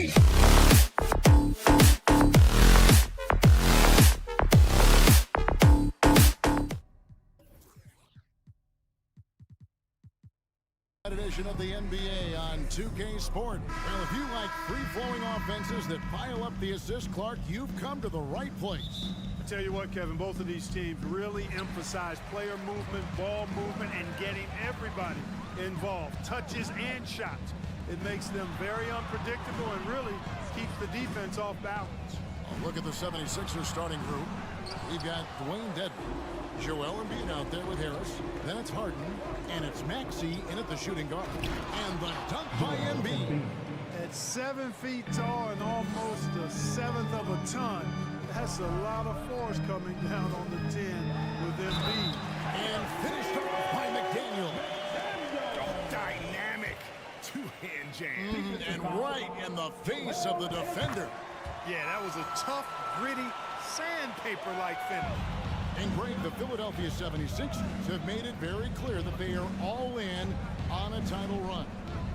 Edition of the NBA on 2K Sport. Well, if you like free-flowing offenses that pile up the assist, Clark, you've come to the right place. I tell you what, Kevin, both of these teams really emphasize player movement, ball movement, and getting everybody involved, touches and shots. It makes them very unpredictable and really keeps the defense off balance. Look at the 76ers starting group. We've got Dwayne Dedmon, Joel Embiid out there with Harris. Then it's Harden, and it's Maxey in at the shooting guard. And the dunk by Embiid. At 7 feet tall and almost a seventh of a ton, that's a lot of force coming down on the 10 with Embiid. And finished off by McDaniel. Dynamic two-hand jam. And right in the face of the defender. Yeah, that was a tough, gritty, sandpaper-like finish. And Greg, the Philadelphia 76ers have made it very clear that they are all in on a title run.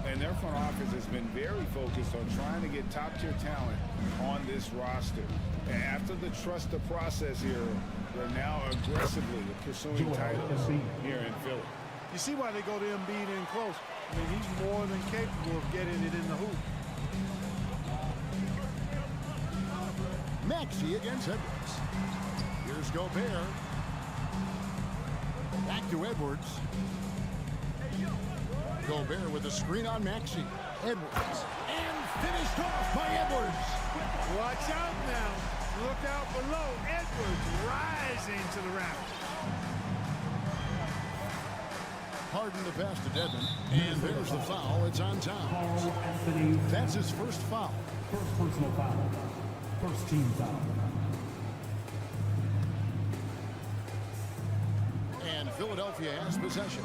And their front office has been very focused on trying to get top-tier talent on this roster. And after the trust the process era, they're now aggressively pursuing titles here in Philly. You see why they go to Embiid in close. I mean, he's more than capable of getting it in the hoop. Maxey against Edwards. Here's Gobert. Back to Edwards. Gobert with a screen on Maxey. Edwards. And finished off by Edwards. Watch out now. Look out below. Edwards rising to the rack. Harden the pass to Dedmon. And there's the foul. It's on Towns. That's his first foul. First personal foul. First team foul. And Philadelphia has possession.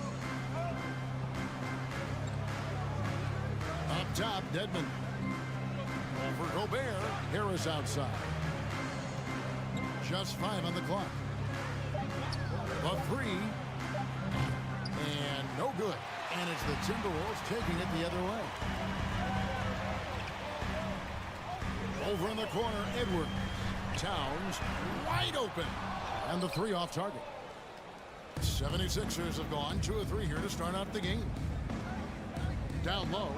Up top, Dedmon. Over Gobert. Harris outside. Just 5 on the clock. A three. And no good. And it's the Timberwolves taking it the other way. Over in the corner, Edwards. Towns wide open. And the three off target. 76ers have gone 2 of 3 here to start out the game. Down low.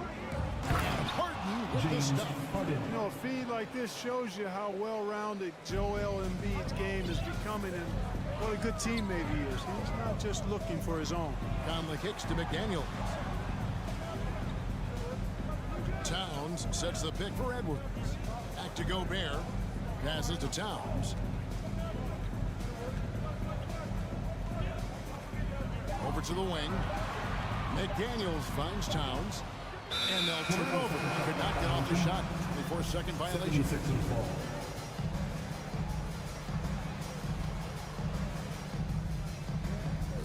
And Harden with the stuff. You know, a feed like this shows you how well-rounded Joel Embiid's game is becoming and what a good teammate he is. He's not just looking for his own. Conley kicks to McDaniel. Towns sets the pick for Edwards. Back to Gobert. Passes to Towns. Over to the wing. McDaniels finds Towns. And they'll turn over. Could not get off the shot. 24-second violation.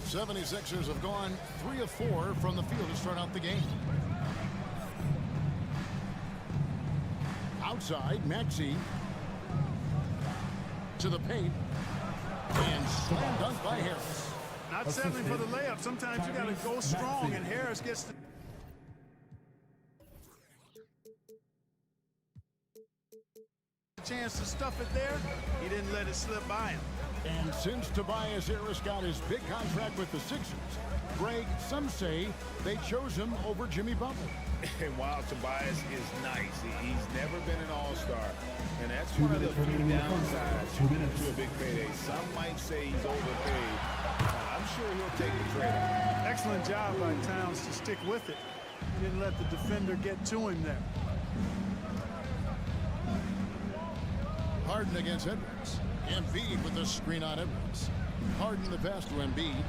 76ers have gone 3 of 4 from the field to start out the game. Outside, Maxey to the paint. And slam dunk by Harris. Not settling for the layup. Sometimes you got to go strong, and Harris gets the chance to stuff it there. He didn't let it slip by him. And since Tobias Harris got his big contract with the Sixers, Greg, some say they chose him over Jimmy Butler. And while Tobias is nice, he's never been an all-star. And that's one of the few downsides to a big payday. Some might say he's overpaid. I'm sure he'll take the trade. Excellent job by Towns to stick with it. He didn't let the defender get to him there. Harden against Edwards. Embiid with the screen on Edwards. Harden the pass to Embiid.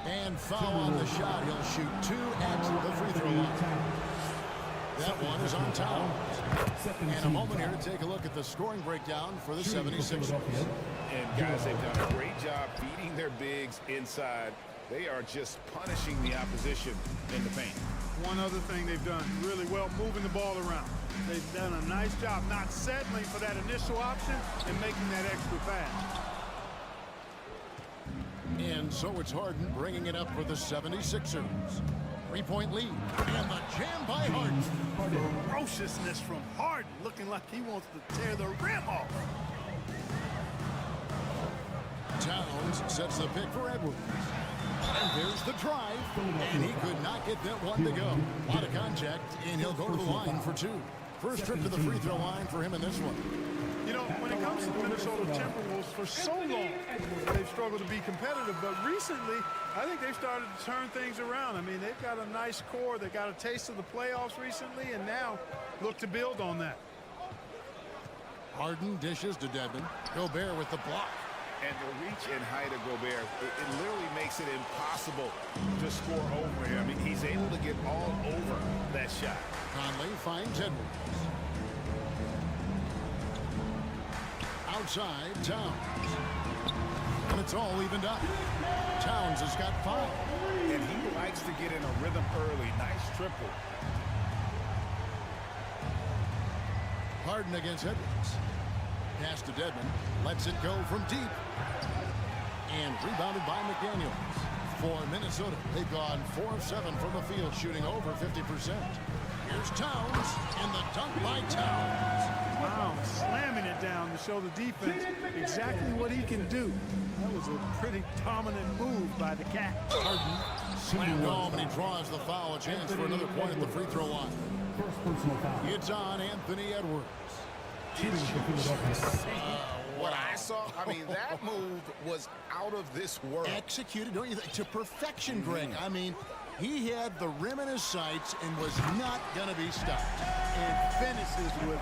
And foul on the shot. He'll shoot 2 at the free throw line. That one is on Towns. And a moment here to take a look at the scoring breakdown for the 76ers. And guys, they've done a great job feeding their bigs inside. They are just punishing the opposition in the paint. One other thing they've done really well, moving the ball around. They've done a nice job not settling for that initial option and making that extra pass. And so it's Harden bringing it up for the 76ers. 3-point lead. And the jam by Harden. Ferociousness from Harden, looking like he wants to tear the rim off. Towns sets the pick for Edwards. And there's the drive. And he could not get that one to go. A lot of contact, and he'll go to the line for 2. First trip to the free throw line for him in this one. You know, when it comes to the Minnesota Timberwolves, for so long, they've struggled to be competitive. But recently, I think they've started to turn things around. I mean, they've got a nice core. They got a taste of the playoffs recently, and now look to build on that. Harden dishes to Dedmon. Gobert with the block. And the reach and height of Gobert, it literally makes it impossible to score over him. I mean, he's able to get all over that shot. Conley finds Edwards. Outside, Towns. And it's all evened up. Towns has got 5. And he likes to get in a rhythm early. Nice triple. Harden against Edwards. Pass to Dedmon. Lets it go from deep. And rebounded by McDaniels. For Minnesota, they've gone 4 of 7 from the field, shooting over 50%. Here's Towns, and the dunk by Towns. Wow, slamming it down to show the defense exactly what he can do. That was a pretty dominant move by the Cat. Harden slammed home, and he draws the foul. A chance for another point at the free throw line. First personal foul. It's on Anthony Edwards. What I saw, I mean, that move was out of this world. Executed, don't you think, to perfection, Greg. I mean, he had the rim in his sights and was not going to be stopped. And finishes with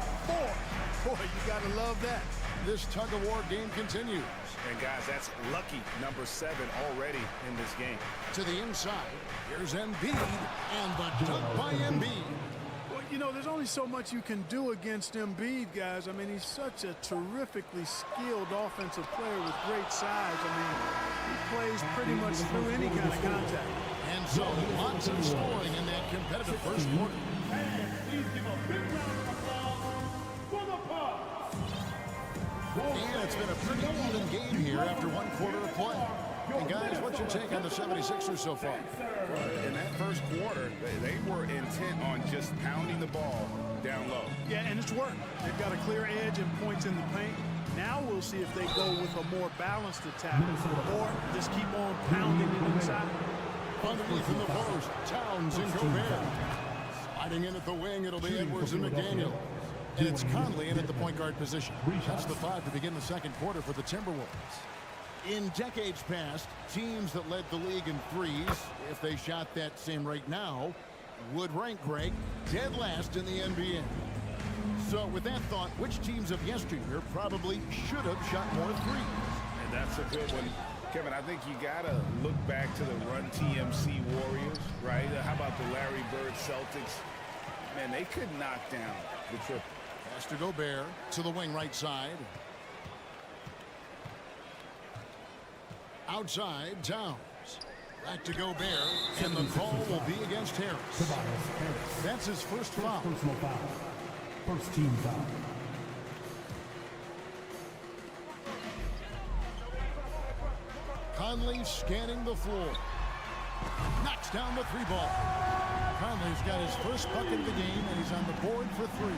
4. Boy, you got to love that. This tug-of-war game continues. And guys, that's lucky number 7 already in this game. To the inside, here's Embiid, and the dunk by Embiid. Well, you know, there's only so much you can do against Embiid, guys. I mean, he's such a terrifically skilled offensive player with great size. I mean, he plays pretty much through any kind of contact. And so, lots of scoring in that competitive first quarter. And it's been a pretty even game here after 1 quarter of play. And guys, what's your take on the 76ers so far? In that first quarter, they were intent on just pounding the ball down low. Yeah, and it's worked. They've got a clear edge and points in the paint. Now we'll see if they go with a more balanced attack or just keep on pounding it inside. Underneath in the post, Towns and Gobert. Sliding in at the wing, it'll be Edwards and McDaniel. And it's Conley in at the point guard position. That's the 5 to begin the second quarter for the Timberwolves. In decades past, teams that led the league in threes, if they shot that same rate now, would rank, Greg, dead last in the NBA. So with that thought, which teams of yesteryear probably should have shot more threes? And that's a good one. Kevin, I think you got to look back to the Run TMC Warriors, right? How about the Larry Bird Celtics? Man, they could knock down the triple. Pass to Gobert to the wing right side. Outside, Towns. Back to Gobert, and the call will be against Harris. That's his first foul. Personal foul. First team foul. Conley scanning the floor. Knocks down the 3-ball. Conley's got his first bucket of the game, and he's on the board for 3.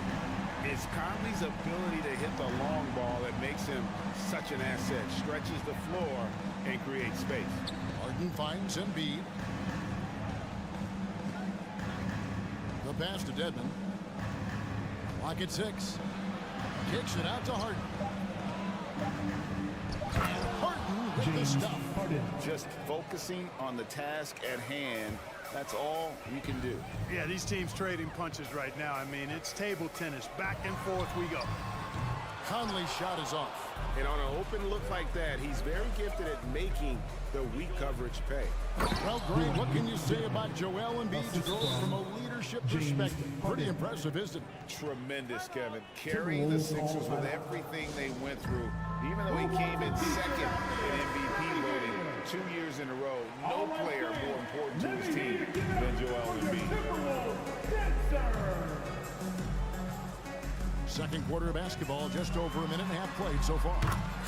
It's Conley's ability to hit the long ball that makes him such an asset. Stretches the floor and creates space. Harden finds Embiid. The pass to Dedmon. Clock at 6. Kicks it out to Harden. And Harden with the stuff. Just focusing on the task at hand. That's all you can do. Yeah, these teams trading punches right now. I mean, it's table tennis. Back and forth we go. Conley's shot is off. And on an open look like that, he's very gifted at making the weak coverage pay. Well, Greg, what can you say about Joel Embiid's growth from a leadership perspective? Pretty impressive, isn't it? Tremendous, Kevin. Carrying the Sixers with everything they went through. Even though he came in second in MVP voting 2 years in a row, no player more important to his team than Joel Embiid. Second quarter of basketball, just over a minute and a half played so far.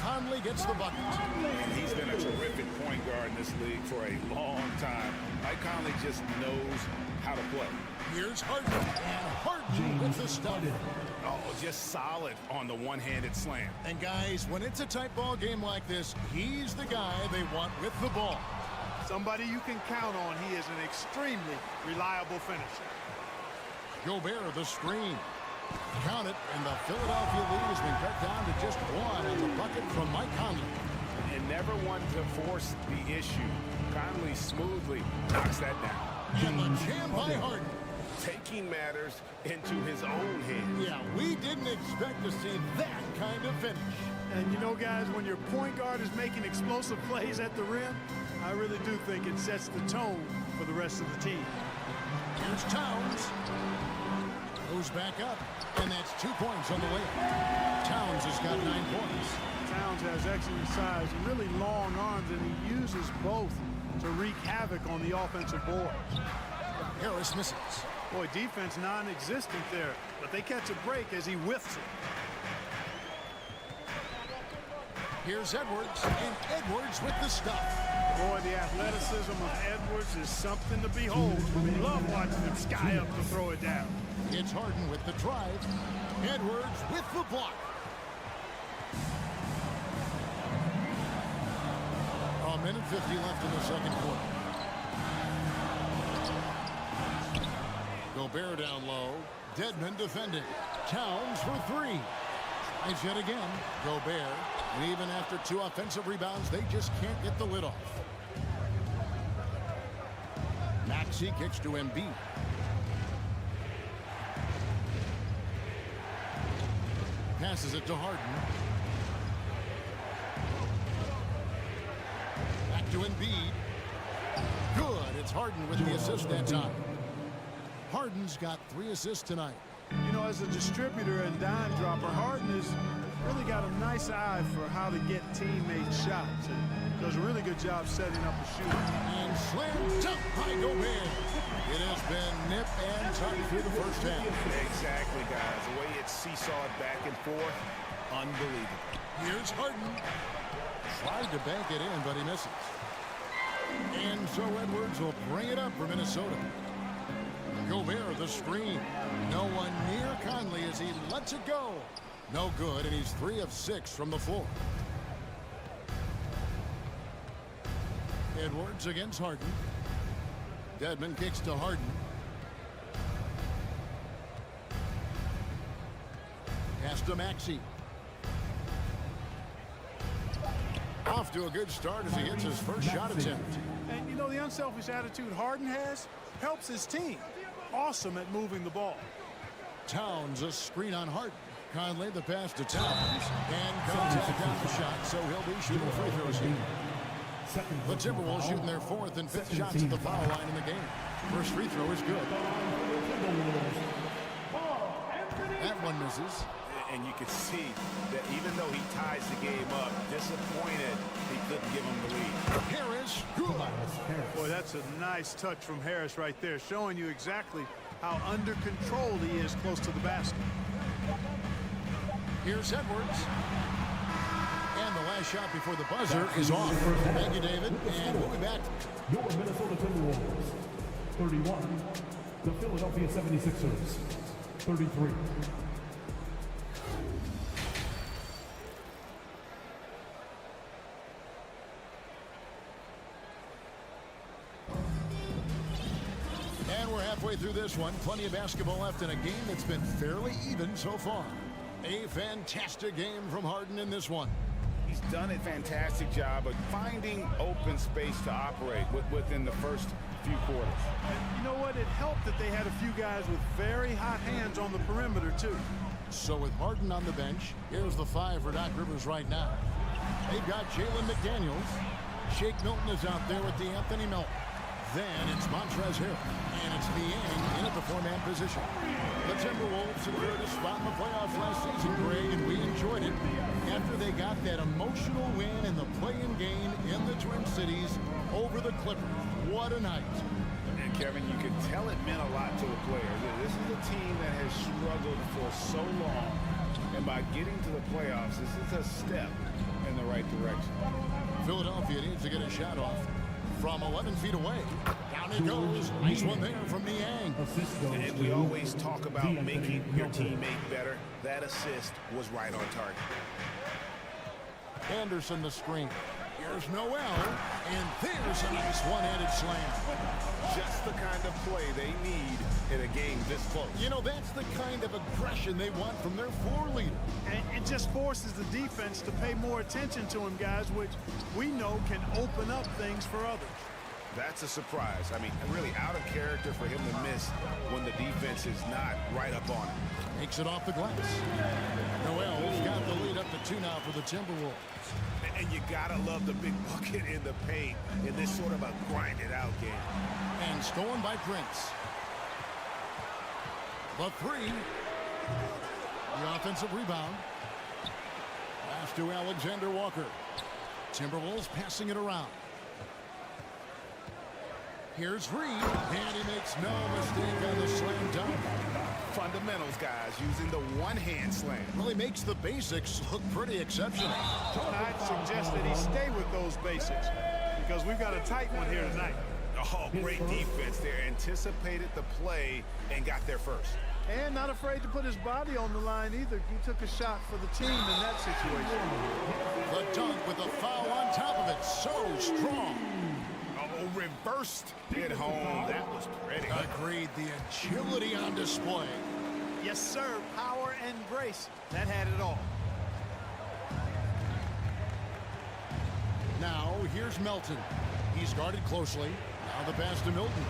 Conley gets the bucket. And he's been a terrific point guard in this league for a long time. Mike Conley just knows how to play. Here's Harden, and Harden with the stop. Oh, just solid on the one-handed slam. And guys, when it's a tight ball game like this, he's the guy they want with the ball. Somebody you can count on. He is an extremely reliable finisher. Gobert, the screen. Count it, and the Philadelphia lead has been cut down to just one on the bucket from Mike Conley. And never one to force the issue. Conley smoothly knocks that down. And the jam by Harden. Taking matters into his own hands. Yeah, we didn't expect to see that kind of finish. And you know, guys, when your point guard is making explosive plays at the rim, I really do think it sets the tone for the rest of the team. Here's Towns. Goes back up, and that's 2 points on the way. Towns has got 9 points. Towns has excellent size and really long arms, and he uses both to wreak havoc on the offensive board. Harris misses. Boy, defense non-existent there, but they catch a break as he whiffs it. Here's Edwards, and Edwards with the stuff. Boy, the athleticism of Edwards is something to behold. Love watching him sky up to throw it down. It's Harden with the drive. Edwards with the block. A minute 50 left in the second quarter. Gobert down low. Dedmon defending. Towns for three. Tries yet again. Gobert. And even after 2 offensive rebounds, they just can't get the lid off. Maxey kicks to Embiid. Passes it to Harden. Back to Embiid. Good. It's Harden with the assist that time. Harden's got 3 assists tonight. You know, as a distributor and dime dropper, Harden has really got a nice eye for how to get teammate shots and does a really good job setting up a shooter. And slam dunk by Gobert. It has been nip and tuck through the first half. Exactly, guys. The way it's seesawed back and forth, unbelievable. Here's Harden. Tried to bank it in, but he misses. And so Edwards will bring it up for Minnesota. Gobert, the screen. No one near Conley as he lets it go. No good, and he's 3 of 6 from the floor. Edwards against Harden. Dedmon kicks to Harden. Pass to Maxey. Off to a good start as he hits his first shot attempt. And you know, the unselfish attitude Harden has helps his team. Awesome at moving the ball. Towns, a screen on Harden. Conley, the pass to Towns. And contact on the shot, so he'll be shooting free throws here. The Timberwolves shooting their 4th and 5th shots at the foul line in the game. First free throw is good. That one misses. And you can see that even though he ties the game up, disappointed he couldn't give him the lead. Harris, good. Boy, that's a nice touch from Harris right there, showing you exactly how under control he is close to the basket. Here's Edwards. And the last shot before the buzzer is off. Thank you, David. And we'll be back. Your Minnesota Timberwolves, 31. The Philadelphia 76ers, 33. And we're halfway through this one. Plenty of basketball left in a game that's been fairly even so far. A fantastic game from Harden in this one. He's done a fantastic job of finding open space to operate within the first few quarters. And you know what? It helped that they had a few guys with very hot hands on the perimeter, too. So with Harden on the bench, here's the 5 for Doc Rivers right now. They've got Jalen McDaniels. Shake Milton is out there with the Anthony Melton. Then it's Montrezl Harrell, and it's Niang in at the 4-man position. The Timberwolves secured a spot in the playoffs last season, Greg, and we enjoyed it after they got that emotional win in the play-in game in the Twin Cities over the Clippers. What a night. And Kevin, you can tell it meant a lot to a player. This is a team that has struggled for so long And by getting to the playoffs, this is a step in the right direction. Philadelphia needs to get a shot off from 11 feet away. Down it goes. Nice one there from Niang. And we always talk about making your teammate better. That assist was right on target. Anderson the screen. Here's Noel, and there's a nice one-handed slam. Just the kind of play they need in a game this close. You know, that's the kind of aggression they want from their floor leader. And it just forces the defense to pay more attention to him, guys, which we know can open up things for others. That's a surprise. I mean, really out of character for him to miss when the defense is not right up on him. Takes it off the glass. Noel's got the lead up to 2 now for the Timberwolves. And you gotta love the big bucket in the paint in this sort of a grinded out game. And stolen by Prince. The 3. The offensive rebound. Pass to Alexander Walker. Timberwolves passing it around. Here's Reed, and he makes no mistake on the slam dunk. Fundamentals, guys, using the one-hand slam. Well, he makes the basics look pretty exceptional. I'd suggest that he stay with those basics because we've got a tight one here tonight. Oh, great defense there. Anticipated the play and got there first. And not afraid to put his body on the line either. He took a shot for the team in that situation. The dunk with a foul on top of it. So strong. Oh, reversed it home. That was pretty. Agreed. The agility on display. Yes, sir. Power and grace. That had it all. Now, here's Melton. He's guarded closely. Now the pass to Milton.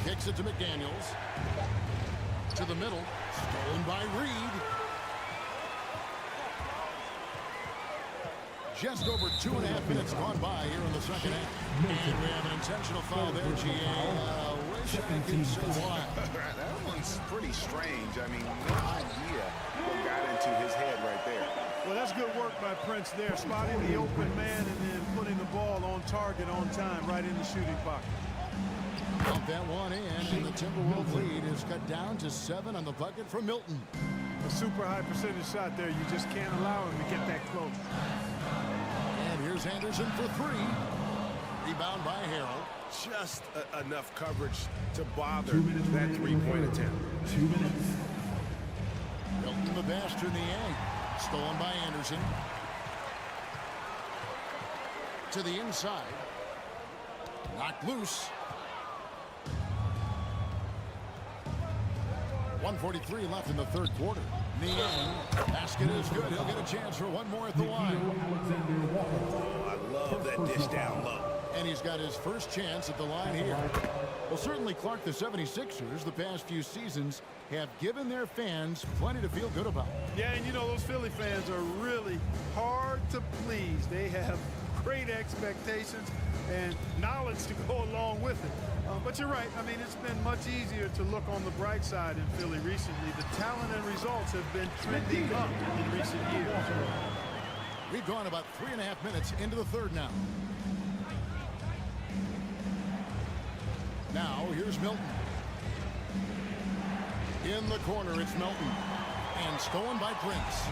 Kicks it to McDaniels. To the middle. Stolen by Reed. Just over 2.5 minutes gone by here in the second half. And we have an intentional foul there, GA. Wish I could see why. That one's pretty strange. I mean, no idea what got into his head right there. Well, that's good work by Prince there, spotting the open man and then putting the ball on target on time, right in the shooting pocket. Pump that one in, and the Timberwolves lead is cut down to 7 on the bucket from Milton. A super high percentage shot there. You just can't allow him to get that close. And here's Anderson for 3. Rebound by Harrell. Just enough coverage to bother that three-point attempt. 2 minutes. Milton the pass to Niang. Stolen by Anderson. To the inside. Knocked loose. 1:43 left in the third quarter. Niang, basket is good. He'll get a chance for one more at the line. Oh, I love that dish down low. And he's got his first chance at the line here. Well, certainly, Clark, the 76ers, the past few seasons, have given their fans plenty to feel good about. Yeah, and you know, those Philly fans are really hard to please. They have great expectations and knowledge to go along with it. But you're right. I mean, it's been much easier to look on the bright side in Philly recently. The talent and results have been trending up in recent years. We've gone about 3.5 minutes into the third now. Now, here's Milton. In the corner, it's Milton. And stolen by Prince.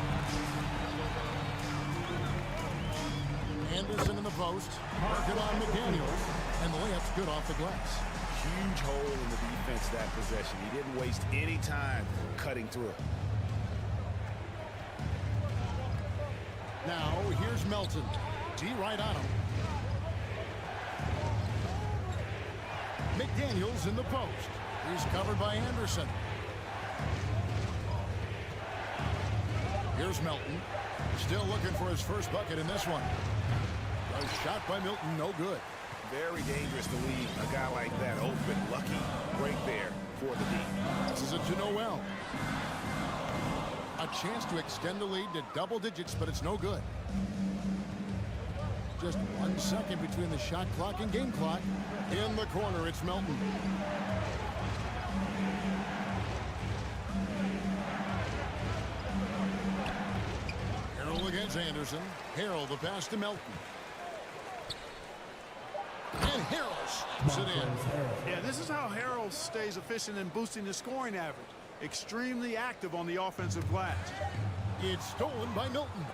Anderson in the post. Working on McDaniels. And the layup's good off the glass. Huge hole in the defense that possession. He didn't waste any time cutting through it. Now, here's Melton. D right on him. McDaniels in the post. He's covered by Anderson. Here's Melton. Still looking for his first bucket in this one. A shot by Milton, no good. Very dangerous to leave a guy like that open. Lucky break there for the D. This is it to Noel. A chance to extend the lead to double digits, but it's no good. Just 1 second between the shot clock and game clock. In the corner, it's Melton. Harrell against Anderson. Harrell the pass to Melton. And Harrell slips it in. Yeah, this is how Harrell stays efficient in boosting the scoring average. Extremely active on the offensive glass. It's stolen by Milton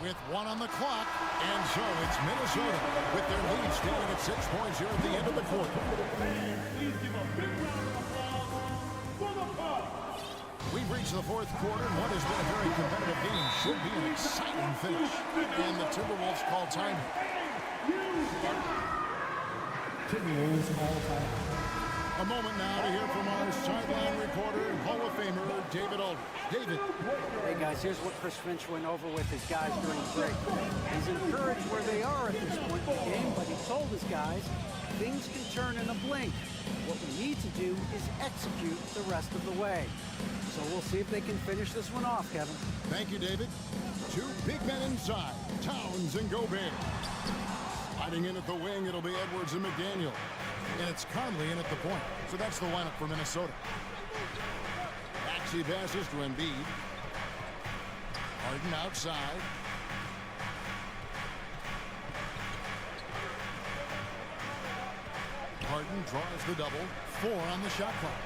with 1 on the clock. And so it's Minnesota with their lead standing at 6 points here at the end of the quarter. Please give a big round of applause for the Bucks. We've reached the fourth quarter, and what has been a very competitive game should be an exciting finish. And the Timberwolves call time. Timberwolves all time. A moment now to hear from our sideline reporter and Hall of Famer, David Aldridge. David. Hey guys, here's what Chris Finch went over with his guys during the break. He's encouraged where they are at this point in the game, but he told his guys things can turn in a blink. What we need to do is execute the rest of the way. So we'll see if they can finish this one off, Kevin. Thank you, David. 2 big men inside, Towns and Gobert. Sliding in at the wing, it'll be Edwards and McDaniel. And it's Conley in at the point. So that's the lineup for Minnesota. Maxey passes to Embiid. Harden outside. Harden draws the double. 4 on the shot clock.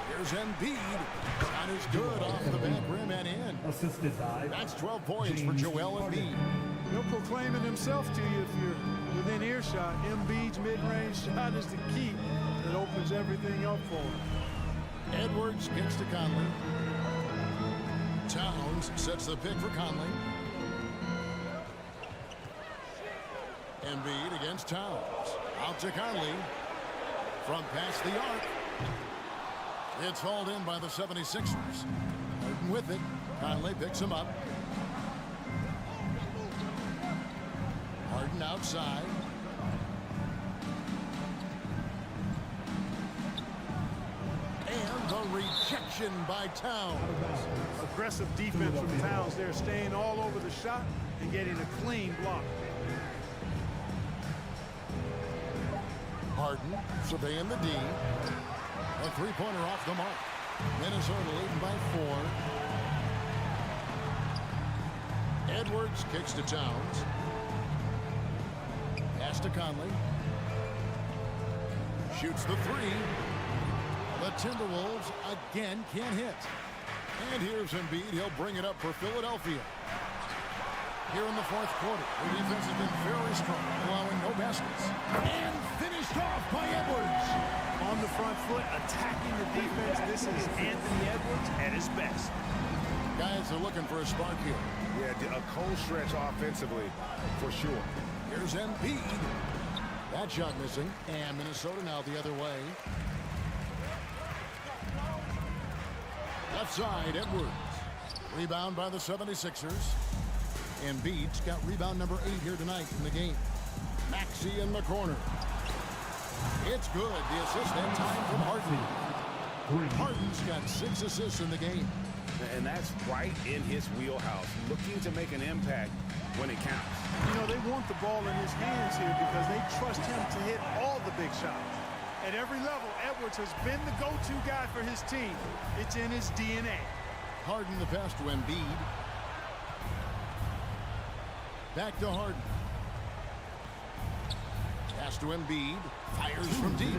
Here's Embiid. Shot is good off the back rim and in. Assisted by. That's 12 points for Joel Embiid. He'll proclaiming himself to you if you're within earshot. Embiid's mid-range shot is the key that opens everything up for him. Edwards kicks to Conley. Towns sets the pick for Conley. Embiid against Towns. Out to Conley. From past the arc. It's hauled in by the 76ers. Harden with it. Conley picks him up. Harden outside. And the rejection by Towns. Aggressive defense from Towns there, staying all over the shot and getting a clean block. Harden surveying the D. A 3-pointer off the mark. Minnesota leading by 4. Edwards kicks to Towns. Pass to Conley. Shoots the 3. The Timberwolves again can't hit. And here's Embiid. He'll bring it up for Philadelphia. Here in the fourth quarter, the defense has been very strong, allowing no baskets. And finished off by Edwards. On the front foot, attacking the defense. This is Anthony Edwards at his best. Guys are looking for a spark here. Yeah, a cold stretch offensively, for sure. Here's Embiid. That shot missing. And Minnesota now the other way. Left side, Edwards. Rebound by the 76ers. Embiid's got rebound number 8 here tonight in the game. Maxey in the corner. It's good. The assist that time from Harden. Harden's got 6 assists in the game. And that's right in his wheelhouse, looking to make an impact when it counts. You know, they want the ball in his hands here because they trust him to hit all the big shots. At every level, Edwards has been the go-to guy for his team. It's in his DNA. Harden the pass to Embiid. Back to Harden. Pass to Embiid. Fires from deep.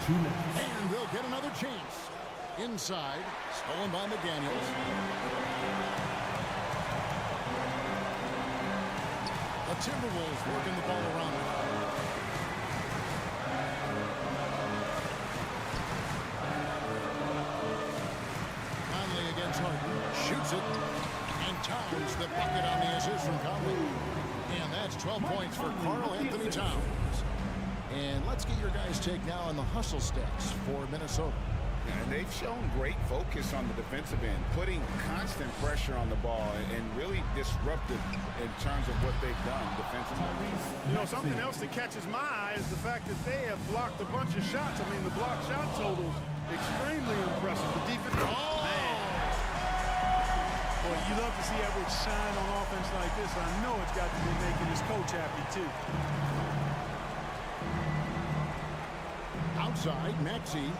And they'll get another chance. Inside. Stolen by McDaniels. The Timberwolves working the ball around. Conley against Harden. Shoots it. And Towns the bucket on the assist from Conley. And that's 12 points for Karl Anthony Towns. And let's get your guys' take now on the hustle stats for Minnesota. And they've shown great focus on the defensive end, putting constant pressure on the ball and really disruptive in terms of what they've done defensively. You know, something else that catches my eye is the fact that they have blocked a bunch of shots. I mean, the blocked shot totals extremely impressive. The defense, man. Boy, you love to see Edwards shine on offense like this. I know it's got to be making his coach happy, too. Outside, Maxey.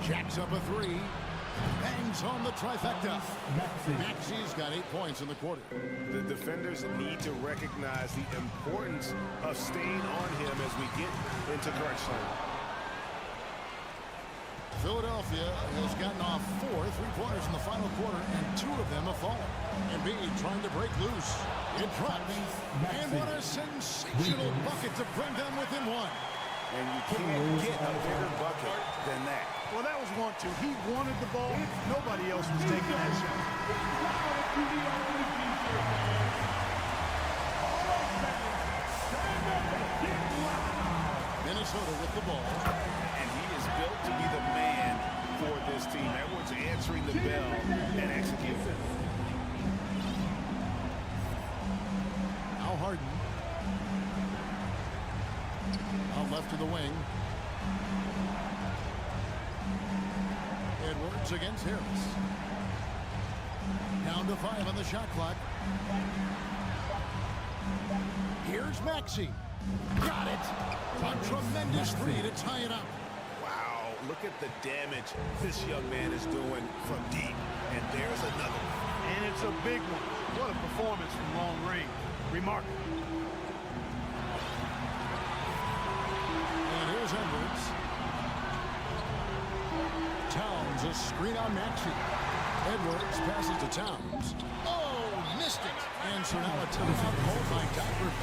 Jacks up a 3. Bangs home the trifecta. Maxi's got 8 points in the quarter. The defenders need to recognize the importance of staying on him as we get into crunch time. Philadelphia has gotten off 4 3-pointers in the final quarter, and 2 of them have fallen. Embiid trying to break loose. In front. And what a sensational bucket to bring them within 1. And you can't get a bigger bucket than that. Well, that was 1-2. He wanted the ball. Nobody else was taking that shot. Minnesota with the ball. And he is built to be the man for this team. Edwards answering the bell and executing. Now Harden. Out left to the wing. Edwards against Harris. Down to 5 on the shot clock. Here's Maxey. Got it. A tremendous 3 to tie it up. Wow, look at the damage this young man is doing from deep. And there's another one. And it's a big one. What a performance from long range. Remarkable. And here's Edwards. Towns a screen on Maxey. Edwards passes to Towns. Oh, missed it. And so now a timeout called by Doc Rivers.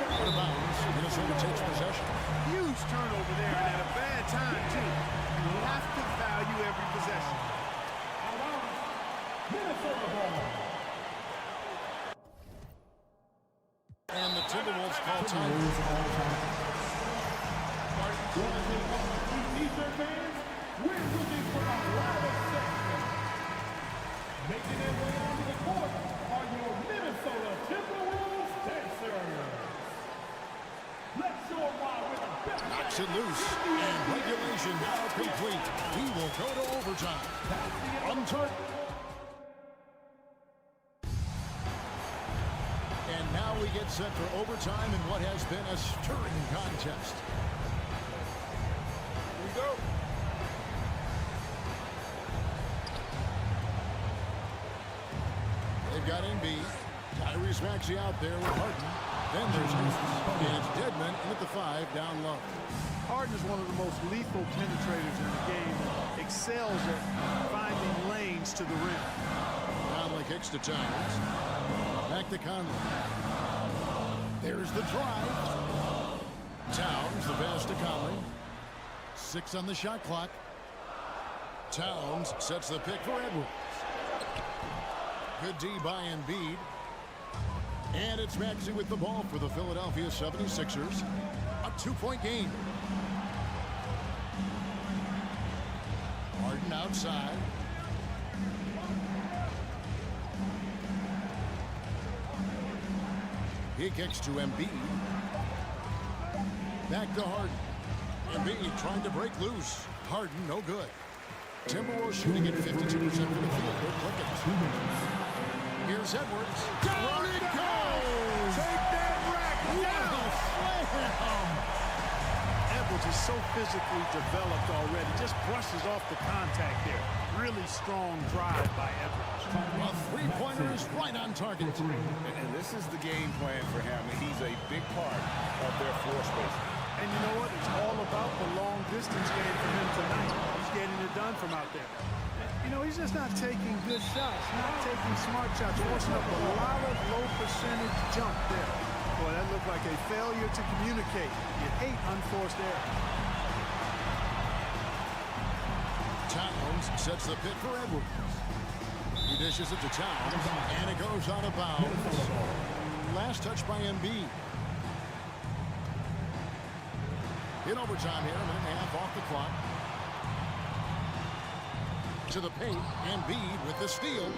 Out of bounds. Minnesota takes possession. Huge turnover there, and at a bad time, too. You have to value every possession. Minnesota ball. And the Timberwolves call time. We're looking for a lot of seconds. Making their way onto the court are your Minnesota Timberwolves dancers. Let's show them why we're the best. Knocks it loose. And regulation now complete. We will go to overtime. On target. And now we get set for overtime in what has been a stirring contest. Here we go. They've got Embiid. Tyrese Maxey out there with Harden. Then there's Harris. And it's Deadman in at the 5 down low. Harden is one of the most lethal penetrators in the game. Excels at finding lanes to the rim. Conley kicks to Towns. Back to Conley. There's the drive. Towns, the pass to Conley. 6 on the shot clock. Towns sets the pick for Edwards. Good D by Embiid. And it's Maxey with the ball for the Philadelphia 76ers. A 2-point game. Harden outside. He kicks to Embiid. Back to Harden. Embiid trying to break loose. Harden, no good. Timberwolves shooting at 52% from the field. They're clicking. Here's Edwards. Down it goes! Take that rack down! Slam! Edwards is so physically developed already. Just brushes off the contact there. Really strong drive by Edwards. A 3-pointer is right on target. And this is the game plan for him. He's a big part of their floor space. And you know what? It's all about the long distance game for him tonight. He's getting it done from out there. You know, he's just not taking good shots, not taking smart shots, forcing up a lot of low percentage jump there. Boy, that looked like a failure to communicate. You hate unforced error. Towns sets the pick for Edwards. He dishes it to Towns, and it goes out of bounds. Last touch by Embiid. In overtime here, a minute and a half off the clock. To the paint, Embiid with the steal.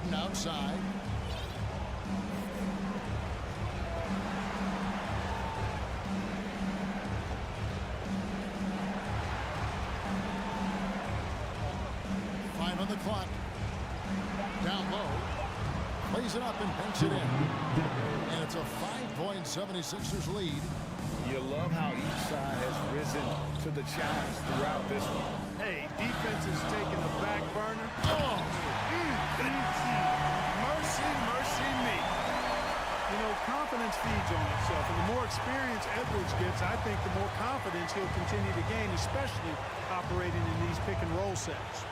Harden outside. On the clock. Down low. Plays it up and banks it in. And it's a 5-point 76ers lead. You love how each side has risen to the challenge throughout this one. Hey, defense is taking a back burner. Oh, mercy, mercy me. You know, confidence feeds on itself, and the more experience Edwards gets, I think the more confidence he'll continue to gain, especially operating in these pick-and-roll sets.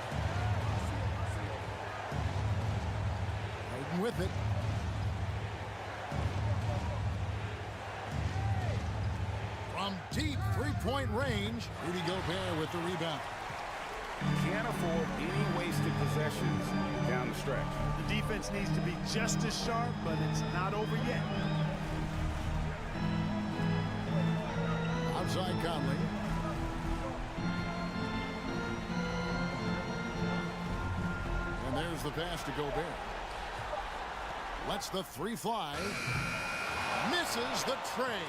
With it. From deep three-point range, Rudy Gobert with the rebound. Can't afford any wasted possessions down the stretch. The defense needs to be just as sharp, but it's not over yet. Outside Conley. And there's the pass to Gobert. Lets the three fly. Misses the tray.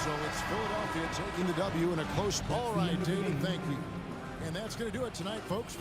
So it's Philadelphia taking the W in a close ball. All right, David, thank you. And that's going to do it tonight, folks.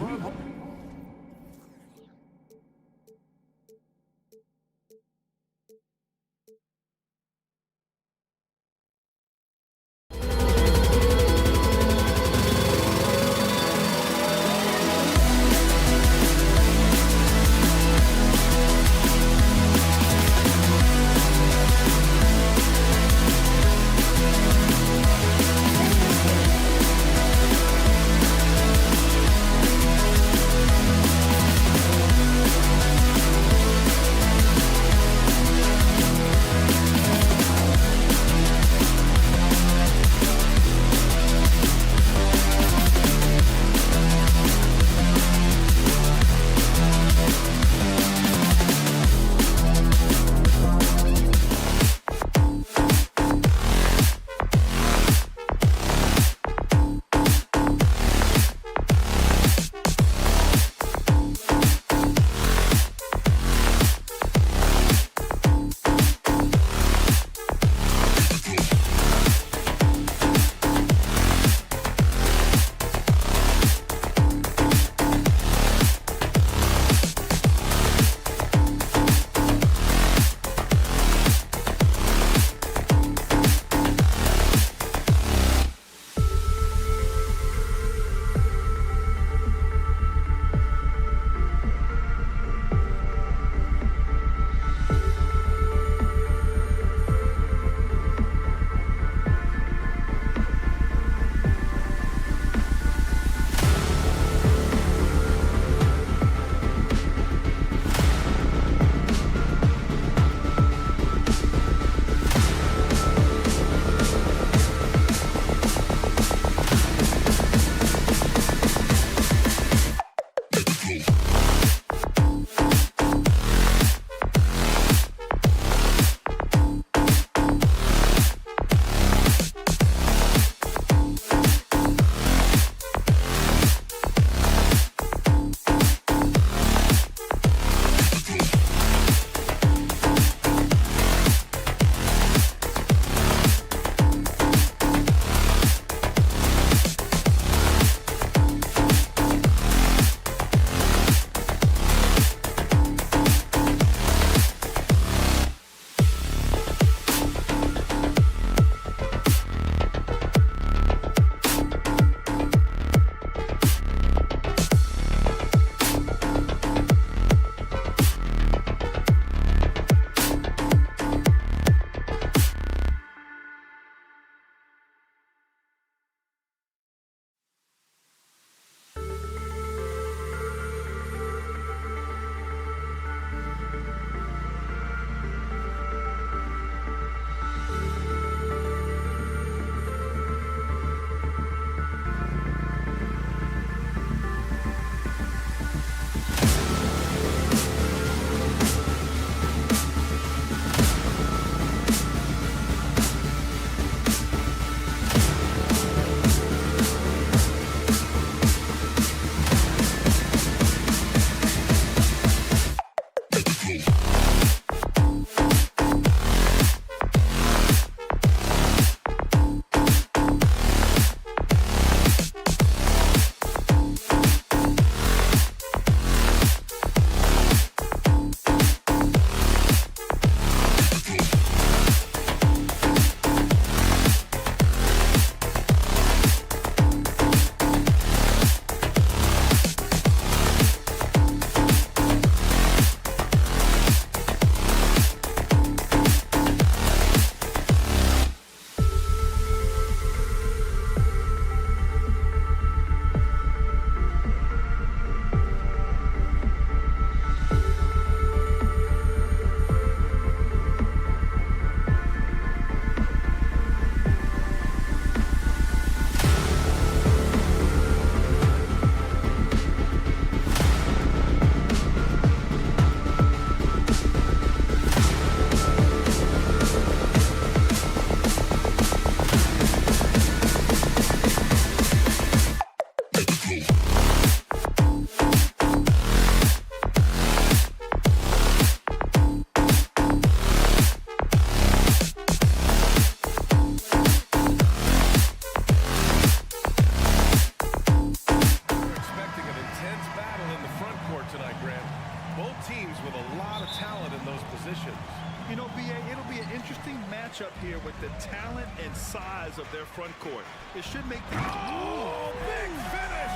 You know, BA, it'll be an interesting matchup here with the talent and size of their front court. It should make things... Oh, big finish!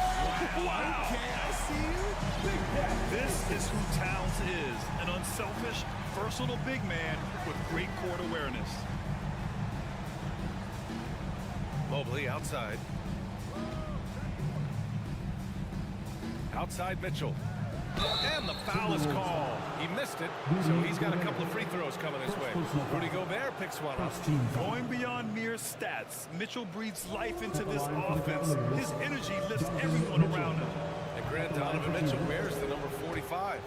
Wow! Okay, I see you. Big pass. This is who Towns is, an unselfish, versatile big man with great court awareness. Mobley outside. Outside Mitchell. And the foul is called. He missed it, so he's got a couple of free throws coming his way. Rudy Gobert picks one up. Going beyond mere stats, Mitchell breathes life into this offense. His energy lifts everyone around him. And Grant Donovan Mitchell wears the number 45.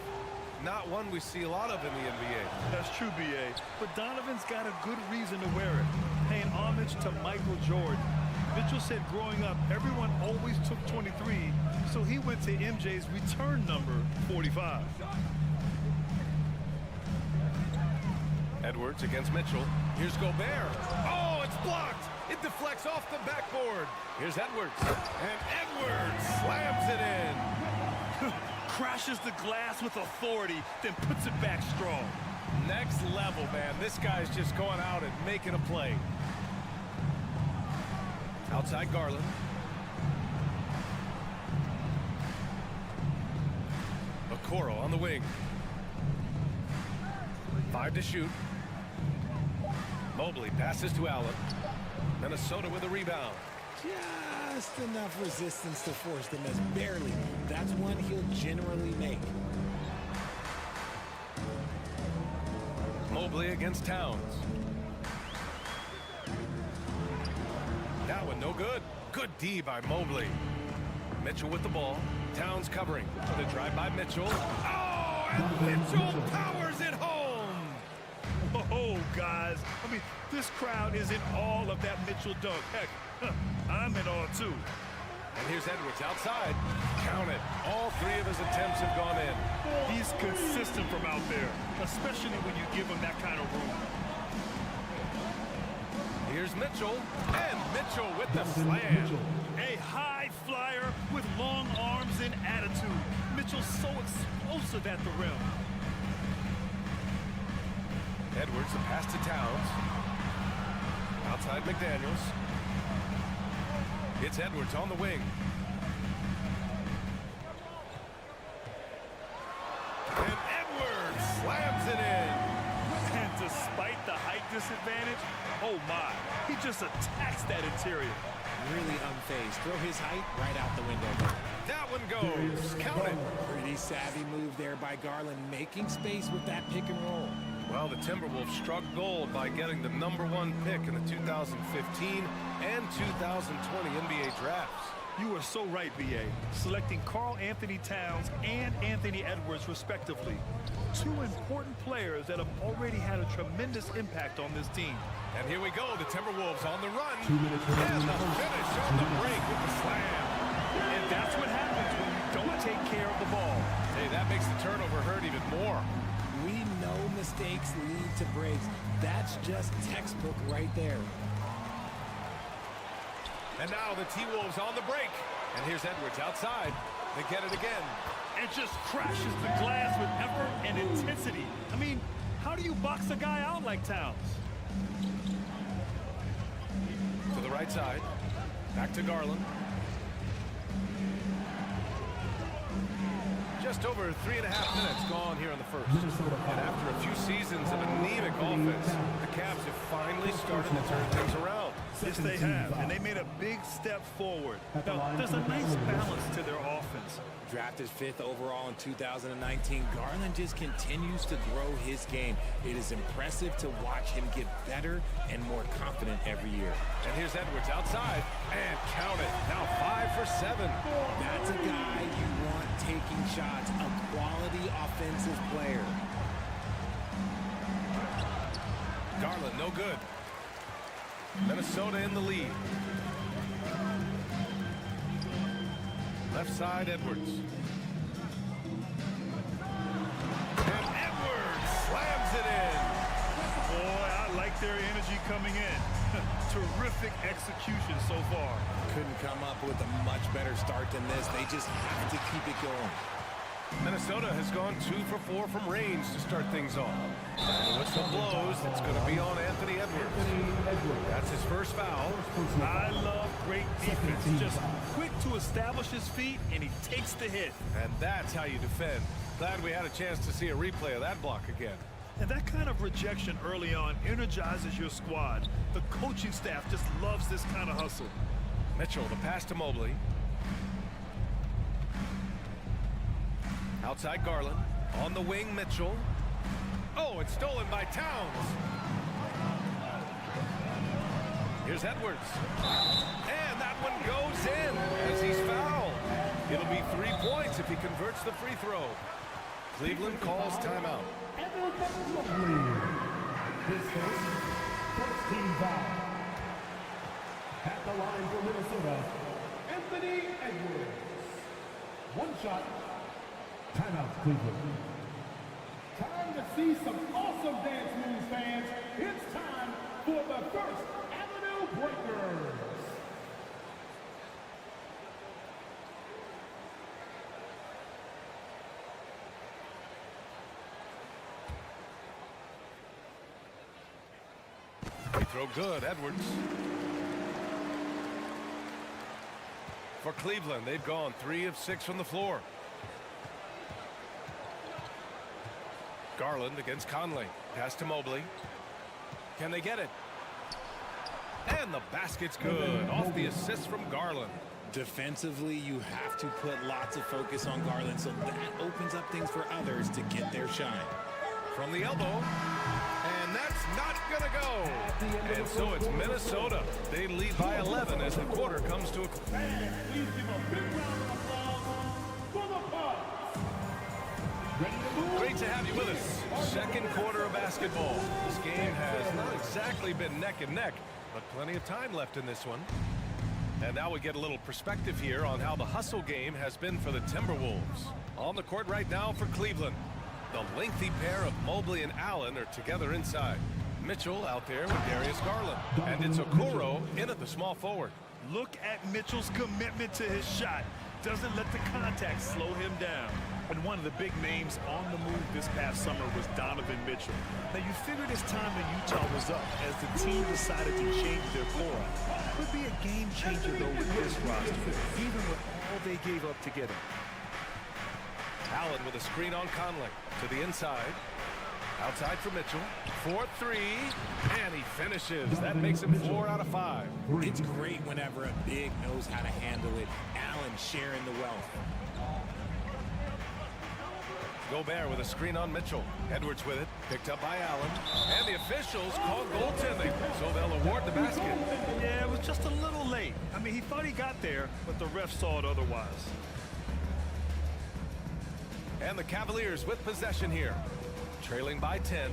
Not one we see a lot of in the NBA. That's true, BA. But Donovan's got a good reason to wear it. Paying homage to Michael Jordan. Mitchell said growing up, everyone always took 23, so he went to MJ's return number, 45. Edwards against Mitchell. Here's Gobert. Oh, it's blocked. It deflects off the backboard. Here's Edwards. And Edwards slams it in. Crashes the glass with authority, then puts it back strong. Next level, man. This guy's just going out and making a play. Outside Garland. Okoro on the wing. 5 to shoot. Mobley passes to Allen. Minnesota with a rebound. Just enough resistance to force the miss. Barely. That's one he'll generally make. Mobley against Towns. That one no good. Good D by Mobley. Mitchell with the ball. Towns covering. The drive by Mitchell. Oh, and Mitchell powers it home. Oh, guys. I mean, this crowd is in awe of that Mitchell dunk. Heck, I'm in awe, too. And here's Edwards outside. Count it. All 3 of his attempts have gone in. He's consistent from out there, especially when you give him that kind of room. Here's Mitchell, and Mitchell with the slam. A high flyer with long arms and attitude. Mitchell's so explosive at the rim. Edwards, the pass to Towns. Outside McDaniels. It's Edwards on the wing. And Edwards slams it in. And despite the height disadvantage, oh my, he just attacks that interior. Really unfazed. Throw his height right out the window. That one goes. Count it. Pretty savvy move there by Garland, making space with that pick and roll. Well, the Timberwolves struck gold by getting the #1 pick in the 2015 and 2020 NBA drafts. You are so right, BA. Selecting Karl Anthony Towns and Anthony Edwards, respectively. 2 important players that have already had a tremendous impact on this team. And here we go, the Timberwolves on the run. And the finish on the break with the slam. And that's what happens when you don't take care of the ball. Hey, that makes the turnover hurt even more. We Breaks lead to breaks. That's just textbook right there. And now the T-Wolves on the break. And here's Edwards outside. They get it again. And just crashes the glass with effort and intensity. I mean, how do you box a guy out like Towns? To the right side. Back to Garland. Just over 3.5 minutes gone here in the first. And after a few seasons of anemic offense, the Cavs have finally started to turn things around. Yes, they have, and they made a big step forward. Now, there's a nice balance to their offense. Drafted 5th overall in 2019, Garland just continues to grow his game. It is impressive to watch him get better and more confident every year. And here's Edwards outside, and count it. Now 5 for 7. That's a guy you want taking shots, a quality offensive player. Garland, no good. Minnesota in the lead. Left side, Edwards. And Edwards slams it in. Boy, I like their energy coming in. Terrific execution so far. Couldn't come up with a much better start than this. They just have to keep it going. Minnesota has gone 2 for 4 from range to start things off. The whistle blows. It's going to be on Anthony Edwards. That's his first foul. I love great defense. Just quick to establish his feet, and he takes the hit. And that's how you defend. Glad we had a chance to see a replay of that block again. And that kind of rejection early on energizes your squad. The coaching staff just loves this kind of hustle. Mitchell, the pass to Mobley. Outside Garland. On the wing, Mitchell. Oh, it's stolen by Towns. Here's Edwards. And that one goes in as he's fouled. It'll be 3 points if he converts the free throw. Cleveland calls timeout. This first team foul. At the line for Minnesota, Anthony Edwards. One shot. Timeout, Cleveland. Time to see some awesome dance moves, fans. It's time for the First Avenue Breakers. Free throw good, Edwards. For Cleveland, they've gone 3 of 6 from the floor. Garland against Conley. Pass to Mobley. Can they get it? And the basket's good. Off the assist from Garland. Defensively, you have to put lots of focus on Garland, so that opens up things for others to get their shine. From the elbow. And that's not going to go. And so it's Minnesota. They lead by 11 as the quarter comes to a close. Please give a big round of applause for the Bucks. Great to have you with us. Second quarter of basketball. This game has not exactly been neck and neck, but plenty of time left in this one. And now we get a little perspective here on how the hustle game has been for the Timberwolves. On the court right now for Cleveland. The lengthy pair of Mobley and Allen are together inside. Mitchell out there with Darius Garland. And it's Okoro in at the small forward. Look at Mitchell's commitment to his shot. Doesn't let the contact slow him down. And one of the big names on the move this past summer was Donovan Mitchell. Now, you figured his time in Utah was up as the team decided to change their core. Could be a game changer, though, with this roster, even with all they gave up to get him. Allen with a screen on Conley. To the inside. Outside for Mitchell. 4-3. And he finishes. That makes him 4 out of 5. It's great whenever a big knows how to handle it. Allen sharing the wealth. Gobert with a screen on Mitchell. Edwards with it. Picked up by Allen. And the officials call goaltending. So they'll award the basket. Yeah, it was just a little late. I mean, he thought he got there, but the ref saw it otherwise. And the Cavaliers with possession here. Trailing by 10.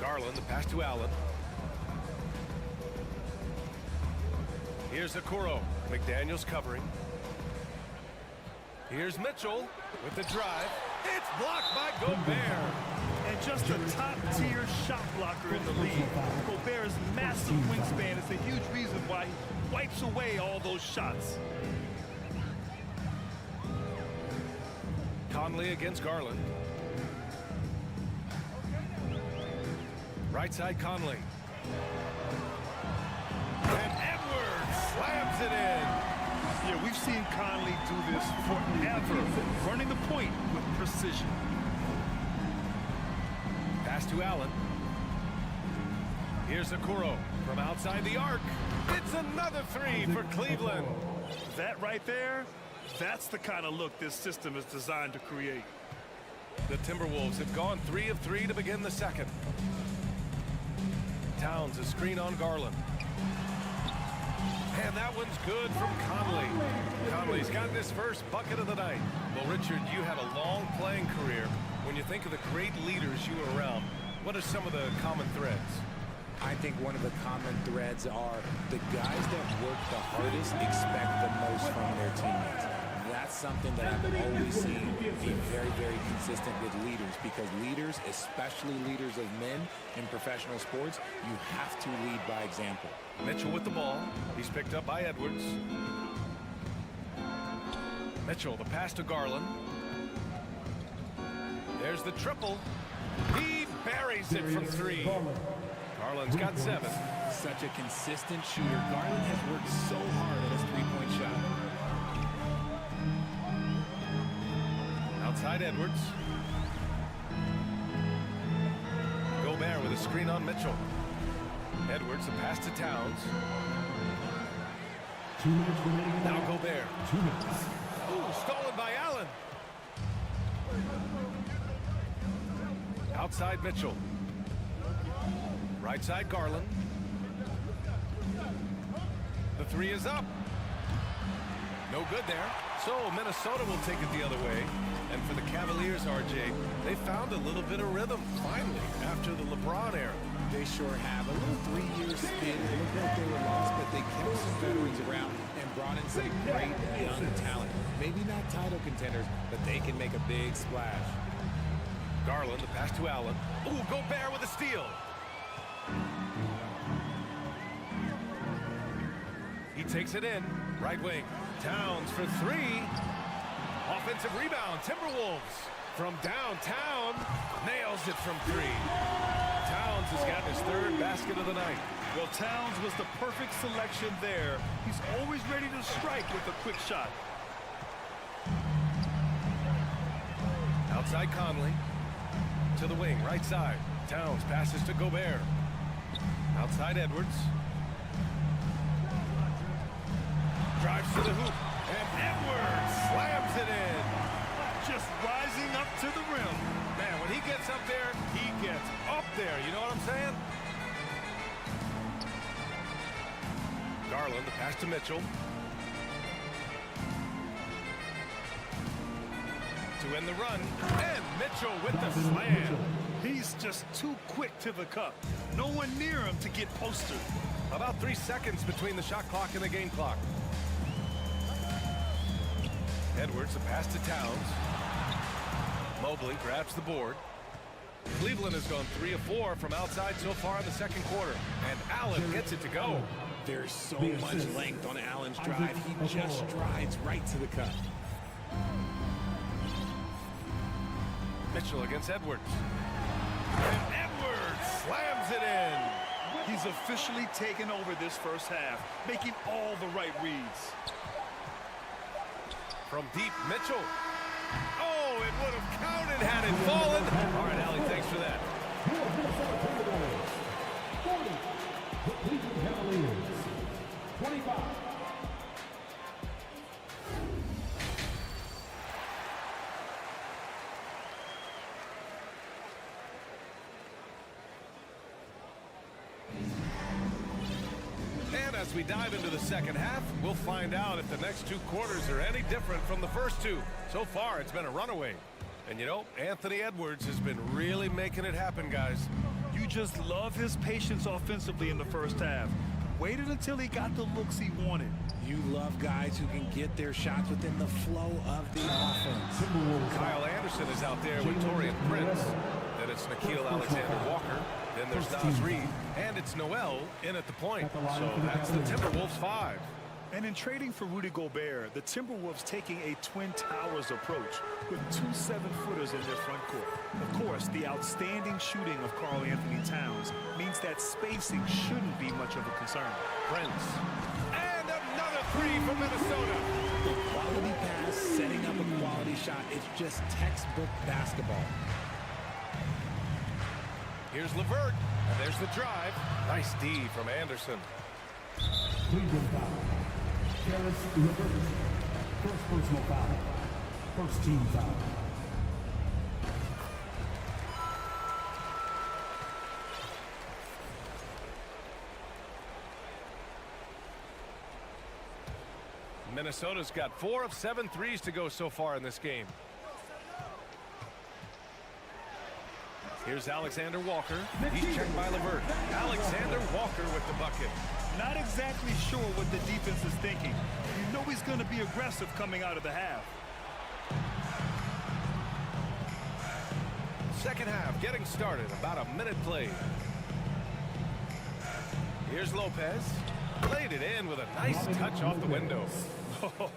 Garland, the pass to Allen. Here's Okoro. McDaniels covering. Here's Mitchell. With the drive, it's blocked by Gobert. And just a top-tier shot blocker in the league. Gobert's massive wingspan is a huge reason why he wipes away all those shots. Conley against Garland. Right side Conley. And Edwards slams it in. Yeah, we've seen Conley do this forever, running the point with precision. Pass to Allen. Here's Okoro from outside the arc. It's another three for Cleveland. That right there, that's the kind of look this system is designed to create. The Timberwolves have gone 3 of 3 to begin the second. Towns a screen on Garland. And that one's good from Conley. Conley's gotten his first bucket of the night. Well, Richard, you had a long playing career. When you think of the great leaders you were around, what are some of the common threads? I think one of the common threads are the guys that work the hardest expect the most from their teammates. That's something that I've always seen be very, very consistent with leaders, because leaders, especially leaders of men in professional sports, you have to lead by example. Mitchell with the ball. He's picked up by Edwards. Mitchell, the pass to Garland. There's the triple. He buries it from three. Garland's got 7. Such a consistent shooter. Garland has worked so hard at his three-point shot. Outside Edwards. Gobert with a screen on Mitchell. Edwards, a pass to Towns. 2 minutes remaining. Now Gobert. 2 minutes. Ooh, stolen by Allen. Outside Mitchell. Right side Garland. The three is up. No good there. So Minnesota will take it the other way. And for the Cavaliers, RJ, they found a little bit of rhythm, finally, after the LeBron era. They sure have. A little 3-year spin. It looked like they were lost, but they kept some veterans around and brought in some great young talent. Maybe not title contenders, but they can make a big splash. Garland, the pass to Allen. Ooh, Gobert with a steal. He takes it in. Right wing. Towns for 3. Offensive rebound. Timberwolves from downtown. Nails it from 3. Towns has got his 3rd basket of the night. Well, Towns was the perfect selection there. He's always ready to strike with a quick shot. Outside Conley. To the wing, right side. Towns passes to Gobert. Outside Edwards. Drives to the hoop. And Edwards slams it in. Just rising up to the rim. Man, when he gets up there, he gets up there. You know what I'm saying? Garland, the pass to Mitchell. To end the run. And Mitchell with the slam. He's just too quick to the cup. No one near him to get posted. About 3 seconds between the shot clock and the game clock. Edwards, a pass to Towns. Mobley grabs the board. Cleveland has gone 3 of 4 from outside so far in the second quarter. And Allen gets it to go. There's so much length on Allen's drive. He just drives right to the cup. Mitchell against Edwards. And Edwards slams it in. He's officially taken over this first half, making all the right reads. From deep, Mitchell. Oh, it would have counted had it fallen. All right, Allie, thanks for that. The Cleveland Cavaliers, 25. And as we dive into the second half, we'll find out if the next 2 quarters are any different from the first 2. So far, it's been a runaway. And you know, Anthony Edwards has been really making it happen, guys. You just love his patience offensively in the first half. waited until he got the looks he wanted. You love guys who can get their shots within the flow of the offense. Kyle Anderson is out there with Torian Prince. Then it's Nickeil Alexander-Walker. Then there's Naz Reid. And it's Noel in at the point. So that's the Timberwolves 5. And in trading for Rudy Gobert, the Timberwolves taking a Twin Towers approach with 2 7-footers in their front court. Of course, the outstanding shooting of Karl Anthony Towns means that spacing shouldn't be much of a concern. Prince. And another 3 from Minnesota. The quality pass, setting up a quality shot, it's just textbook basketball. Here's LeVert. And there's the drive. Nice D from Anderson. Cleveland foul. Karis LeVert. First personal foul. First team foul. Minnesota's got 4 of 7 threes to go so far in this game. Here's Alexander Walker. He's checked by LeVert. Alexander Walker with the bucket. Not exactly sure what the defense is thinking. You know he's going to be aggressive coming out of the half. Second half getting started. About a minute played. Here's Lopez. Played it in with a nice touch off the window.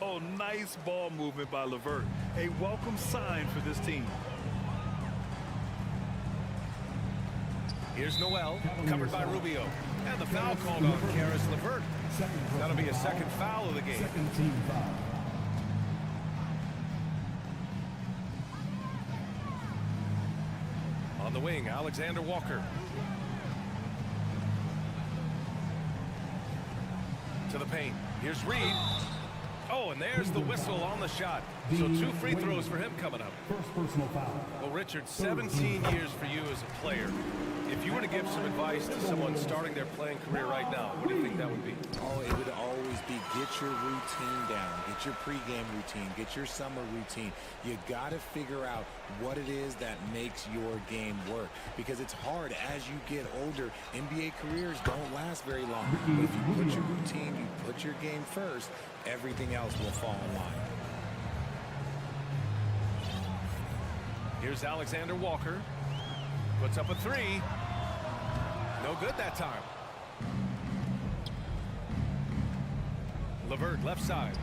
Oh, nice ball movement by LeVert. A welcome sign for this team. Here's Noel, covered by Rubio. And the foul called on Karis LeVert. That'll be a second foul of the game. Second team foul. On the wing, Alexander Walker. To the paint. Here's Reid. Oh, and there's the whistle on the shot. So 2 free throws for him coming up. First personal foul. Well, Richard, 17 years for you as a player. If you were to give some advice to someone starting their playing career right now, what do you think that would be? Oh, it would always be get your routine down, get your pregame routine, get your summer routine. You got to figure out what it is that makes your game work, because it's hard as you get older. NBA careers don't last very long. But if you put your routine, you put your game first, everything else will fall in line. Here's Alexander Walker. Puts up a 3. No good that time. LeVert left side.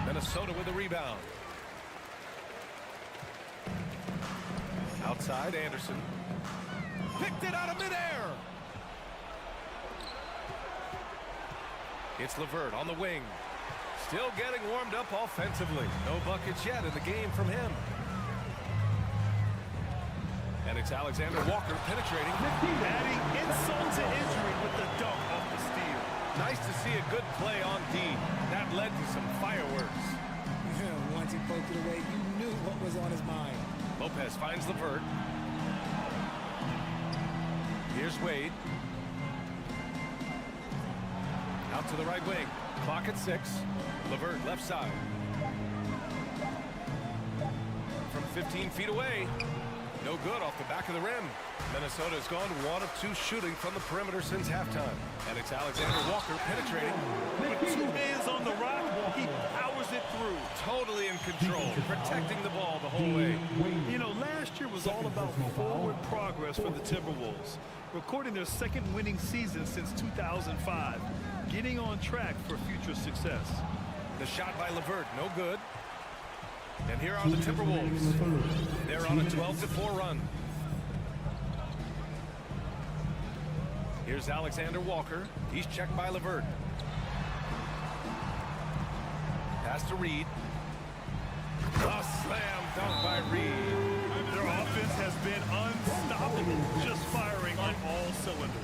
Minnesota with a rebound. Outside, Anderson. Picked it out of midair. It's LeVert on the wing. Still getting warmed up offensively. No buckets yet in the game from him. And it's Alexander Walker penetrating. Adding insult to injury with the dunk off the steal. Nice to see a good play on D. That led to some fireworks. Once he poked it away, you knew what was on his mind. Lopez finds LeVert. Here's Wade. Out to the right wing. Clock at 6. LeVert left side. From 15 feet away. No good off the back of the rim. Minnesota's gone 1 of 2 shooting from the perimeter since halftime. And it's Alexander Walker penetrating. With 2 hands on the rock, he powers it through. Totally in control, protecting the ball the whole way. You know, last year was all about forward progress for the Timberwolves, recording their 2nd winning season since 2005, getting on track for future success. The shot by LeVert, no good. And here are the Timberwolves. They're on a 12-4 run. Here's Alexander Walker. He's checked by LeVert. Pass to Reid. A slam dunk by Reid. Their offense has been unstoppable, just firing on all cylinders.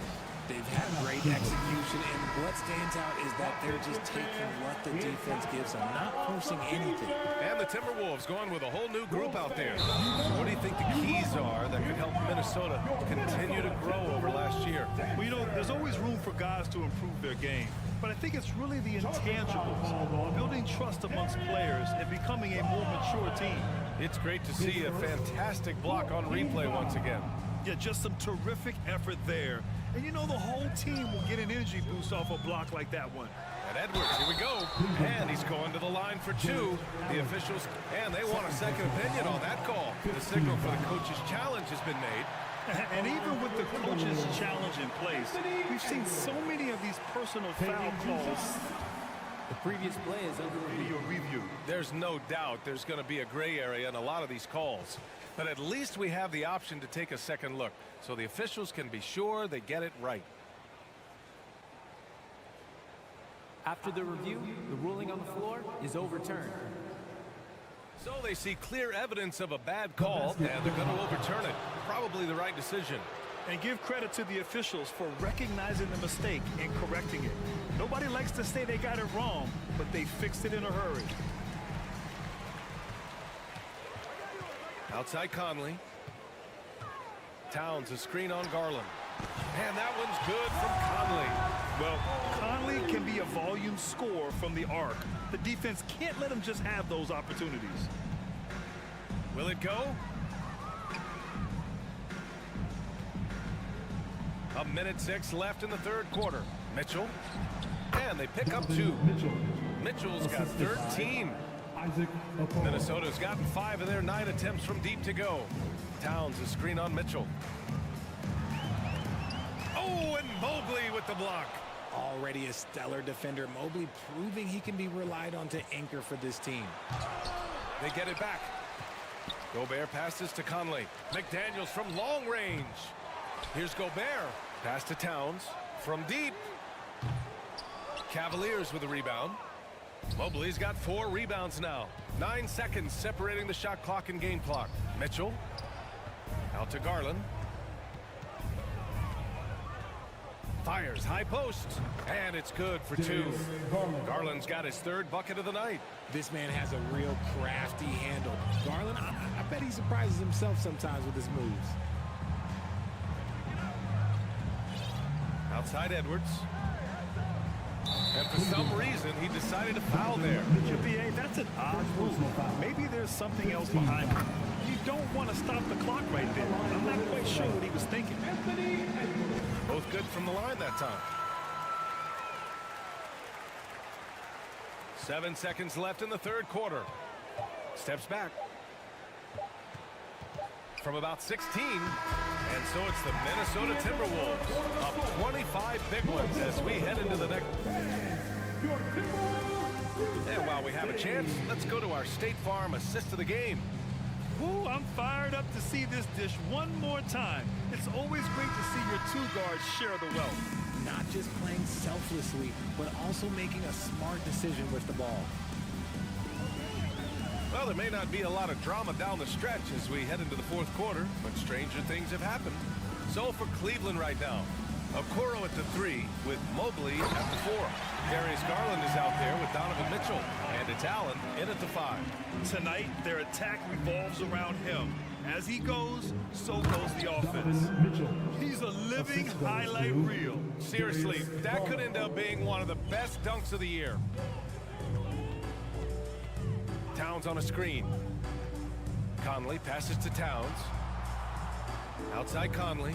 They've had great execution, and what stands out is that they're just taking what the defense gives them, not forcing anything. And the Timberwolves going with a whole new group out there. What do you think the keys are that could help Minnesota continue to grow over last year? Well, you know, there's always room for guys to improve their game, but I think it's really the intangibles, building trust amongst players and becoming a more mature team. It's great to see a fantastic block on replay once again. Yeah, just some terrific effort there. And you know the whole team will get an energy boost off a block like that one. And Edwards, here we go. And he's going to the line for two. The officials, and they want a second opinion on that call. The signal for the coach's challenge has been made. And even with the coach's challenge in place, we've seen so many of these personal foul calls. The previous play is under Review. There's no doubt there's going to be a gray area in a lot of these calls. But at least we have the option to take a second look, so the officials can be sure they get it right. After the review, the ruling on the floor is overturned. So they see clear evidence of a bad call, and they're going to overturn it. Probably the right decision. And give credit to the officials for recognizing the mistake and correcting it. Nobody likes to say they got it wrong, but they fixed it in a hurry. Outside Conley. Towns, a screen on Garland. And that one's good from Conley. Well, Conley can be a volume scorer from the arc. The defense can't let him just have those opportunities. Will it go? A minute 6 left in the third quarter. Mitchell. And they pick up 2. Mitchell's got 13. Minnesota's gotten 5 of their 9 attempts from deep to go. Towns, a screen on Mitchell. Oh, and Mobley with the block. Already a stellar defender, Mobley proving he can be relied on to anchor for this team. They get it back. Gobert passes to Conley. McDaniels from long range. Here's Gobert. Pass to Towns from deep. Cavaliers with a rebound. Mobley's got 4 rebounds now. 9 seconds separating the shot clock and game clock. Mitchell. Out to Garland. Fires high post. And it's good for 2. Garland's got his 3rd bucket of the night. This man has a real crafty handle. Garland, I bet he surprises himself sometimes with his moves. Outside Edwards. And for some reason, he decided to foul there. QPA, that's an odd move. Maybe there's something else behind it. You don't want to stop the clock right there. I'm not quite sure what he was thinking. Both good from the line that time. 7 seconds left in the third quarter. Steps back. From about 16. And so it's the Minnesota Timberwolves up 25 big ones as we head into the next. And while we have a chance, let's go to our State Farm assist of the game. Ooh, I'm fired up to see this dish one more time. It's always great to see your 2 guards share the wealth. Not just playing selflessly, but also making a smart decision with the ball. Well, there may not be a lot of drama down the stretch as we head into the fourth quarter, but stranger things have happened. So for Cleveland right now, Okoro at the 3 with Mobley at the 4. Darius Garland is out there with Donovan Mitchell, and it's Allen in at the 5. Tonight, their attack revolves around him. As he goes, so goes the offense. He's a living highlight reel. Seriously, that could end up being one of the best dunks of the year. Towns on a screen. Conley passes to Towns. Outside Conley.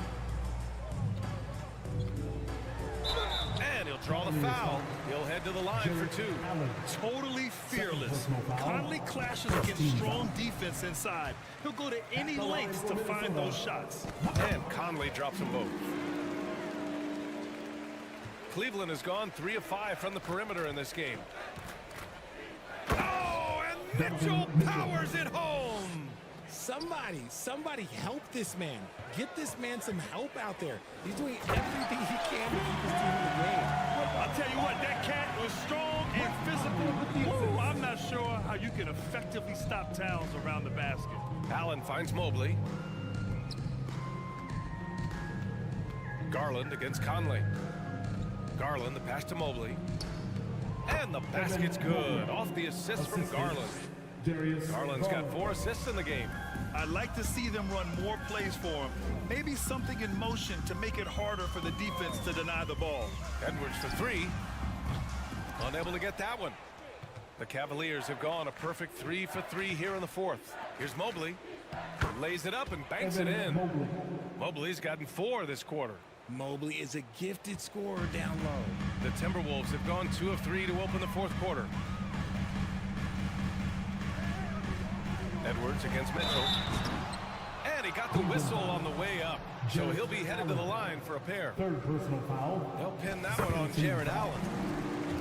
And he'll draw the foul. He'll head to the line for 2. Totally fearless. Conley clashes against strong defense inside. He'll go to any lengths to find those shots. And Conley drops them both. Cleveland has gone 3 of 5 from the perimeter in this game. Oh, and Mitchell powers it home. Somebody help this man. Get this man some help out there. He's doing everything he can to keep his team in the game. I'll tell you what, that cat was strong and physical. Ooh, I'm not sure how you can effectively stop Towns around the basket. Allen finds Mobley. Garland against Conley. Garland, the pass to Mobley. And the basket's good. Off the assist from Garland. Garland's got 4 assists in the game. I'd like to see them run more plays for him. Maybe something in motion to make it harder for the defense to deny the ball. Edwards for 3. Unable to get that one. The Cavaliers have gone a perfect 3 for 3 here in the fourth. Here's Mobley. Lays it up and banks it in. Mobley's gotten 4 this quarter. Mobley is a gifted scorer down low. The Timberwolves have gone 2 of 3 to open the fourth quarter. Edwards against Mitchell. And he got the whistle on the way up. So he'll be headed to the line for a pair. Third personal foul. They'll pin that one on Jared Allen.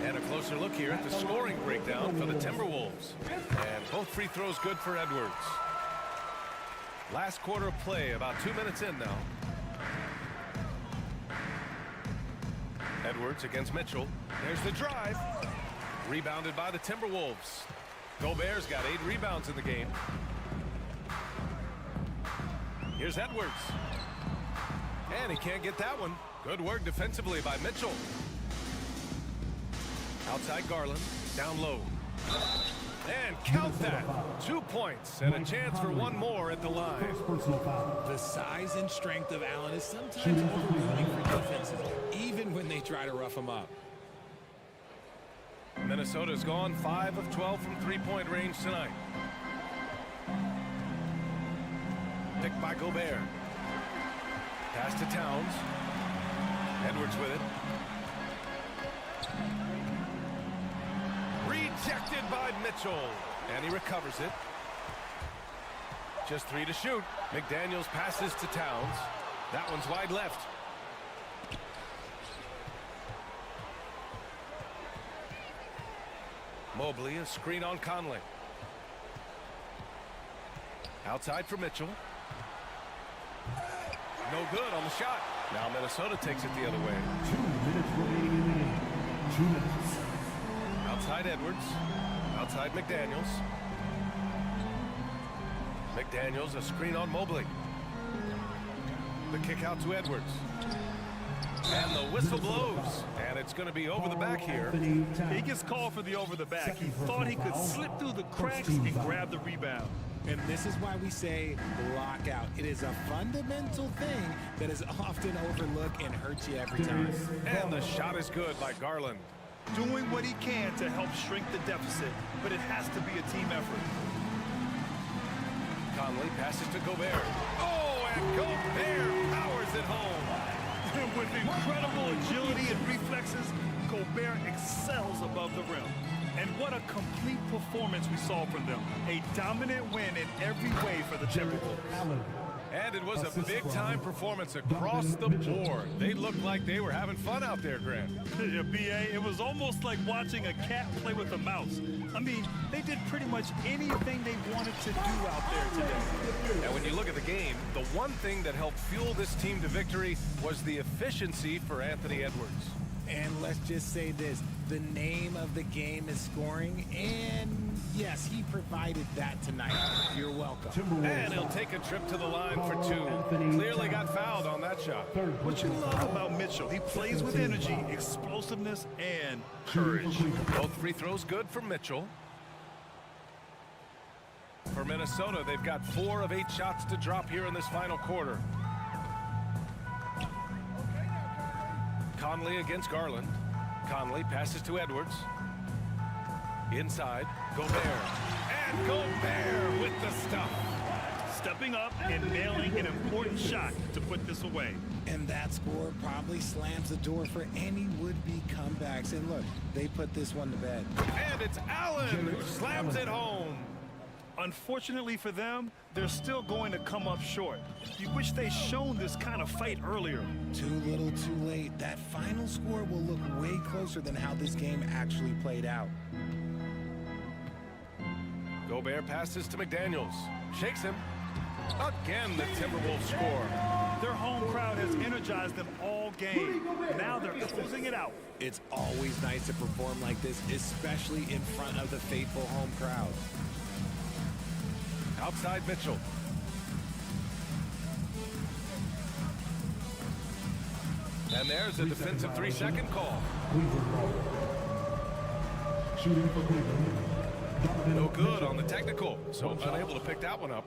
And a closer look here at the scoring breakdown for the Timberwolves. And both free throws good for Edwards. Last quarter of play, about 2 minutes in now. Edwards against Mitchell. There's the drive. Rebounded by the Timberwolves. Gobert's got 8 rebounds in the game. Here's Edwards. And he can't get that one. Good work defensively by Mitchell. Outside Garland. Down low. And count that. 2 points and a chance for one more at the line. First personal foul. The size and strength of Allen is sometimes overwhelming for defenses, even when they try to rough him up. Minnesota's gone 5 of 12 from three-point range tonight. Picked by Gobert. Pass to Towns. Edwards with it. Rejected by Mitchell. And he recovers it. Just 3 to shoot. McDaniels passes to Towns. That one's wide left. Mobley, a screen on Conley. Outside for Mitchell. No good on the shot. Now Minnesota takes it the other way. 2 minutes remaining in the game. 2 minutes. Outside Edwards. Outside McDaniels. McDaniels, a screen on Mobley. The kick out to Edwards. And the whistle blows. And it's going to be over the back here. He gets called for the over the back. He thought he could slip through the cracks and grab the rebound. And this is why we say lockout. It is a fundamental thing that is often overlooked and hurts you every time. And the shot is good by Garland. Doing what he can to help shrink the deficit, but it has to be a team effort. Conley passes to Gobert. Oh, and Gobert powers it home. With incredible agility and reflexes, Gobert excels above the rim. And what a complete performance we saw from them. A dominant win in every way for the Timberwolves. And it was a big-time performance across the board. They looked like they were having fun out there, Grant. Yeah, B.A., it was almost like watching a cat play with a mouse. I mean, they did pretty much anything they wanted to do out there today. And when you look at the game, the one thing that helped fuel this team to victory was the efficiency for Anthony Edwards. And let's just say this, the name of the game is scoring, and yes, he provided that tonight. You're welcome. And he'll take a trip to the line for 2. Clearly got fouled on that shot. What you love about Mitchell, he plays with energy, explosiveness, and courage. Both free throws good for Mitchell. For Minnesota, they've got 4 of 8 shots to drop here in this final quarter. Conley against Garland. Conley passes to Edwards. Inside, Gobert. And Gobert with the stuff. Stepping up and nailing an important shot to put this away. And that score probably slams the door for any would-be comebacks. And look, they put this one to bed. And it's Allen who slams it home. Unfortunately for them, they're still going to come up short. You wish they'd shown this kind of fight earlier. Too little, too late. That final score will look way closer than how this game actually played out. Gobert passes to McDaniels. Shakes him. Again, the Timberwolves score. Their home crowd has energized them all game. Now they're closing it out. It's always nice to perform like this, especially in front of the faithful home crowd. Outside Mitchell. And there's a defensive 3-second call. Shooting for Cleveland. No good on the technical, so unable to pick that one up.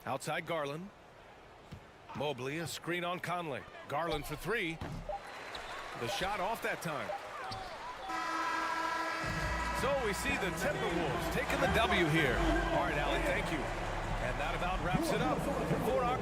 Outside Garland. Mobley, a screen on Conley. Garland for 3. The shot off that time. So we see the Timberwolves taking the W here. All right, Allie, thank you. And that about wraps it up for our...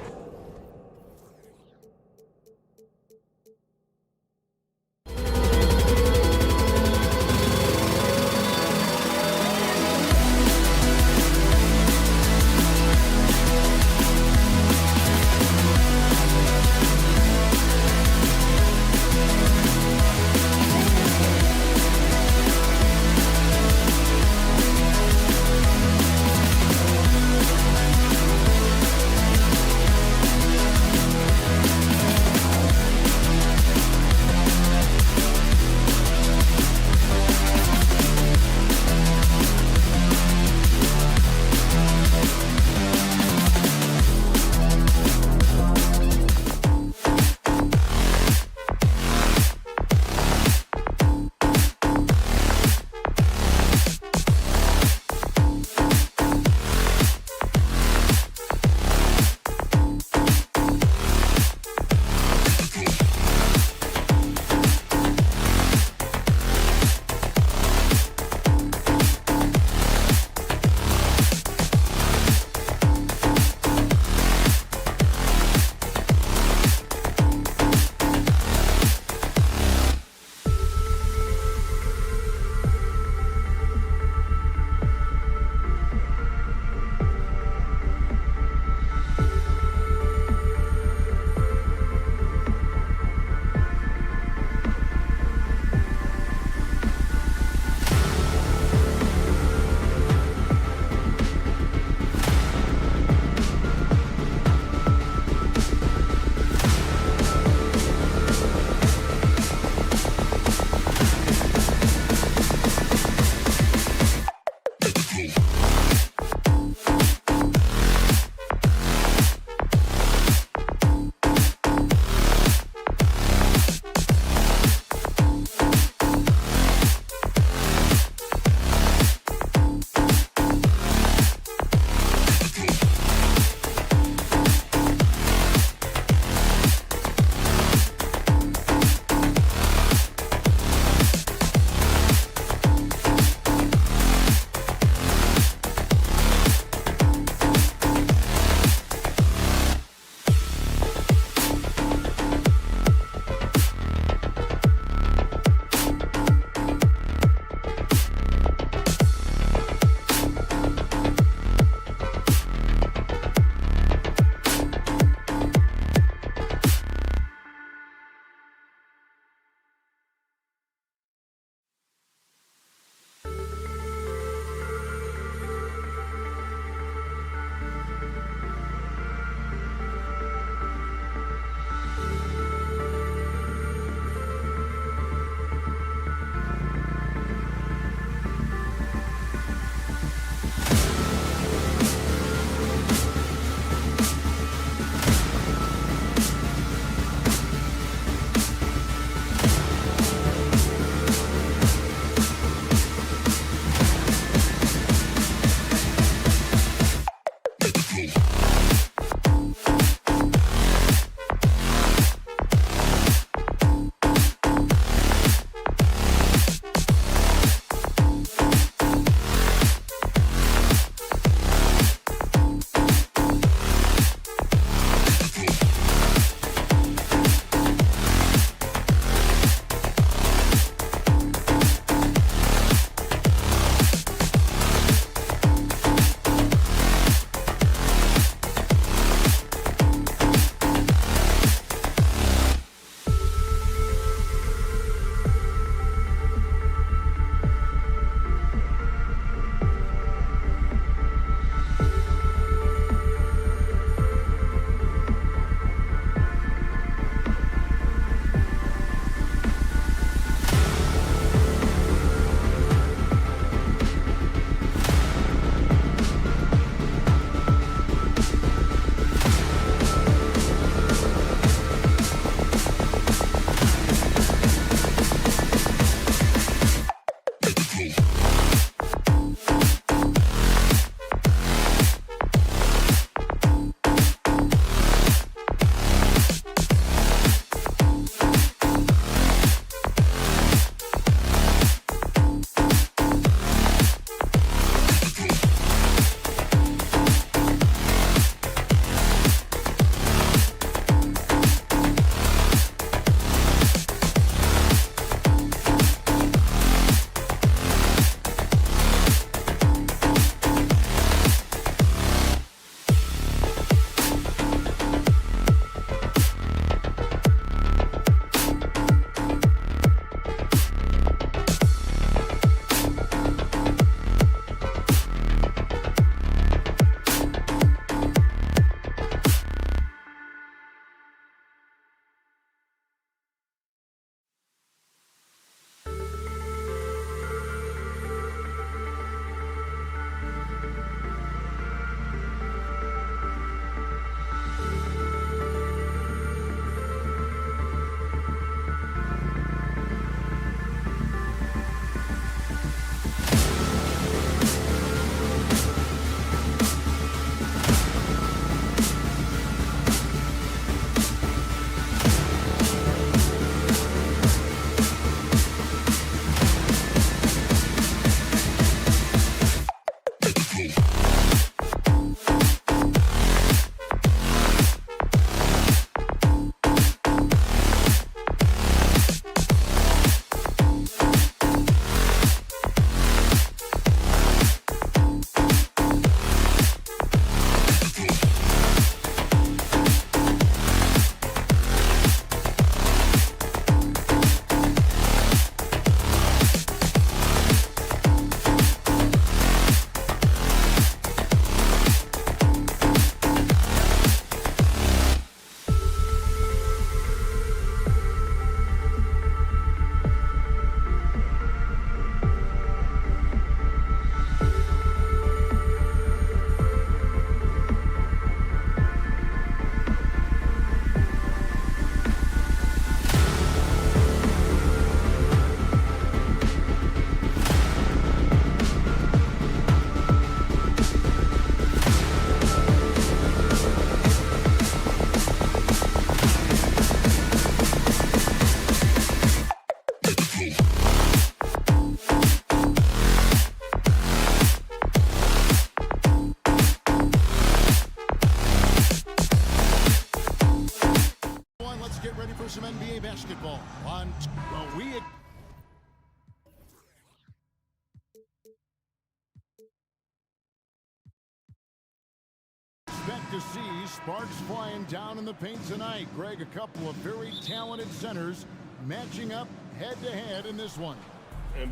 sparks flying down in the paint tonight. Greg, a couple of very talented centers matching up head-to-head in this one.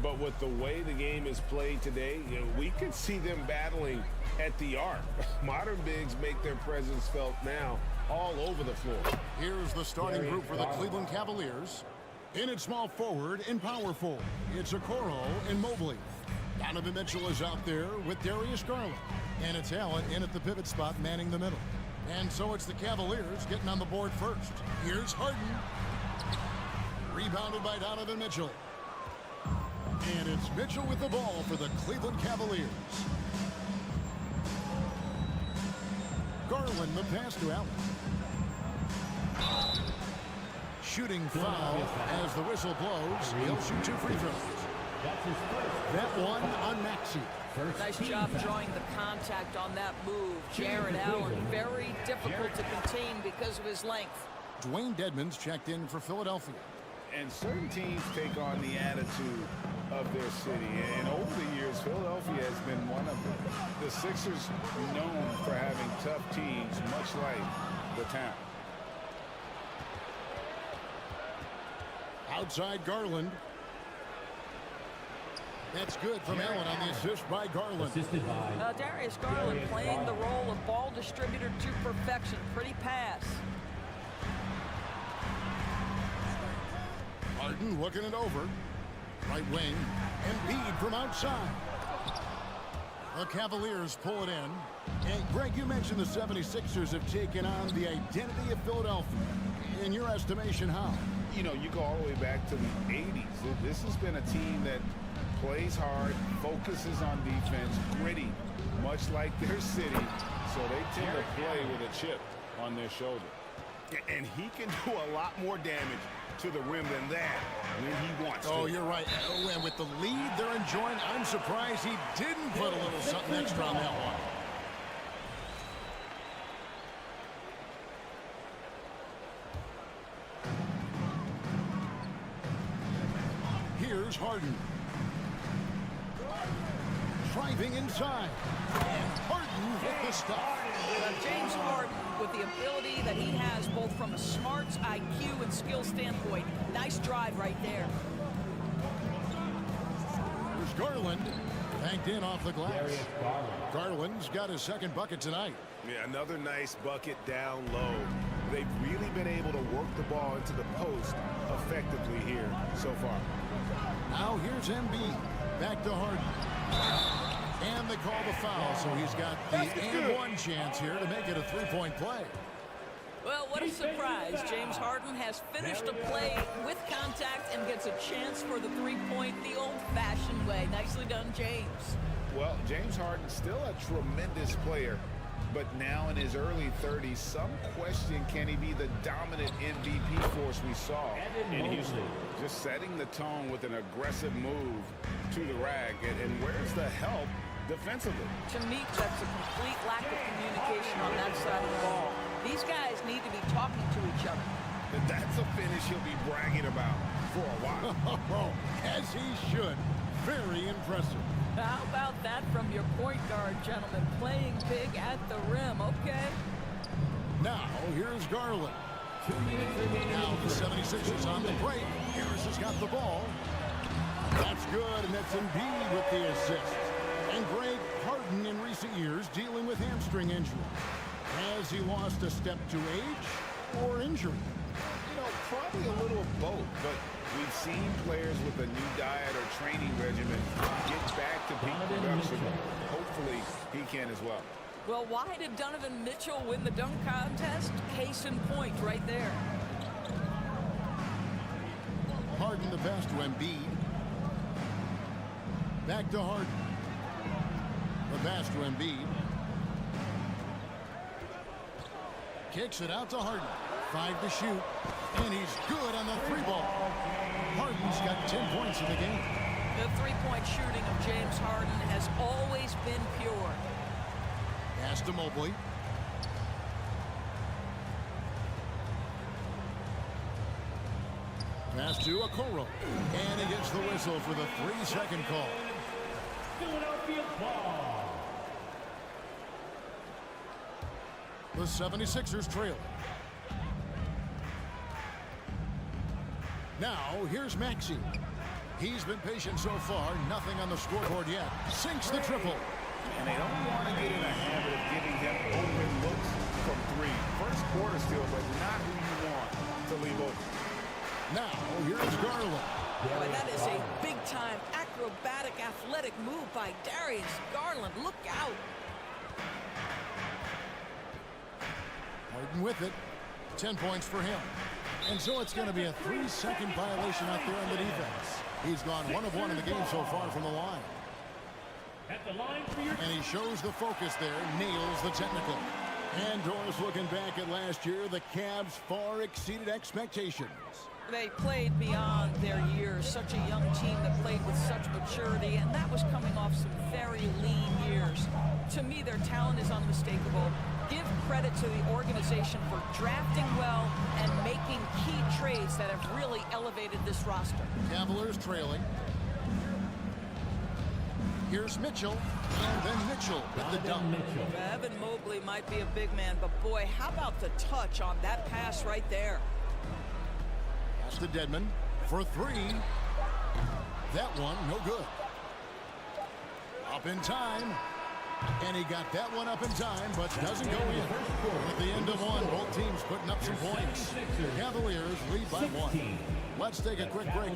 But with the way the game is played today, we could see them battling at the arc. Modern bigs make their presence felt now all over the floor. Here's the starting group for the Cleveland Cavaliers. In at small forward and power forward, it's Okoro and Mobley. Donovan Mitchell is out there with Darius Garland. And it's Allen in at the pivot spot, manning the middle. And so it's the Cavaliers getting on the board first. Here's Harden. Rebounded by Donovan Mitchell. And it's Mitchell with the ball for the Cleveland Cavaliers. Garland, the pass to Allen. Shooting foul as the whistle blows. He'll shoot 2 free throws. That one on Maxey. Nice job drawing the contact on that move. Jared Allen, very difficult to contain because of his length. Dwayne Dedmon's checked in for Philadelphia. And certain teams take on the attitude of their city. And over the years, Philadelphia has been one of them. The Sixers known for having tough teams, much like the town. Outside Garland. That's good from Allen on the assist by Garland. Darius Garland playing the role of ball distributor to perfection. Pretty pass. Harden looking it over. Right wing. Embiid from outside. The Cavaliers pull it in. And Greg, you mentioned the 76ers have taken on the identity of Philadelphia. In your estimation, how? You know, you go all the way back to the 80s. This has been a team that plays hard, focuses on defense, gritty, much like their city. So they tend to play with a chip on their shoulder. And he can do a lot more damage to the rim than that when he wants to. Oh, you're right. Oh, and with the lead they're enjoying, I'm surprised he didn't put a little something extra on that one. Here's Harden. Driving inside. And Harden with the stop. James Harden, with the ability that he has both from a smarts, IQ, and skill standpoint. Nice drive right there. Here's Garland. Banked in off the glass. Garland's got his second bucket tonight. Yeah, another nice bucket down low. They've really been able to work the ball into the post effectively here so far. Now here's Embiid. Back to Harden. And they call the foul, so he's got the and one chance here to make it a three-point play. Well, what a surprise. James Harden has finished a play with contact and gets a chance for the three-point the old-fashioned way. Nicely done, James. Well, James Harden's still a tremendous player, but now in his early 30s, some question, can he be the dominant MVP force we saw in Houston? Just setting the tone with an aggressive move to the rack. And where's the help defensively? To me, that's a complete lack of communication on that side of the ball. These guys need to be talking to each other. That's a finish he'll be bragging about for a while. As he should. Very impressive. How about that from your point guard, gentlemen? Playing big at the rim, okay? Now, here's Garland. 2 minutes remaining. Now the 76ers on the break. Harris has got the ball. That's good, and that's Embiid with the assist. And Greg, Harden in recent years dealing with hamstring injury. Has he lost a step to age or injury? You know, probably a little of both, but we've seen players with a new diet or training regimen get back to peak production. Hopefully, he can as well. Well, why did Donovan Mitchell win the dunk contest? Case in point right there. Harden the pass to Embiid. Back to Harden. The pass to Embiid. Kicks it out to Harden. 5 to shoot. And he's good on the three ball. Harden's got 10 points in the game. The three-point shooting of James Harden has always been pure. Pass to Mobley. Pass to Okoro. And he gets the whistle for the 3-second call. Philadelphia ball. The The 76ers trail. Now, here's Maxey. He's been patient so far. Nothing on the scoreboard yet. Sinks the triple. And they don't want to get in a habit of giving him open looks from three. First quarter still, but not who you want to leave open. Now, here's Garland. Boy, that is a big-time acrobatic athletic move by Darius Garland. Look out. Harden with it. 10 points for him. And so it's going to be a 3-second violation out there on the defense. He's gone 1 of 1 in the game so far from the line. And he shows the focus there, nails the technical. And Doris, looking back at last year, the Cavs far exceeded expectations. They played beyond their years. Such a young team that played with such maturity, and that was coming off some very lean years. To me, their talent is unmistakable. Give credit to the organization for drafting well and making key trades that have really elevated this roster. Cavaliers trailing. Here's Mitchell, and then Mitchell with the dunk. Evan Mobley might be a big man, but boy, how about the touch on that pass right there? Pass to Dedmon for 3. That one, no good. Up in time. And he got that one up in time, but doesn't go in. At the end of one, both teams putting up some points. Cavaliers lead by 1. Let's take a quick break.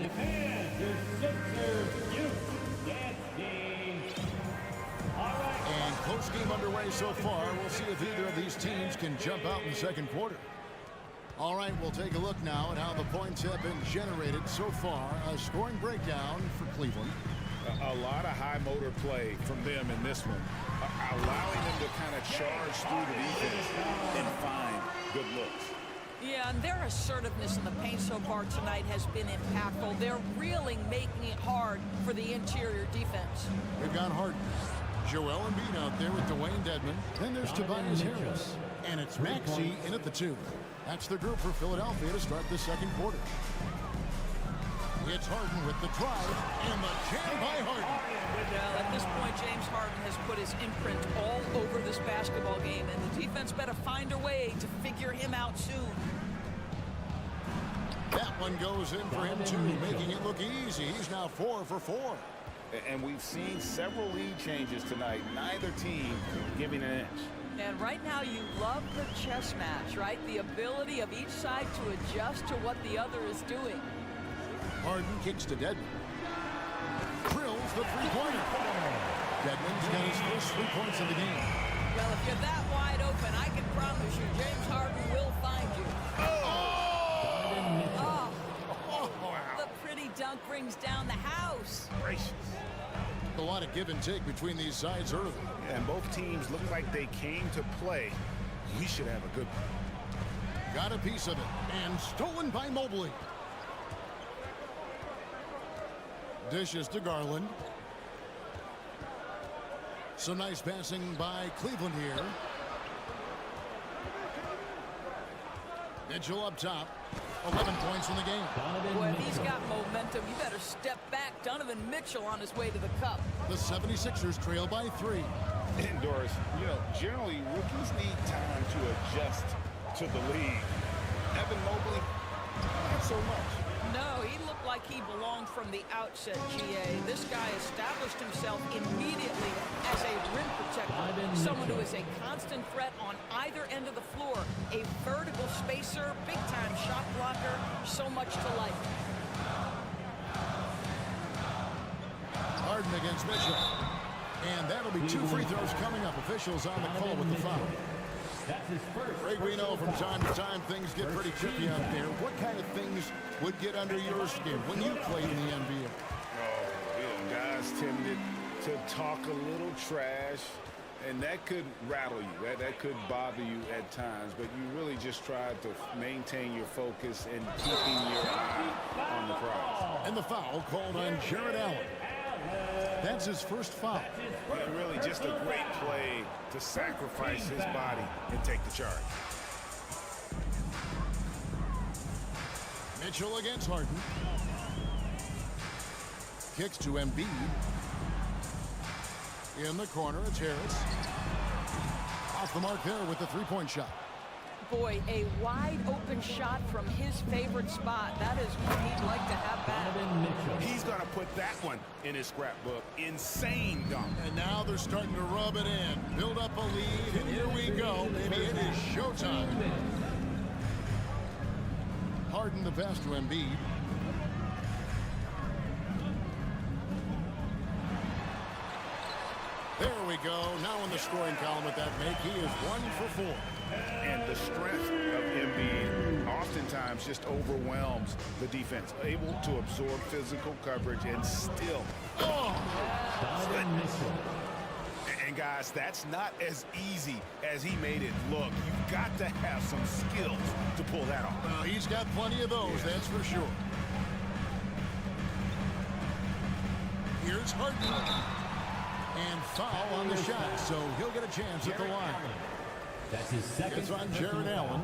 And close game underway so far. We'll see if either of these teams can jump out in the second quarter. All right, we'll take a look now at how the points have been generated so far. A scoring breakdown for Cleveland. A lot of high motor play from them in this one, allowing them to kind of charge through the defense and find good looks. Yeah, and their assertiveness in the paint so far tonight has been impactful. They're really making it hard for the interior defense. We've got Harden, Joel Embiid out there with Dwayne Dedmon. Then there's Tobias Harris, and it's Maxey in at the 2. That's the group for Philadelphia to start the second quarter. It's Harden with the drive, and the jam by Harden. Well, at this point, James Harden has put his imprint all over this basketball game, and the defense better find a way to figure him out soon. That one goes in for him, too, making it look easy. He's now 4 for 4. And we've seen several lead changes tonight, neither team giving an inch. And right now, you love the chess match, right? The ability of each side to adjust to what the other is doing. Harden kicks to Dedmon. Drills the three-pointer. Dedmon's got his first 3 points of the game. Well, if you're that wide open, I can promise you James Harden will find you. The pretty dunk brings down the house. Gracious. A lot of give and take between these sides early. Yeah, and both teams look like they came to play. We should have a good one. Got a piece of it, and stolen by Mobley. Dishes to Garland. Some nice passing by Cleveland here. Mitchell up top. 11 points in the game. Boy, if he's got momentum, you better step back. Donovan Mitchell on his way to the cup. The 76ers trail by 3. And Doris, you know, generally rookies need time to adjust to the league. Evan Mobley, not so much. No, he looked like he belonged from the outset, GA. This guy established himself immediately as a rim protector, someone who is a constant threat on either end of the floor, a vertical spacer, big-time shot blocker, so much to like. Harden against Mitchell. And that'll be 2 free throws coming up. Officials on the call with the foul. Greg, we know from time to time things get pretty tricky out there. What kind of things would get under your skin when you played in the NBA? Oh, guys tended to talk a little trash, and that could rattle you. That could bother you at times, but you really just try to maintain your focus and keeping your eye on the prize. And the foul called on Jared Allen. That's his first foul. Yeah, really just a great play to sacrifice his body and take the charge. Mitchell against Harden. Kicks to Embiid. In the corner, it's Harris. Off the mark there with the three-point shot. Boy, a wide open shot from his favorite spot. That is what he'd like to have back. He's going to put that one in his scrapbook. Insane dunk. And now they're starting to rub it in. Build up a lead, and here we go. Maybe it is showtime. Harden the pass to Embiid. There we go. Now in the scoring column with that make, he is 1 for 4. And the strength of Embiid oftentimes just overwhelms the defense. Able to absorb physical coverage and still. And guys, that's not as easy as he made it look. You've got to have some skills to pull that off. Well, he's got plenty of those, that's for sure. Here's Harden. And foul on the shot, so he'll get a chance at the line. That's his second. It's on Jared Allen.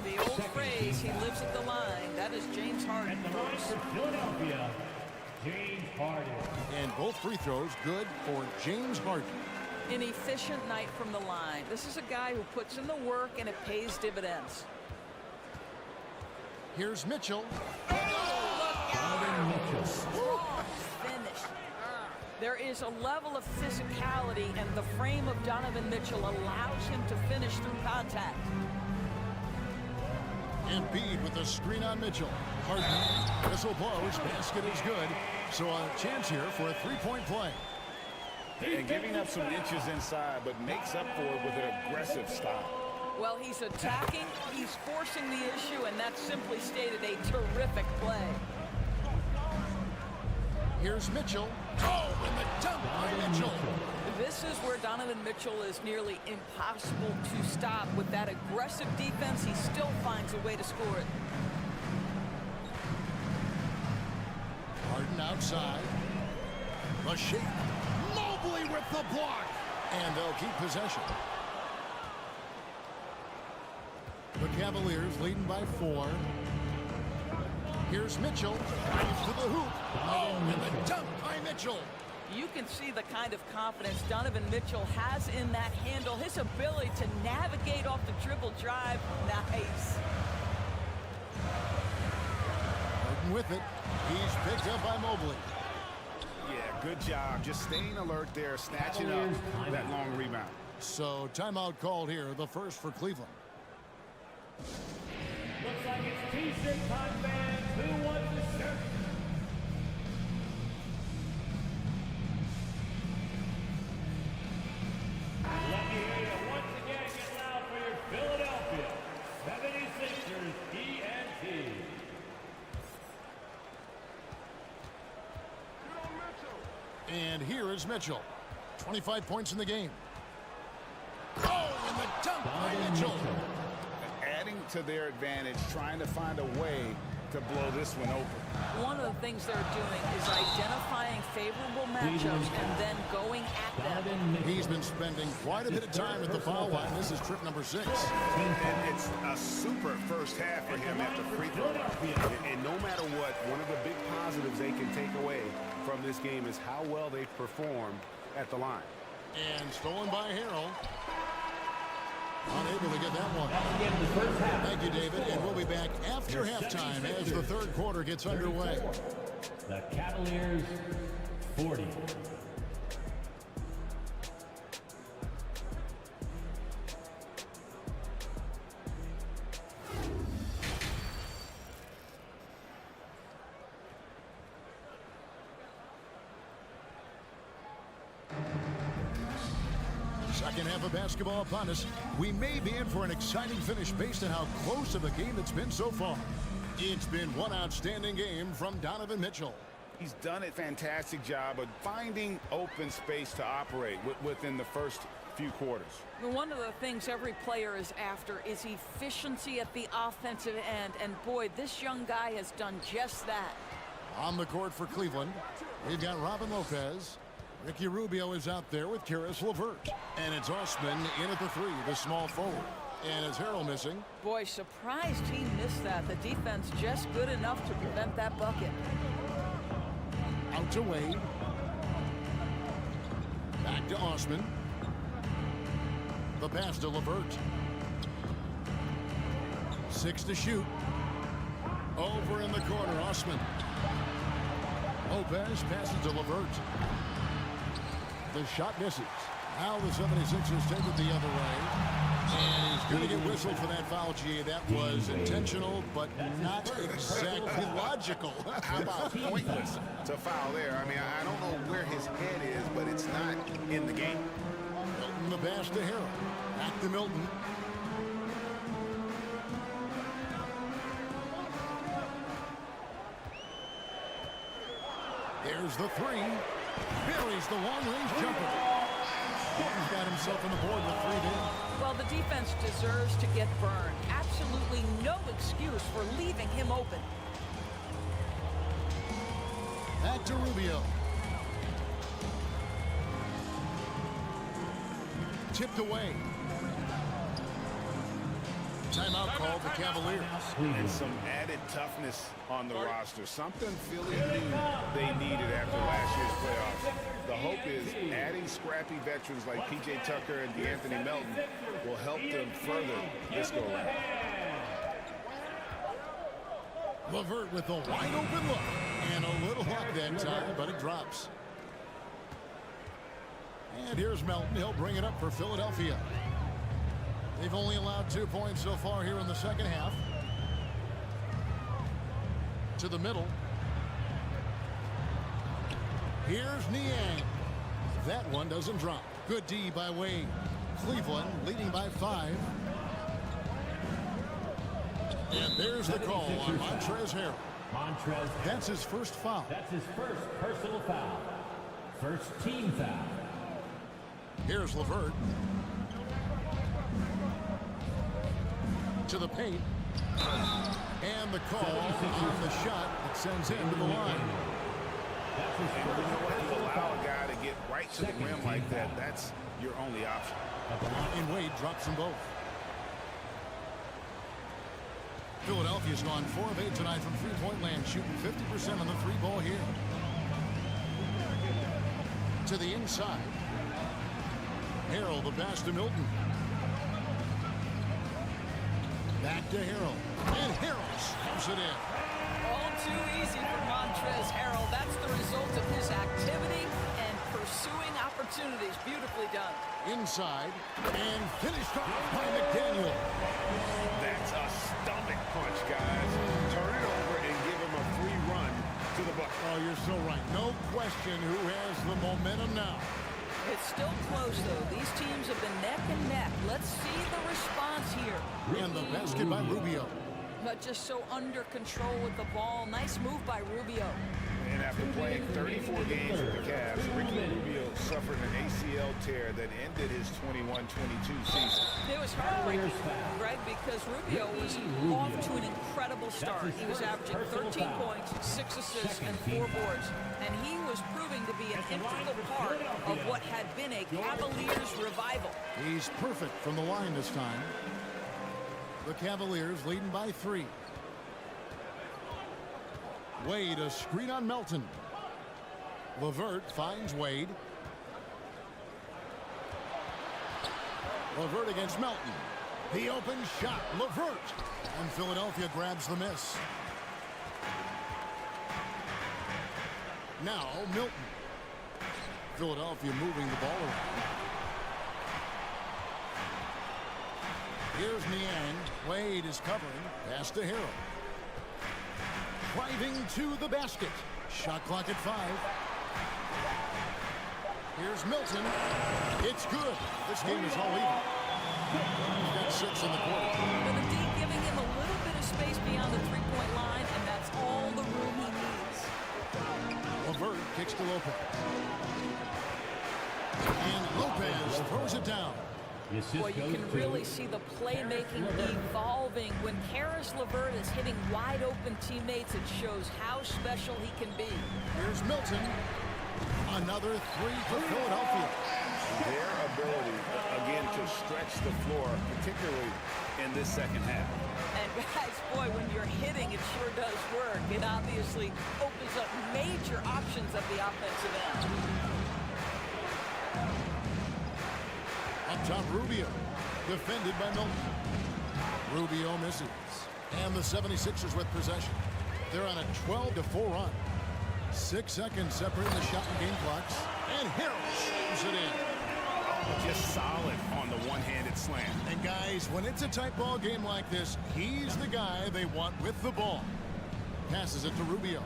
The old phrase, he lives at the line. That is James Harden. And the line for Philadelphia, James Harden. And both free throws good for James Harden. An efficient night from the line. This is a guy who puts in the work and it pays dividends. Here's Mitchell. Strong finish. There is a level of physicality, and the frame of Donovan Mitchell allows him to finish through contact. Embiid with a screen on Mitchell. Harden, whistle blows, basket is good. So a chance here for a three-point play. And giving up some inches inside, but makes up for it with an aggressive style. Well, he's attacking, he's forcing the issue, and that's simply stated a terrific play. Here's Mitchell. Oh, and the dunk by Mitchell. This is where Donovan Mitchell is nearly impossible to stop. With that aggressive defense, he still finds a way to score it. Harden outside. The shape. Mobley with the block. And they'll keep possession. The Cavaliers leading by 4. Here's Mitchell. Drives to the hoop. Oh, and the dunk by Mitchell. You can see the kind of confidence Donovan Mitchell has in that handle. His ability to navigate off the dribble drive. Nice. Harden with it. He's picked up by Mobley. Yeah, good job. Just staying alert there, snatching up that long rebound. So timeout called here, the first for Cleveland. Looks like it's T-shirt time, fans. Who wants the shirt? Let me hear you once again. Get loud for your Philadelphia 76ers ENT. And here is Mitchell. 25 points in the game. Oh, and the dunk by Mitchell. Adding to their advantage, trying to find a way to blow this one open. One of the things they're doing is identifying favorable matchups and then going at them. He's been spending quite a bit of time at the foul line. This is trip number 6. And it's a super first half for him at the free throw line. And no matter what, one of the big positives they can take away from this game is how well they've performed at the line. And stolen by Harrell. Unable to get that one. Thank you, David. And we'll be back after halftime as the third quarter gets underway. The Cavaliers 40. Second half of basketball upon us. We may be in for an exciting finish based on how close of a game it's been so far. It's been one outstanding game from Donovan Mitchell. He's done a fantastic job of finding open space to operate within the first few quarters. One of the things every player is after is efficiency at the offensive end. And boy, this young guy has done just that. On the court for Cleveland, we've got Robin Lopez. Ricky Rubio is out there with Karis LeVert. And it's Osman in at the 3, the small forward. And it's Harrell missing. Boy, surprised he missed that. The defense just good enough to prevent that bucket. Out to Wade. Back to Osman. The pass to LeVert. 6 to shoot. Over in the corner, Osman. Lopez passes to LeVert. The shot misses. Now the 76ers take it the other way. And he's going to get whistled for that foul, G. That was intentional, but not exactly logical. How about pointless to foul there? I mean, I don't know where his head is, but it's not in the game. Milton the pass to Harrell. Back to Milton. There's the three. Buries the long-range jumper. He's got himself on the board with 3 down. Well, the defense deserves to get burned. Absolutely no excuse for leaving him open. Back to Rubio. Tipped away. Timeout called the Cavaliers. And some added toughness on the roster. Something Philly knew they needed after last year's playoffs. The hope is adding scrappy veterans like P.J. Tucker and DeAnthony Melton will help them further this go-round. LeVert with a wide open look. And a little luck that time, but it drops. And here's Melton. He'll bring it up for Philadelphia. They've only allowed 2 points so far here in the second half. To the middle. Here's Niang. That one doesn't drop. Good D by Wade. Cleveland leading by 5. And there's the call on Montrezl Harrell. Montrezl. That's his first foul. That's his first personal foul. First team foul. Here's LeVert. To the paint. And the call on the shot that sends him to the line. And you know what? You allow a guy to get right to the rim like that, that's your only option. And Wade drops them both. Philadelphia's gone 4 of 8 tonight from three-point land, shooting 50% on the 3-ball here. To the inside. Harrell, the pass to Milton. Back to Harrell. And Harrell slams it in. All too easy for Montrezl Harrell. That's the result of his activity and pursuing opportunities. Beautifully done. Inside. And finished off by McDaniel. That's a stomach punch, guys. Turn it over and give him a free run to the bucket. Oh, you're so right. No question who has the momentum now. It's still close, though. These teams have been neck and neck. Let's see the response here. And the basket by Rubio. But just so under control with the ball. Nice move by Rubio. And after playing 34 games with the Cavs, Ricky Rubio suffered an ACL tear that ended his 21-22 season. It was heartbreaking, Greg, because Rubio was off to an incredible start. He was averaging 13 points, 6 assists, and 4 boards. And he was proving to be an integral part of what had been a Cavaliers revival. He's perfect from the line this time. The Cavaliers leading by 3. Wade, a screen on Melton. LeVert finds Wade. LeVert against Melton. The open shot, LeVert. And Philadelphia grabs the miss. Now Milton. Philadelphia moving the ball around. Here's Niang. Wade is covering. Pass to Harrell. Driving to the basket. Shot clock at 5. Here's Milton. It's good. This game is all even. He's got 6 in the quarter. But the D giving him a little bit of space beyond the three-point line, and that's all the room he needs. LeVert kicks to Lopez. And Lopez throws it down. Boy, you can really see the playmaking evolving. When Karis LeVert is hitting wide-open teammates, it shows how special he can be. Here's Milton. Another 3 for Philadelphia. Their ability, again, to stretch the floor, particularly in this second half. And guys, boy, when you're hitting, it sure does work. It obviously opens up major options at the offensive end. A top Rubio. Defended by Milton. Rubio misses. And the 76ers with possession. They're on a 12-4 run. 6 seconds separating the shot and game clocks. And Harris slams it in. Just solid on the one-handed slam. And guys, when it's a tight ball game like this, he's the guy they want with the ball. Passes it to Rubio.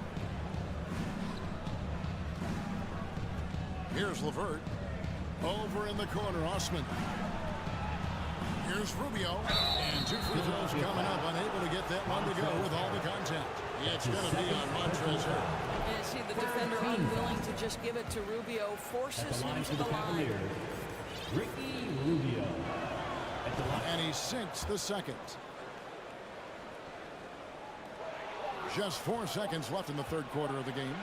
Here's LeVert. Over in the corner, Osman. Here's Rubio. And 2 free throws coming up. Unable to get that one to go with all the contact. It's going to be on Montrezl Harrell. And see the defender unwilling to just give it to Rubio. Forces him to the line. Ricky Rubio. And he sinks the second. Just 4 seconds left in the third quarter of the game.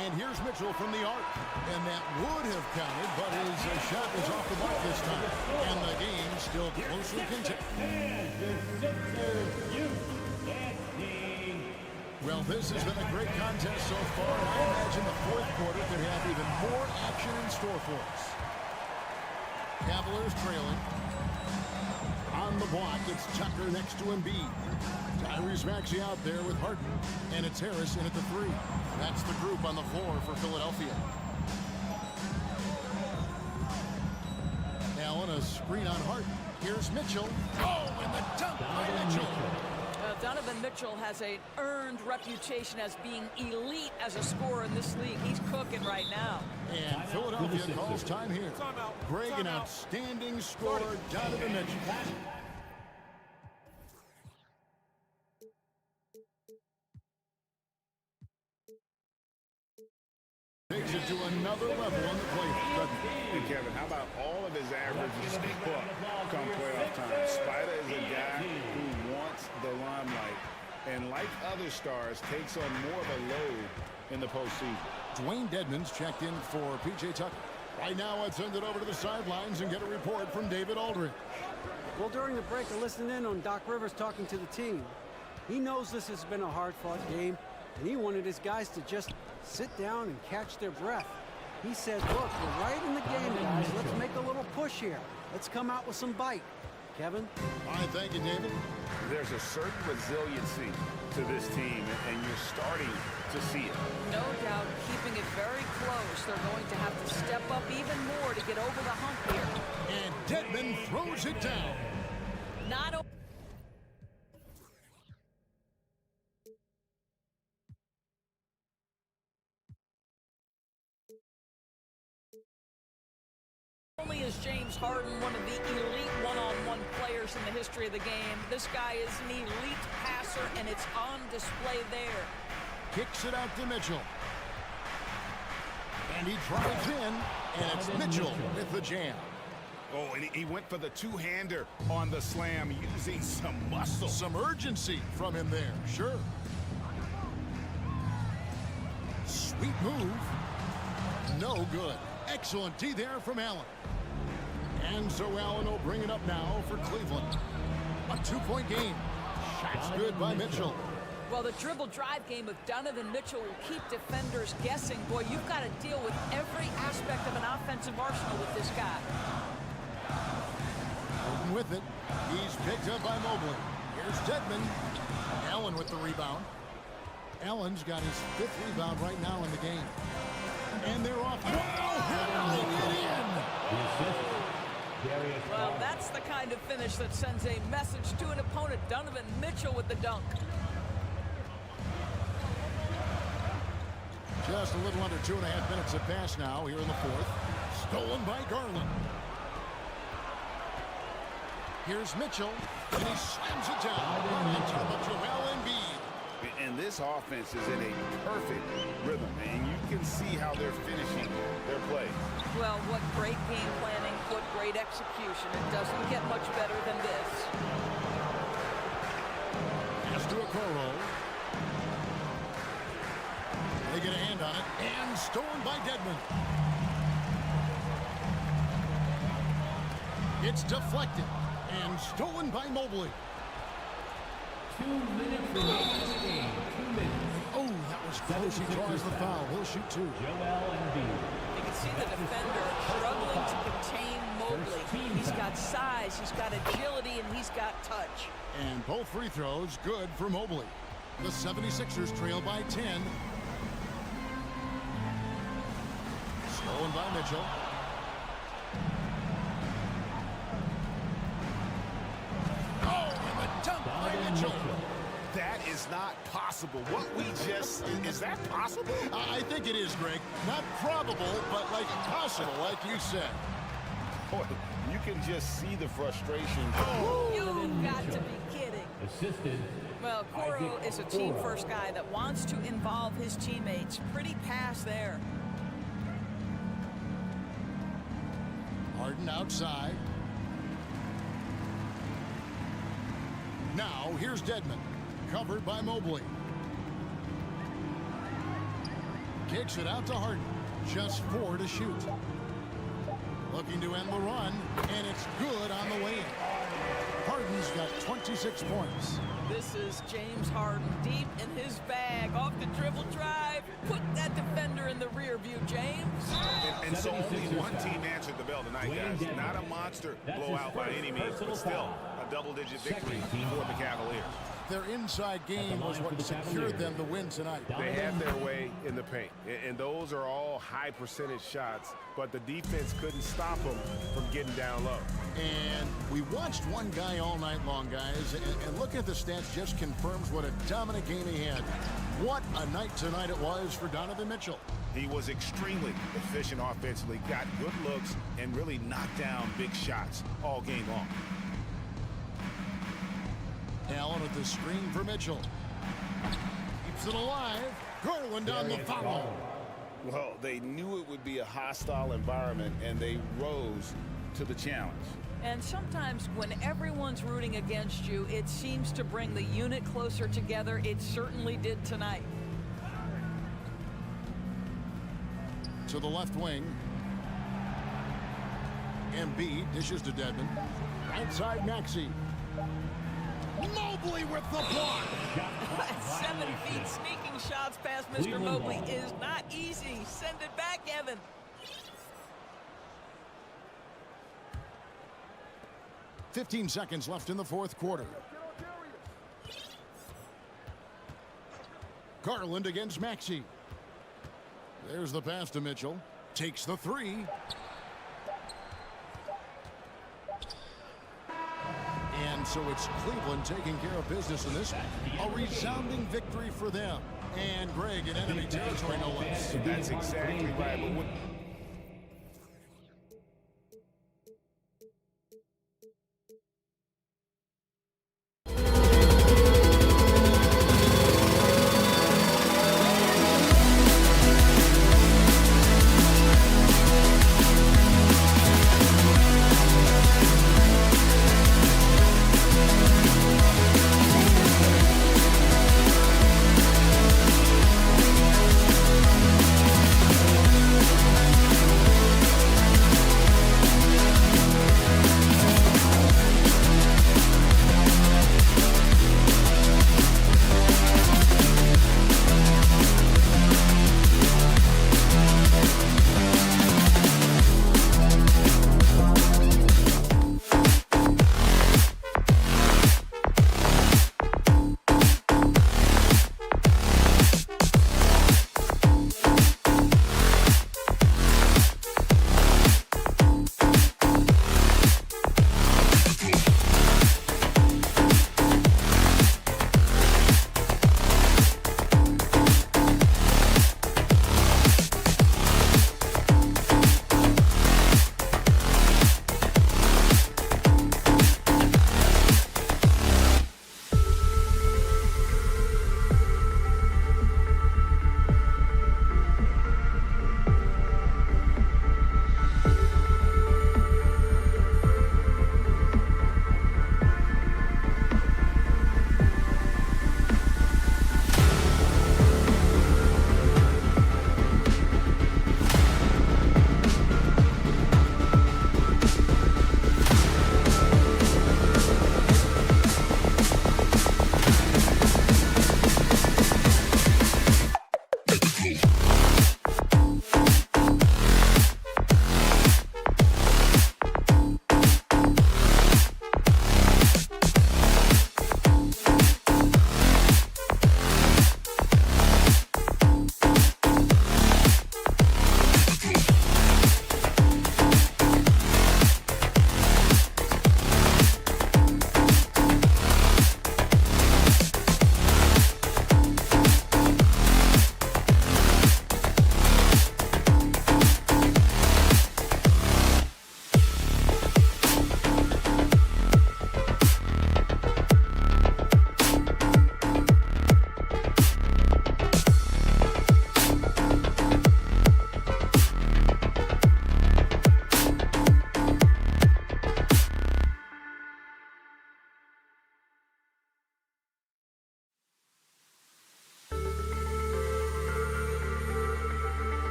And here's Mitchell from the arc. And that would have counted, but his shot was off the mark this time. And the game still closely contested. Well, this has been a great contest so far. And I imagine the fourth quarter could have even more action in store for us. Cavaliers trailing. On the block, it's Tucker next to Embiid. Tyrese Maxey out there with Harden. And it's Harris in at the 3. That's the group on the floor for Philadelphia. Allen, a screen on Harden. Here's Mitchell. Oh, and the dunk by Mitchell. Donovan Mitchell has an earned reputation as being elite as a scorer in this league. He's cooking right now. And Philadelphia calls time here. Greg, an outstanding scorer, Donovan Mitchell. Takes it to another level on the playoff, doesn't it? Hey, Kevin, how about all of his averages step up come playoff time? Spider is a guy who wants the limelight, and like other stars, takes on more of a load in the postseason. Dwayne Dedmon's checked in for P.J. Tucker. Right now, let's send it over to the sidelines and get a report from David Aldridge. Well, during the break, I listened in on Doc Rivers talking to the team. He knows this has been a hard-fought game, and he wanted his guys to just sit down and catch their breath. He said, look, we're right in the game, guys. Let's make a little push here. Let's come out with some bite. Kevin? All right, thank you, David. There's a certain resiliency to this team, and you're starting to see it. No doubt, keeping it very close. They're going to have to step up even more to get over the hump here. And Dedmon throws it down. Not only is James Harden one of the elite one-on-one players in the history of the game, this guy is an elite passer, and it's on display there. Kicks it out to Mitchell. And he drives in, and it's Mitchell with the jam. Oh, and he went for the two-hander on the slam, using some muscle. Some urgency from him there, sure. Sweet move. No good. Excellent D there from Allen. And so Allen will bring it up now for Cleveland. A 2-point game. Shots good by Mitchell. Well, the dribble drive game of Donovan Mitchell will keep defenders guessing. Boy, you've got to deal with every aspect of an offensive arsenal with this guy. Moving with it. He's picked up by Mobley. Here's Dedmon. Allen with the rebound. Allen's got his 5th rebound right now in the game. And they're off. Well, that's the kind of finish that sends a message to an opponent. Donovan Mitchell with the dunk. Just a little under 2.5 minutes have passed now here in the 4th. Stolen by Garland. Here's Mitchell, and he slams it down on top of Joel Embiid. And this offense is in a perfect rhythm, and you can see how they're finishing their play. Well, what great game planning, what great execution. It doesn't get much better than this. Pass to Okoro. They get a hand on it, and stolen by Dedmon. It's deflected, and stolen by Mobley. 2 minutes remaining in the game. 2 minutes. Oh, that was close. He draws the foul. He'll shoot 2. Joel Embiid. You can see the defender struggling to contain Mobley. He's got size, he's got agility, and he's got touch. And both free throws good for Mobley. The 76ers trail by 10. Stolen by Mitchell. Oh, and the dunk by Mitchell. That is not possible. What we just, is that possible? I think it is, Greg. Not probable, but like possible, like you said. Boy, you can just see the frustration. You've got to be kidding. Assisted. Well, Coro is a team-first guy that wants to involve his teammates. Pretty pass there. Harden outside. Now, here's Dedmon. Covered by Mobley. Kicks it out to Harden. Just 4 to shoot. Looking to end the run, and it's good on the way in. Harden's got 26 points. This is James Harden deep in his bag. Off the dribble drive. Put that defender in the rear view, James. And so only one team answered the bell tonight, guys. Not a monster blowout by any means, but still a double-digit victory for the Cavaliers. Their inside game was what secured them the win tonight. They had their way in the paint, and those are all high-percentage shots, but the defense couldn't stop them from getting down low. And we watched one guy all night long, guys, and looking at the stats just confirms what a dominant game he had. What a night tonight it was for Donovan Mitchell. He was extremely efficient offensively, got good looks, and really knocked down big shots all game long. Allen with the screen for Mitchell. Keeps it alive. Garland on the foul. Well, they knew it would be a hostile environment, and they rose to the challenge. And sometimes when everyone's rooting against you, it seems to bring the unit closer together. It certainly did tonight. To the left wing. Embiid dishes to Dedmon. Right side Maxey. Mobley with the block. 7 feet sneaking shots past Mr. Mobley is not easy. Send it back, Evan. .15 seconds left in the fourth quarter. Garland against Maxey. There's the pass to Mitchell. Takes the three. And so it's Cleveland taking care of business in this one. A resounding victory for them. And Greg in enemy territory, no less. That's exactly right. But what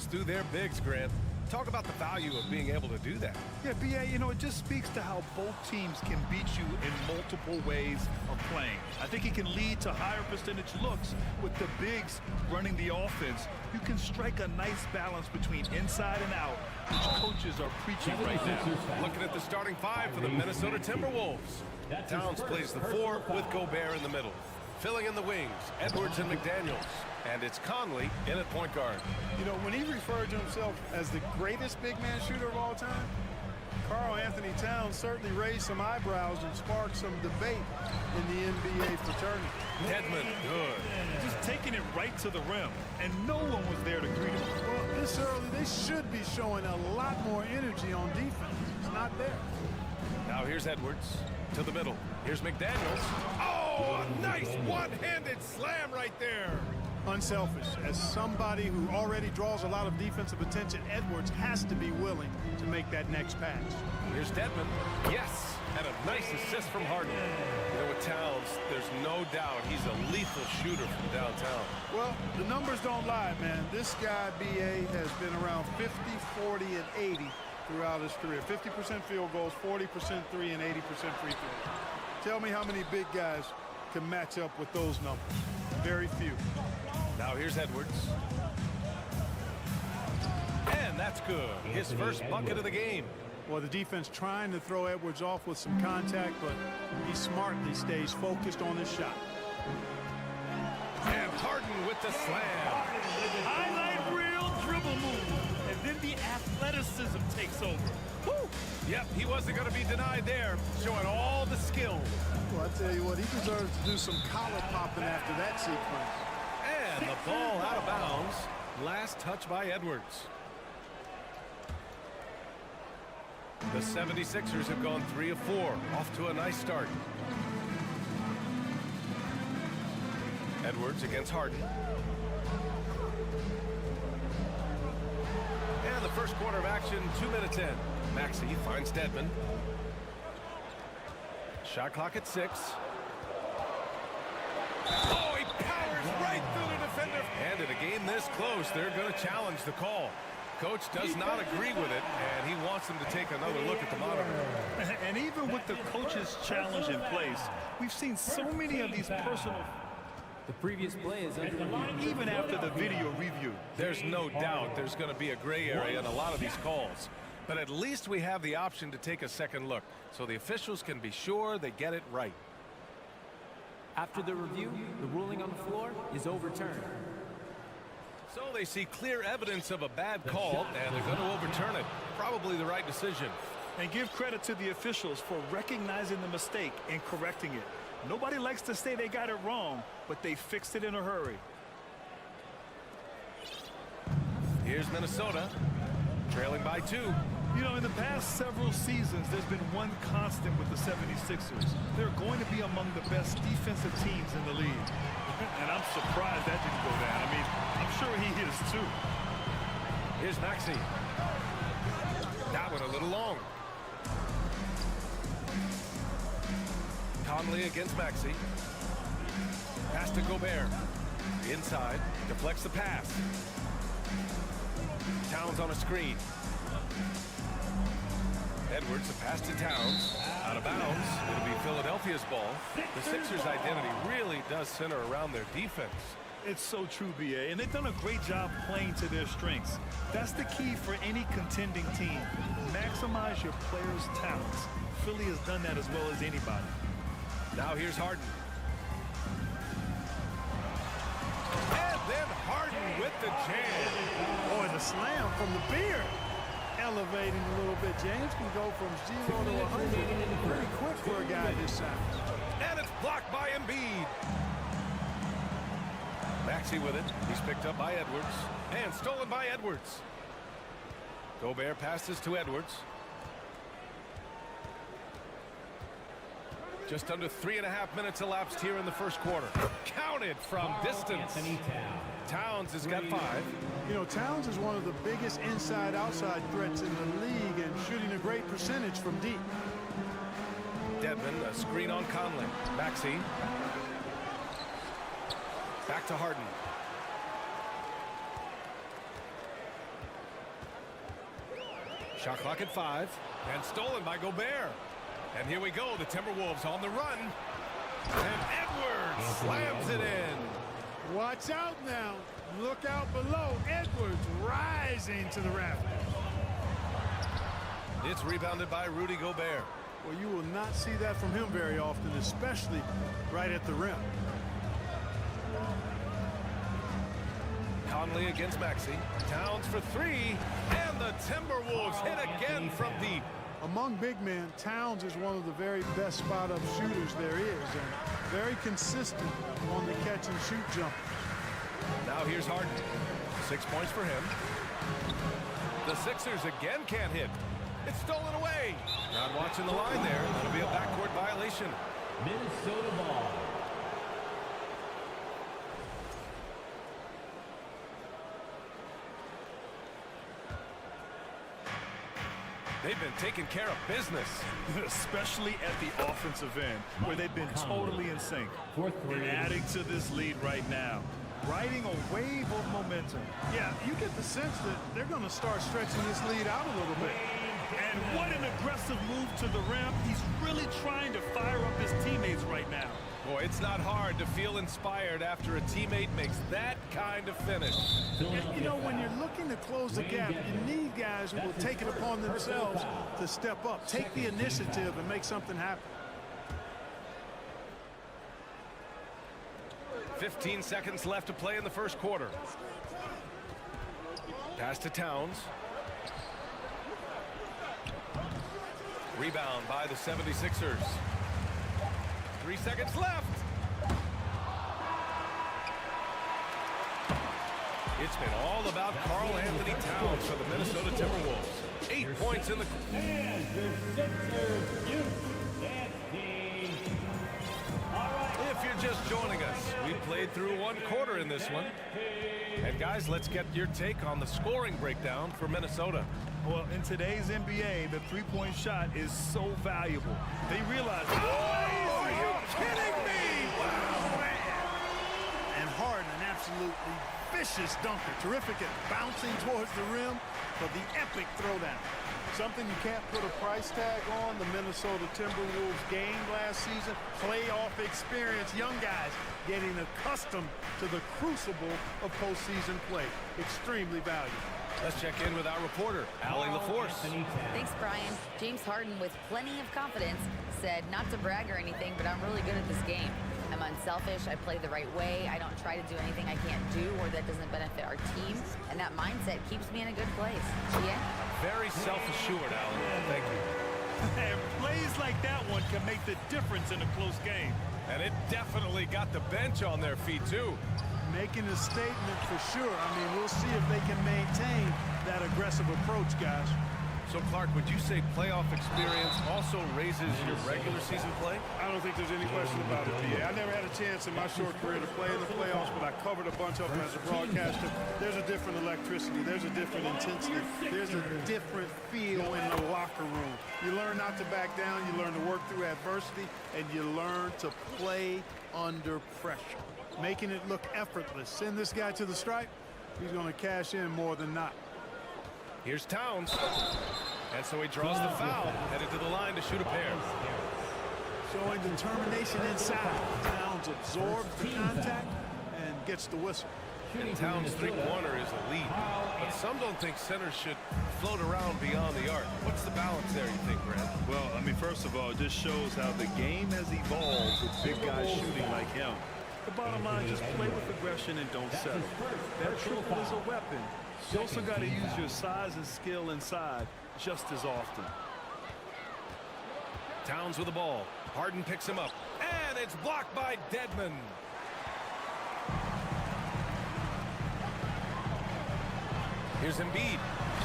runs through their bigs, Grant. Talk about the value of being able to do that. Yeah, BA, you know, it just speaks to how both teams can beat you in multiple ways of playing. I think it can lead to higher percentage looks with the bigs running the offense. You can strike a nice balance between inside and out, which coaches are preaching right now. Looking at the starting five for the Minnesota Timberwolves. Towns plays the 4 with Gobert in the middle. Filling in the wings, Edwards and McDaniels. And it's Conley in at point guard. You know, when he referred to himself as the greatest big man shooter of all time, Karl Anthony Towns certainly raised some eyebrows and sparked some debate in the NBA fraternity. Dedmon, good. Just taking it right to the rim, and no one was there to greet him. Well, this early, they should be showing a lot more energy on defense. It's not there. Now here's Edwards to the middle. Here's McDaniels. Oh, a nice one-handed slam right there. Unselfish. As somebody who already draws a lot of defensive attention, Edwards has to be willing to make that next pass. Here's Dedmon. Yes, and a nice assist from Harden. You know, with Towns, there's no doubt he's a lethal shooter from downtown. Well, the numbers don't lie, man. This guy, BA, has been around 50, 40, and 80 throughout his career. 50% field goals, 40% three, and 80% free throws. Tell me how many big guys can match up with those numbers. Very few. Now here's Edwards. And that's good. His first bucket of the game. Well, the defense trying to throw Edwards off with some contact, but he smartly stays focused on his shot. And Harden with the slam. Highlight reel dribble move, and then the athleticism takes over. Woo! Yep, he wasn't going to be denied there, showing all the skill. Well, I tell you what, he deserves to do some collar popping after that sequence. And the ball out of bounds. Last touch by Edwards. The 76ers have gone 3 of 4, off to a nice start. Edwards against Harden. And the first quarter of action, 2 minutes in. Maxey finds Dedmon. Shot clock at 6. Oh, he powers right through the defender. And in a game this close, they're going to challenge the call. Coach does not agree with it, and he wants them to take another look at the monitor. And even with the coach's challenge in place, we've seen so many of these personal... The previous play is under review. Even after the video review. There's no doubt there's going to be a gray area in a lot of these calls. But at least we have the option to take a second look, so the officials can be sure they get it right. After the review, the ruling on the floor is overturned. So they see clear evidence of a bad call, and they're going to overturn it. Probably the right decision. And give credit to the officials for recognizing the mistake and correcting it. Nobody likes to say they got it wrong, but they fixed it in a hurry. Here's Minnesota, trailing by 2. You know, in the past several seasons, there's been one constant with the 76ers. They're going to be among the best defensive teams in the league. And I'm surprised that didn't go down. I mean, I'm sure he is too. Here's Maxey. That one a little long. Conley against Maxey. Pass to Gobert. Inside, deflects the pass. Towns on a screen. Edwards, a pass to Towns. Out of bounds. It'll be Philadelphia's ball. The Sixers' identity really does center around their defense. It's so true, BA, and they've done a great job playing to their strengths. That's the key for any contending team. Maximize your players' talents. Philly has done that as well as anybody. Now here's Harden. And then Harden with the jam. Boy, the slam from the beard. Elevating a little bit. James can go from 0 to 100 pretty quick for a guy this size. And it's blocked by Embiid. Maxey with it. He's picked up by Edwards. And stolen by Edwards. Gobert passes to Edwards. Just under 3.5 minutes elapsed here in the first quarter. Counted from distance. Towns has got 5. You know, Towns is one of the biggest inside-outside threats in the league and shooting a great percentage from deep. Dedmon, a screen on Conley. Maxey. Back to Harden. Shot clock at 5. And stolen by Gobert. And here we go. The Timberwolves on the run. And Edwards slams it in. Watch out now. Look out below. Edwards rising to the rafters. It's rebounded by Rudy Gobert. Well, you will not see that from him very often, especially right at the rim. Conley against Maxey. Towns for 3. And the Timberwolves hit again from deep. Among big men, Towns is one of the very best spot-up shooters there is, and very consistent on the catch-and-shoot jump. Now here's Harden. 6 points for him. The Sixers again can't hit. It's stolen away. Not watching the line there. That'll be a backcourt violation. Minnesota ball. They've been taking care of business. Especially at the offensive end, where they've been totally in sync. And adding to this lead right now. Riding a wave of momentum. Yeah, you get the sense that they're going to start stretching this lead out a little bit. And what an aggressive move to the rim. He's really trying to fire up his teammates right now. Boy, it's not hard to feel inspired after a teammate makes that kind of finish. And, you know, when you're looking to close the gap, you need guys who will take it upon themselves to step up, take the initiative, and make something happen. 15 seconds left to play in the first quarter. Pass to Towns. Rebound by the 76ers. 3 seconds left. It's been all about Karl Anthony Towns for the Minnesota Timberwolves. 8 points in the... And the Sixers If you're just joining us, we played through one quarter in this one. And guys, let's get your take on the scoring breakdown for Minnesota. Well, in today's NBA, the three-point shot is so valuable. They realize... Oh, are you kidding me? Wow, man. And Harden, an absolutely vicious dunker. Terrific at bouncing towards the rim for the epic throwdown. Something you can't put a price tag on. The Minnesota Timberwolves gained last season. Playoff experience. Young guys getting accustomed to the crucible of postseason play. Extremely valuable. Let's check in with our reporter, Allie LaForce. Thanks, Brian. James Harden, with plenty of confidence, said not to brag or anything, but I'm really good at this game. I'm unselfish. I play the right way. I don't try to do anything I can't do or that doesn't benefit our team. And that mindset keeps me in a good place. Yeah? Very self-assured, Allie. Thank you. And plays like that one can make the difference in a close game. And it definitely got the bench on their feet, too. Making a statement for sure. I mean, we'll see if they can maintain that aggressive approach, guys. So, Clark, would you say playoff experience also raises your regular season play? I don't think there's any question about it, B.A. I never had a chance in my short career to play in the playoffs, but I covered a bunch of them as a broadcaster. There's a different electricity. There's a different intensity. There's a different feel in the locker room. You learn not to back down. You learn to work through adversity, and you learn to play under pressure, making it look effortless. Send this guy to the stripe. He's going to cash in more than not. Here's Towns. And so he draws the foul, headed to the line to shoot a pair. Showing determination inside. Towns absorbs the contact and gets the whistle. And Towns' three-pointer is elite. But some don't think centers should float around beyond the arc. What's the balance there, you think, Brad? Well, I mean, first of all, this shows how the game has evolved with big guys shooting like him. The bottom line, just play with aggression and don't settle. That triple is a weapon. You also got to use your size and skill inside just as often. Towns with the ball. Harden picks him up. And it's blocked by Dedmon. Here's Embiid.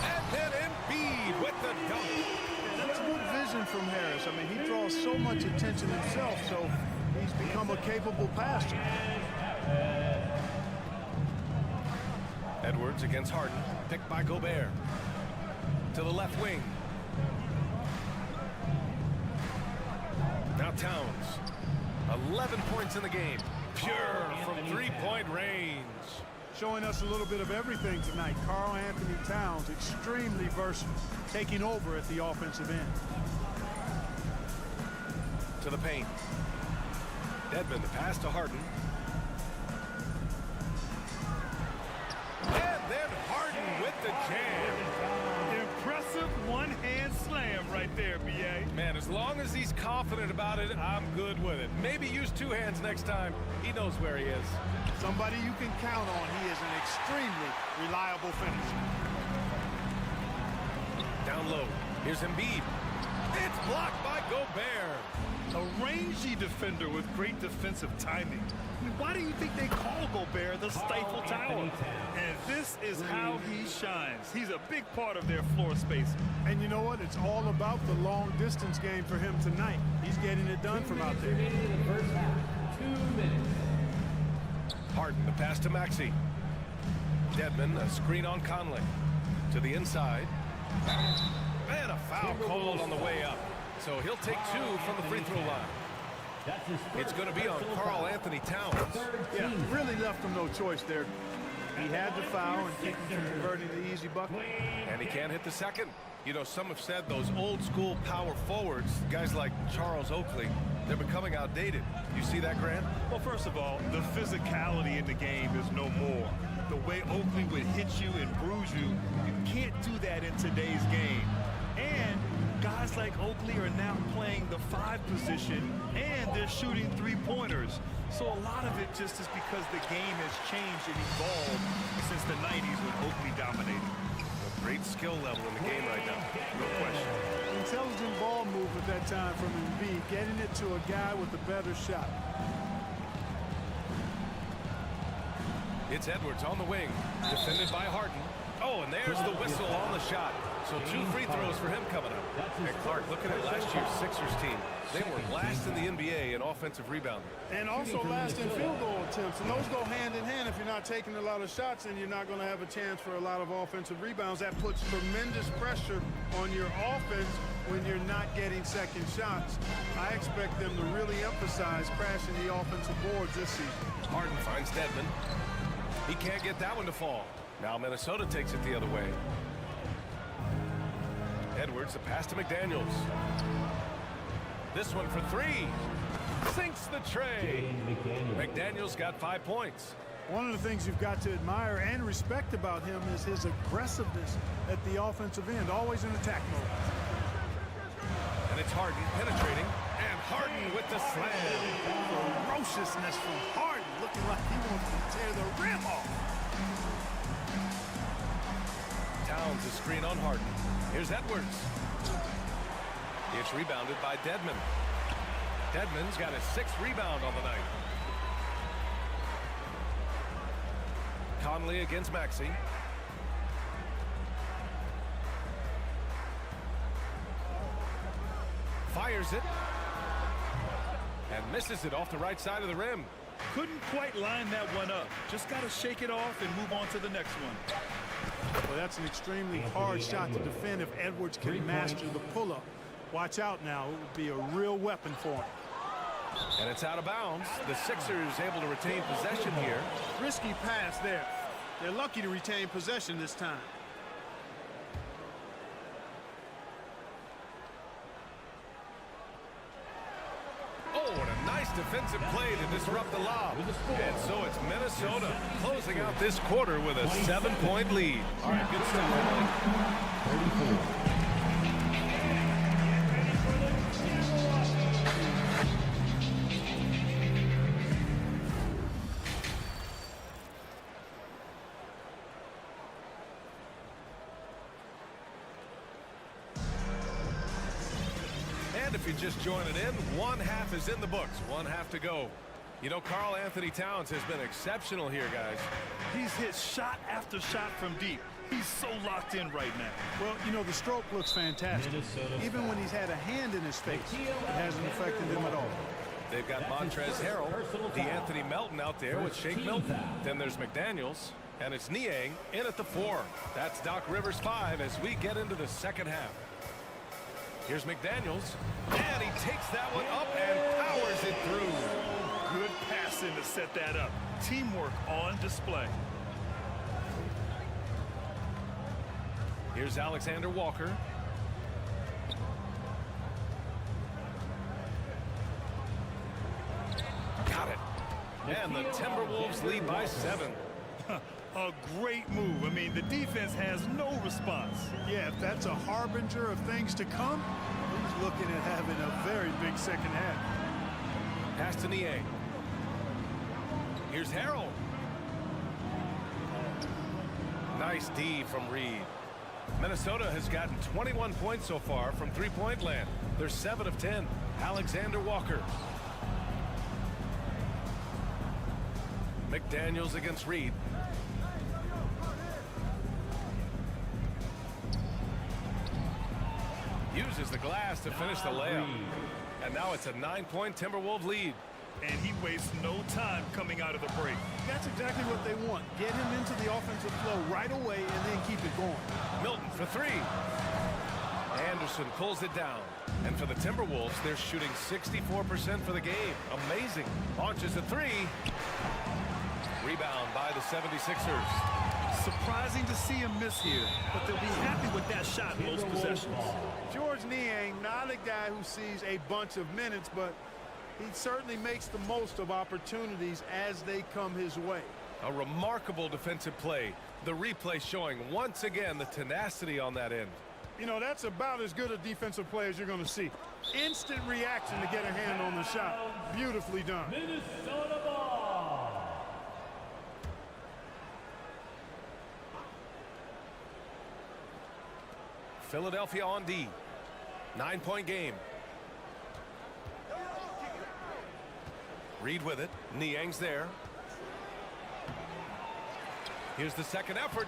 And then Embiid with the dunk. That's good vision from Harris. I mean, he draws so much attention himself, so he's become a capable passer. Edwards against Harden. Picked by Gobert. To the left wing. Now Towns. 11 points in the game. Pure from three-point range. showing us a little bit of everything tonight. Karl Anthony Towns, extremely versatile, taking over at the offensive end. To the paint. Dedmon, the pass to Harden. And then Harden with the jam. Impressive one-hand slam right there, B.A. Man, as long as he's confident about it, I'm good with it. Maybe use two hands next time. He knows where he is. Somebody you can count on. He is an extremely reliable finisher. Down low. Here's Embiid. It's blocked by Gobert. A rangy defender with great defensive timing. I mean, why do you think they call Gobert the Stifle Tower? And this is how he shines. He's a big part of their floor spacing. And you know what? It's all about the long distance game for him tonight. He's getting it done from out there. First half, 2 minutes. Harden, the pass to Maxey. Dedmon, a screen on Conley. To the inside. And a foul called on the way up. So he'll take 2 from the free throw line. It's going to be on Karl Anthony Towns. Yeah, really left him no choice there. He had the foul and keep him from converting the easy bucket. And he can't hit the second. You know, some have said those old school power forwards, guys like Charles Oakley, they're becoming outdated. You see that, Grant? Well, first of all, the physicality in the game is no more. The way Oakley would hit you and bruise you, you can't do that in today's game. And guys like Oakley are now playing the 5 position, and they're shooting 3-pointers. So a lot of it just is because the game has changed and evolved since the 90s when Oakley dominated. A great skill level in the game right now. No question. Intelligent ball movement that time from Embiid, getting it to a guy with a better shot. It's Edwards on the wing, defended by Harden. Oh, and there's the whistle on the shot. So 2 free throws for him coming up. And Clark, looking at last year's Sixers team, they were last in the NBA in offensive rebounding. And also last in field goal attempts. And those go hand in hand. If you're not taking a lot of shots, then you're not going to have a chance for a lot of offensive rebounds. That puts tremendous pressure on your offense when you're not getting second shots. I expect them to really emphasize crashing the offensive boards this season. Harden finds Dedmon. He can't get that one to fall. Now Minnesota takes it the other way. Edwards, the pass to McDaniels. This one for 3. Sinks the tray. McDaniels got 5 points. One of the things you've got to admire and respect about him is his aggressiveness at the offensive end, always in attack mode. And it's Harden penetrating, and Harden with the slam. Ferociousness from Harden, looking like he wants to tear the rim off. Towns, a screen on Harden. Here's Edwards. It's rebounded by Dedmon. Dedmon's got his 6th rebound on the night. Conley against Maxey. Fires it. And misses it off the right side of the rim. Couldn't quite line that one up. Just got to shake it off and move on to the next one. Well, that's an extremely hard shot to defend if Edwards can master the pull-up. Watch out now. It would be a real weapon for him. And it's out of bounds. The Sixers able to retain possession here. Risky pass there. They're lucky to retain possession this time. Oh, and a nice defensive play to disrupt the lob. And so it's Minnesota closing out this quarter with a 7-point lead. All right, good stuff, Emily. 34. If you're just joining in, 1 half is in the books, 1 half to go. You know, Karl Anthony Towns has been exceptional here, guys. He's hit shot after shot from deep. He's so locked in right now. Well, you know, the stroke looks fantastic. Even when he's had a hand in his face, it hasn't affected him at all. They've got Montrezl Harrell, D'Anthony Melton out there with Shake Milton. Then there's McDaniels, and it's Niang in at the 4. That's Doc Rivers 5 as we get into the second half. Here's McDaniels, and he takes that one up and powers it through. Good passing to set that up. Teamwork on display. Here's Alexander Walker. Got it. And the Timberwolves lead by 7. A great move. I mean, the defense has no response. Yeah, if that's a harbinger of things to come, he's looking at having a very big second half. Pass to Niang. Here's Harrell. Nice D from Reed. Minnesota has gotten 21 points so far from three-point land. They're 7 of 10. Alexander Walker. McDaniels against Reed. Uses the glass to finish the layup. And now it's a 9-point Timberwolves lead. And he wastes no time coming out of the break. That's exactly what they want. Get him into the offensive flow right away and then keep it going. Milton for 3. Anderson pulls it down. And for the Timberwolves, they're shooting 64% for the game. Amazing. Launches a 3. Rebound by the 76ers. Surprising to see him miss here, but they'll be happy with that shot in most possessions. George Niang, not a guy who sees a bunch of minutes, but he certainly makes the most of opportunities as they come his way. A remarkable defensive play. The replay showing once again the tenacity on that end. You know, that's about as good a defensive play as you're going to see. Instant reaction to get a hand on the shot. Beautifully done. Minnesota ball. Philadelphia on D. 9-point game. Reed with it. Niang's there. Here's the second effort.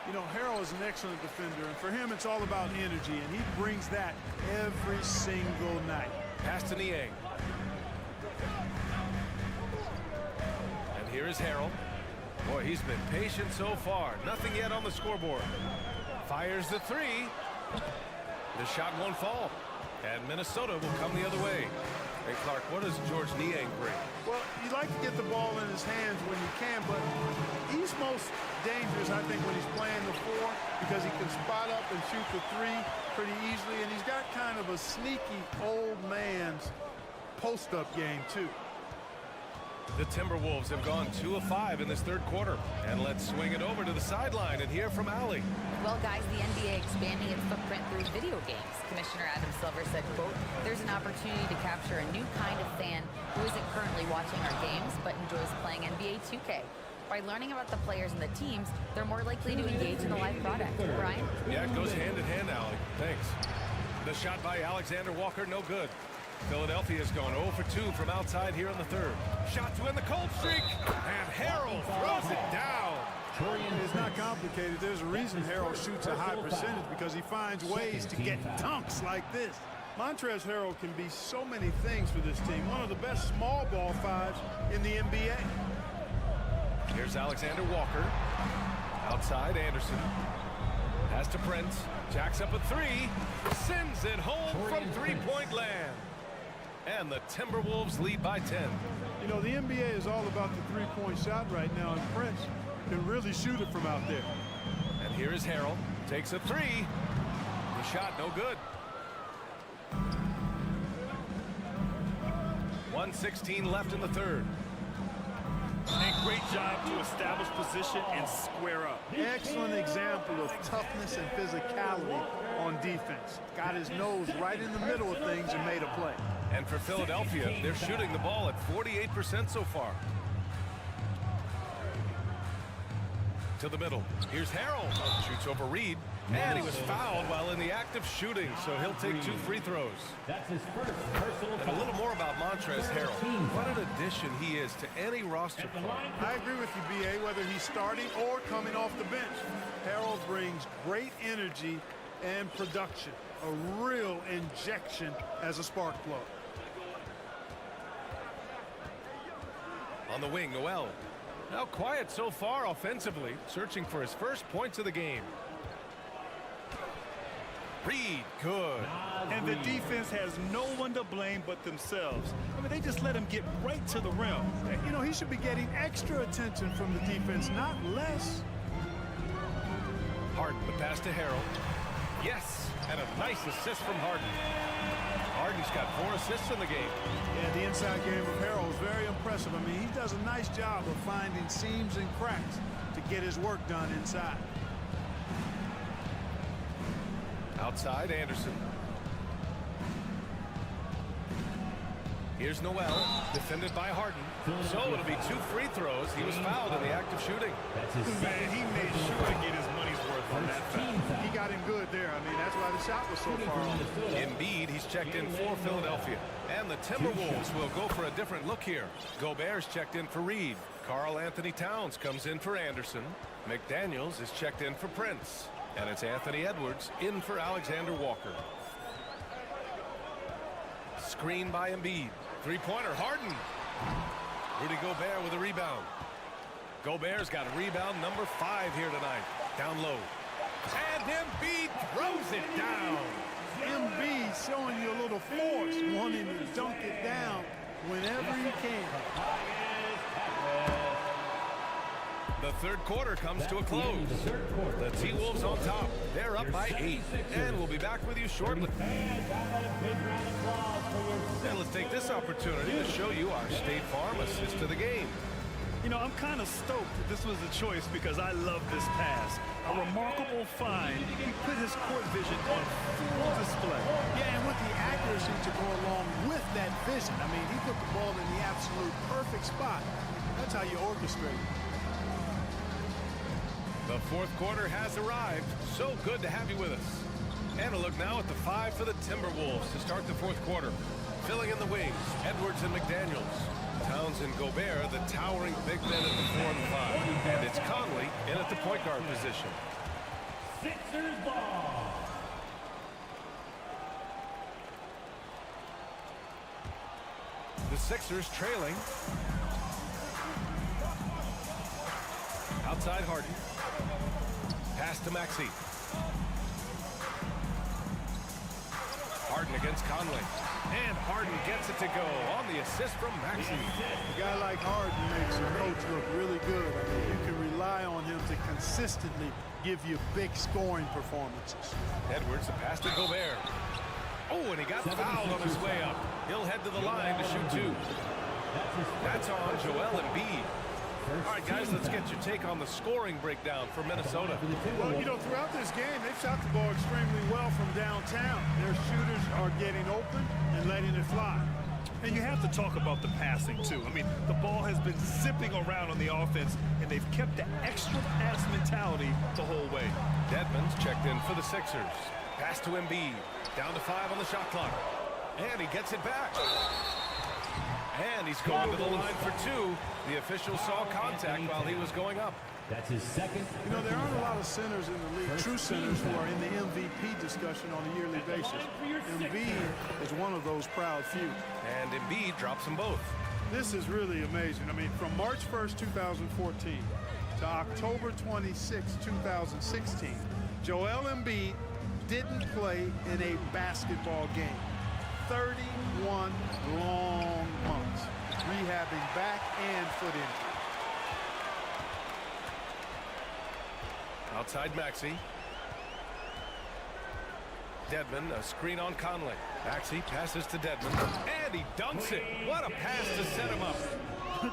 You know, Harrell is an excellent defender, and for him it's all about energy, and he brings that every single night. Pass to Niang. And here is Harrell. Boy, he's been patient so far. Nothing yet on the scoreboard. Fires the 3. The shot won't fall. And Minnesota will come the other way. Hey, Clark, what does George Niang bring? Well, you like to get the ball in his hands when you can, but he's most dangerous, I think, when he's playing the 4 because he can spot up and shoot the 3 pretty easily, and he's got kind of a sneaky old man's post-up game, too. The Timberwolves have gone 2 of 5 in this third quarter. And let's swing it over to the sideline and hear from Allie. Well, guys, the NBA expanding its footprint through video games. Commissioner Adam Silver said, quote, "There's an opportunity to capture a new kind of fan who isn't currently watching our games but enjoys playing NBA 2K. By learning about the players and the teams, they're more likely to engage in the live product." Brian? Yeah, it goes hand in hand, Allie. Thanks. The shot by Alexander Walker, no good. Philadelphia's gone 0 for 2 from outside here in the third. Shot to end the cold streak, and Harrell throws it down. It's not complicated. There's a reason Harrell shoots a high percentage, because he finds ways to get dunks like this. Montrezl Harrell can be so many things for this team. One of the best small ball 5s in the NBA. Here's Alexander Walker. Outside, Anderson. Pass to Prince. Jacks up a 3. Sends it home from three-point land. And the Timberwolves lead by 10. You know, the NBA is all about the three-point shot right now, and Prince can really shoot it from out there. And here is Harrell. Takes a 3. The shot no good. 1:16 left in the third. And great job to establish position and square up. Excellent example of toughness and physicality on defense. Got his nose right in the middle of things and made a play. And for Philadelphia, they're shooting the ball at 48% so far. To the middle. Here's Harrell. Shoots over Reed. And he was fouled while in the act of shooting, so he'll take 2 free throws. That's his first personal And a little more about Montrezl Harrell. What an addition he is to any roster player. I agree with you, B.A., whether he's starting or coming off the bench. Harrell brings great energy and production. A real injection as a spark plug. On the wing, Noel. Now quiet so far offensively, searching for his first points of the game. Reed, good. And the defense has no one to blame but themselves. I mean, they just let him get right to the rim. You know, he should be getting extra attention from the defense, not less. Harden, the pass to Harrell. Yes, and a nice assist from Harden. Harden's got 4 assists in the game. Yeah, the inside game of Harrell is very impressive. I mean, he does a nice job of finding seams and cracks to get his work done inside. Outside, Anderson. Here's Noel, defended by Harden. So it'll be 2 free throws. He was fouled in the act of shooting. Man, he made sure to get his money's worth on that foul. He got him good there. I mean, that's why the shot was so far off. Embiid, he's checked in for Philadelphia. And the Timberwolves will go for a different look here. Gobert's checked in for Reed. Karl Anthony Towns comes in for Anderson. McDaniels is checked in for Prince. And it's Anthony Edwards in for Alexander Walker. Screen by Embiid. Three-pointer, Harden. Rudy Gobert with a rebound. Gobert's got a rebound number 5 here tonight. Down low. And Embiid throws it down. Embiid showing you a little force, wanting to dunk it down whenever he can. The third quarter comes to a close. The T-Wolves on top. They're up by 8. And we'll be back with you shortly. And let's take this opportunity to show you our State Farm assist to the game. You know, I'm kind of stoked that this was a choice because I love this pass. A remarkable find. He put his court vision on full display. Yeah, and with the accuracy to go along with that vision. I mean, he put the ball in the absolute perfect spot. That's how you orchestrate it. The fourth quarter has arrived. So good to have you with us. And a look now at the 5 for the Timberwolves to start the fourth quarter. Filling in the wings, Edwards and McDaniels. Towns and Gobert, the towering big men at the 4 and 5. And it's Conley in at the point guard position. Sixers ball. The Sixers trailing. Outside Harden. Pass to Maxey. Harden against Conley. And Harden gets it to go on the assist from Maxey. A guy like Harden makes a coach look really good. I mean, you can rely on him to consistently give you big scoring performances. Edwards, the pass to Gobert. Oh, and he got fouled on his way up. He'll head to the line to shoot 2. That's on Joel Embiid. All right, guys, let's get your take on the scoring breakdown for Minnesota. Well, you know, throughout this game, they've shot the ball extremely well from downtown. Their shooters are getting open and letting it fly. And you have to talk about the passing, too. I mean, the ball has been zipping around on the offense, and they've kept the extra pass mentality the whole way. Dedmon's checked in for the Sixers. Pass to Embiid. Down to 5 on the shot clock. And he gets it back. And he's going to the line for 2. The official saw contact while he was going up. That's his second. You know, there aren't a lot of centers in the league, true centers, who are in the MVP discussion on a yearly basis. Embiid is one of those proud few. And Embiid drops them both. This is really amazing. I mean, from March 1st, 2014 to October 26, 2016, Joel Embiid didn't play in a basketball game. 31 long months, rehabbing back and foot injury. Outside Maxey. Dedmon, a screen on Conley. Maxey passes to Dedmon, and he dunks it. What a pass to set him up.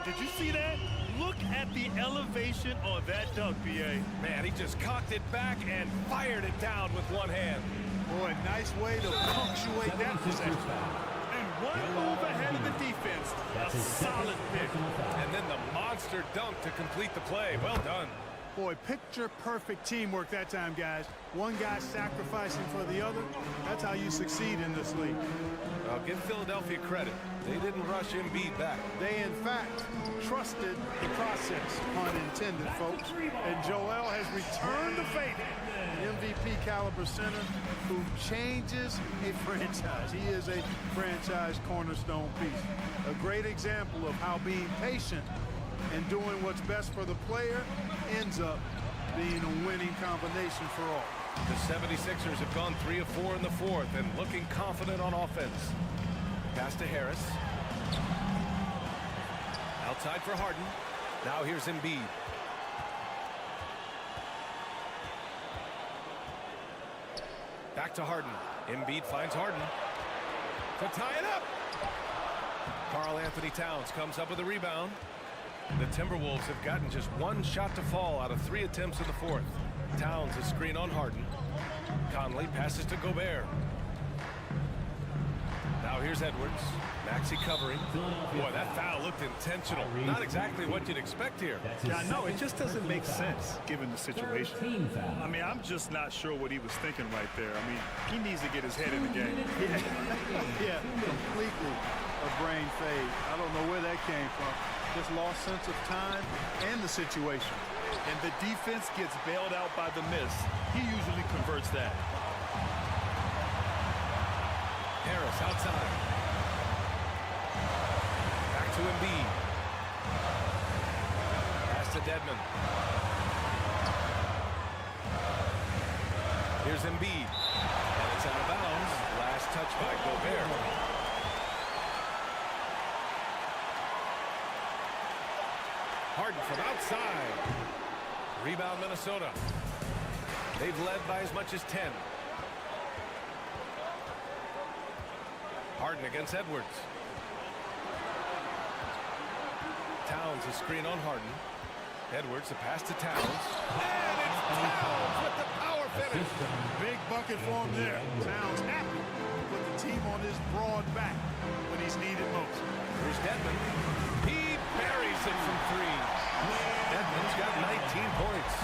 Did you see that? Look at the elevation on that dunk, B.A. Man, he just cocked it back and fired it down with one hand. Boy, nice way to punctuate that possession. And one move ahead of the defense. A solid pick. And then the monster dunk to complete the play. Well done. Boy, picture-perfect teamwork that time, guys. One guy sacrificing for the other. That's how you succeed in this league. I'll give Philadelphia credit. They didn't rush Embiid back. They, in fact, trusted the process, pun intended, folks. And Joel has returned the favor. An MVP-caliber center who changes a franchise. He is a franchise cornerstone piece. A great example of how being patient and doing what's best for the player ends up being a winning combination for all. The 76ers have gone 3 of 4 in the fourth and looking confident on offense. Pass to Harris. Outside for Harden. Now here's Embiid. Back to Harden. Embiid finds Harden to tie it up. Karl Anthony Towns comes up with a rebound. The Timberwolves have gotten just one shot to fall out of 3 attempts in the fourth. Towns a screen on Harden. Conley passes to Gobert. Now here's Edwards. Maxey covering. Boy, that foul looked intentional. Not exactly what you'd expect here. Yeah, I know. It just doesn't make sense given the situation. I mean, I'm just not sure what he was thinking right there. I mean, he needs to get his head in the game. Yeah, completely a brain fade. I don't know where that came from. Just lost sense of time and the situation. And the defense gets bailed out by the miss. He usually converts that. Harris outside. Back to Embiid. Pass to Dedmon. Here's Embiid. And it's out of bounds. Last touch by Gobert. Harden from outside. Rebound Minnesota. They've led by as much as 10. Harden against Edwards. Towns a screen on Harden. Edwards a pass to Towns. And it's Towns with the power finish. Big bucket for him there. Towns happy to put the team on his broad back when he's needed most. Here's Dedmon. He buries it from 3. Dedmon's got 19 points.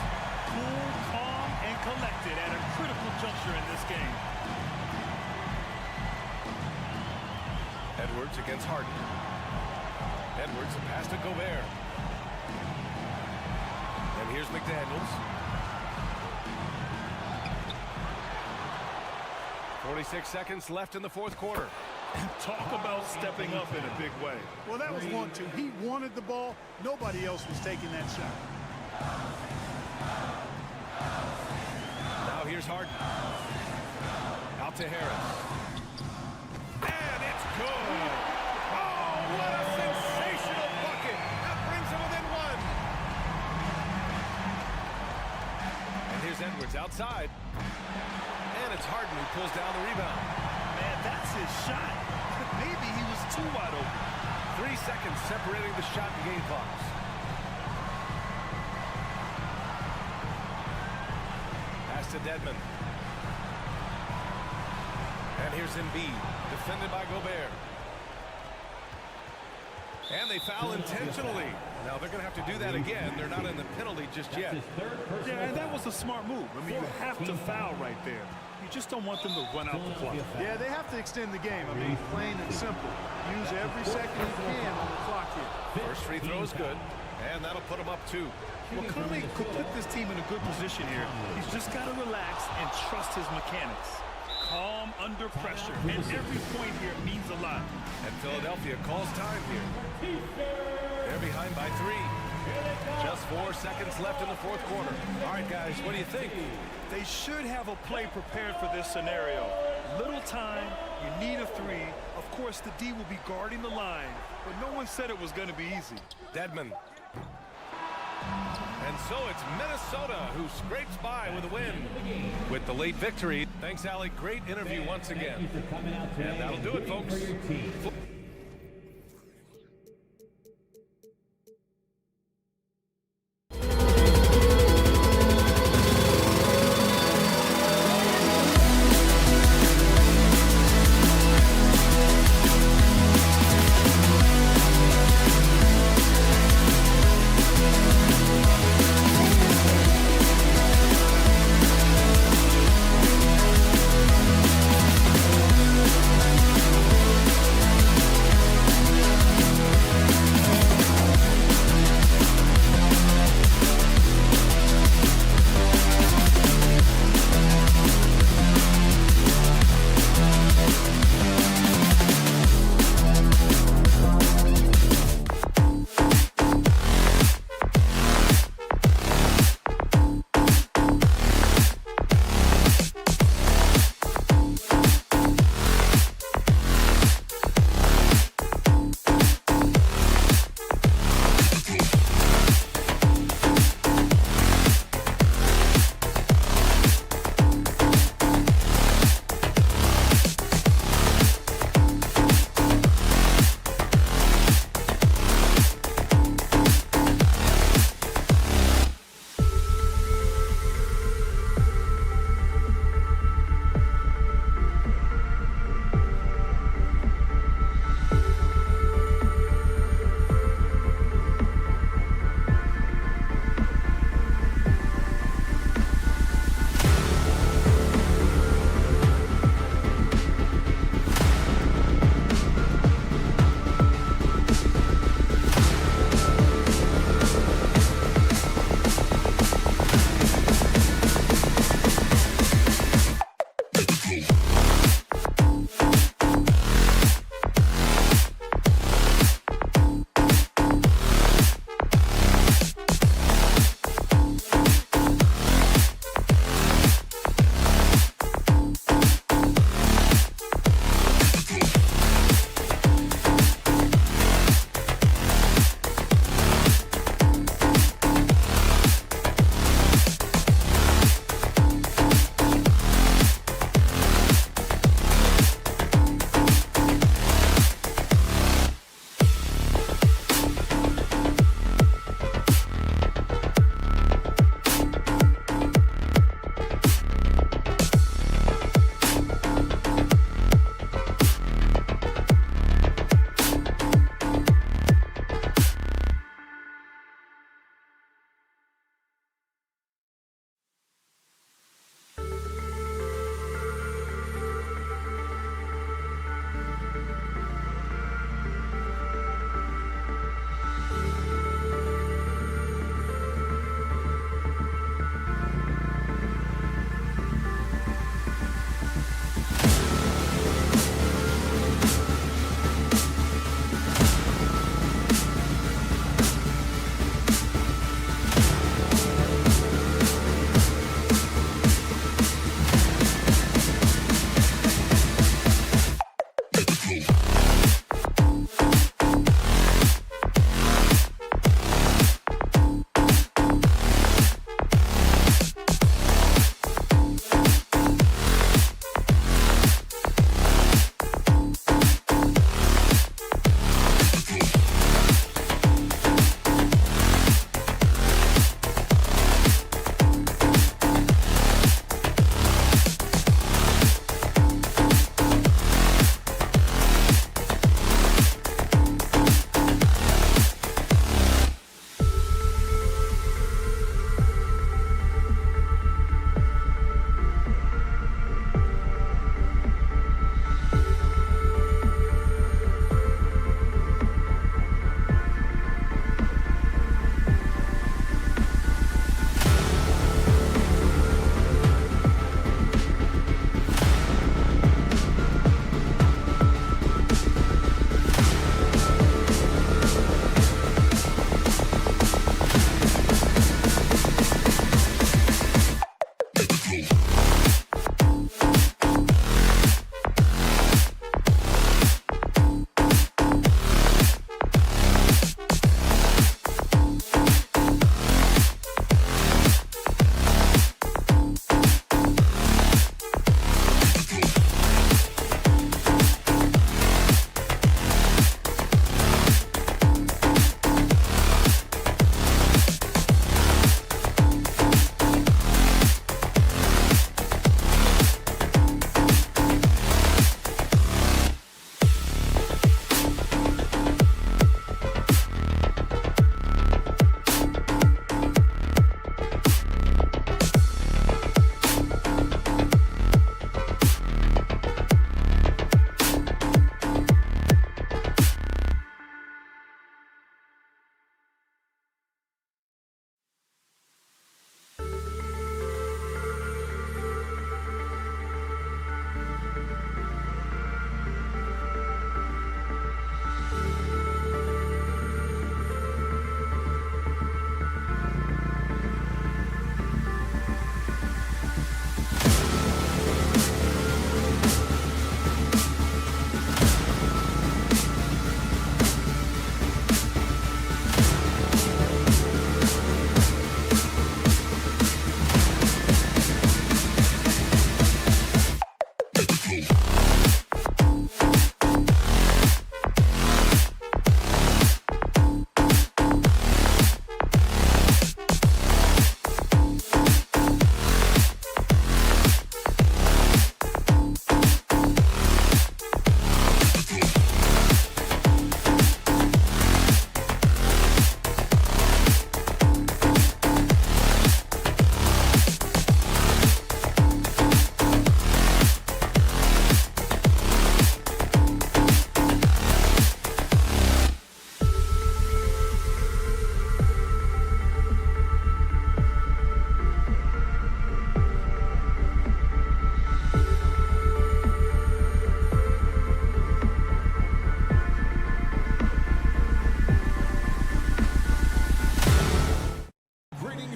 Cool, calm, and collected at a critical juncture in this game. Edwards against Harden. Edwards a pass to Gobert. And here's McDaniels. 46 seconds left in the fourth quarter. Talk about stepping up in a big way. Well, that was 1-2. He wanted the ball. Nobody else was taking that shot. Now here's Harden. Out to Harris. And it's good. Oh, what a sensational bucket. That brings him within 1. And here's Edwards outside. And it's Harden who pulls down the rebound. Man, that's his shot. Maybe he was too wide open. 3 seconds separating the shot and game clocks. Pass to Dedmon. And here's Embiid, defended by Gobert. And they foul intentionally. Now they're going to have to do that again. They're not in the penalty just yet. Yeah, and that was a smart move. I mean, you have to foul right there. You just don't want them to run out the clock. Yeah, they have to extend the game. I mean, plain and simple. Use every second you can on the clock here. First free throw is good, and that'll put them up 2. Well, Conley could put this team in a good position here. He's just got to relax and trust his mechanics. Calm under pressure, and every point here means a lot. And Philadelphia calls time here. They're behind by 3. Just 4 seconds left in the fourth quarter. All right, guys, what do you think? They should have a play prepared for this scenario. Little time, you need a 3. Of course, the D will be guarding the line, but no one said it was going to be easy. Dedmon. And so it's Minnesota who scrapes by with a win. With the late victory. Thanks, Allie. Great interview once again. And that'll do it, folks.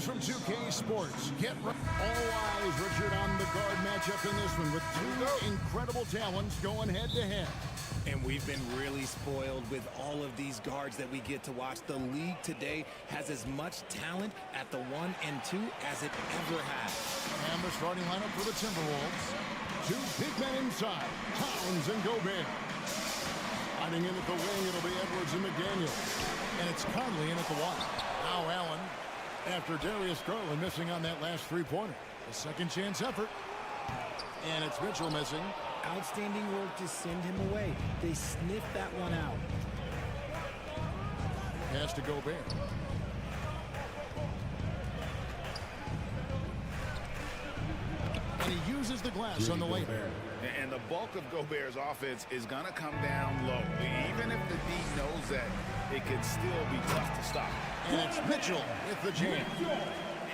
From 2K Sports. Get all eyes, Richard, on the guard matchup in this one with two incredible talents going head-to-head. And we've been really spoiled with all of these guards that we get to watch. The league today has as much talent at the 1 and 2 as it ever has. And the starting lineup for the Timberwolves. Two big men inside, Towns and Gobert. Hiding in at the wing, it'll be Edwards and McDaniels. And it's Conley in at the 1. Now Allen. After Darius Garland missing on that last three-pointer. A second chance effort. And it's Mitchell missing. Outstanding work to send him away. They sniffed that one out. Pass to Gobert. And he uses the glass on the layup. And the bulk of Gobert's offense is going to come down low. Even if the D knows that, it could still be tough to stop. And it's Mitchell with the jam.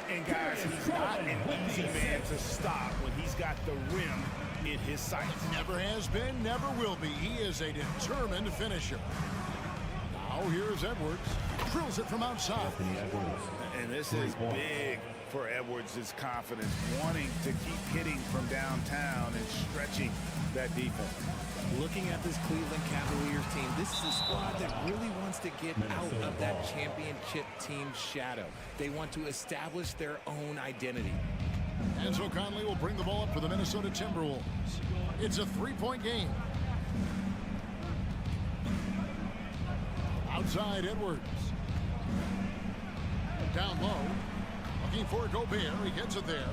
And guys, he's not an easy man to stop when he's got the rim in his sights. Never has been, never will be. He is a determined finisher. Now here's Edwards. Drills it from outside. And this is big for Edwards' confidence, wanting to keep hitting from downtown and stretching that defense. Looking at this Cleveland Cavaliers team, this is a squad that really wants to get out of that championship team shadow. They want to establish their own identity. And so Conley will bring the ball up for the Minnesota Timberwolves. It's a three-point game. Outside Edwards. Down low. Looking for Gobert. He gets it there.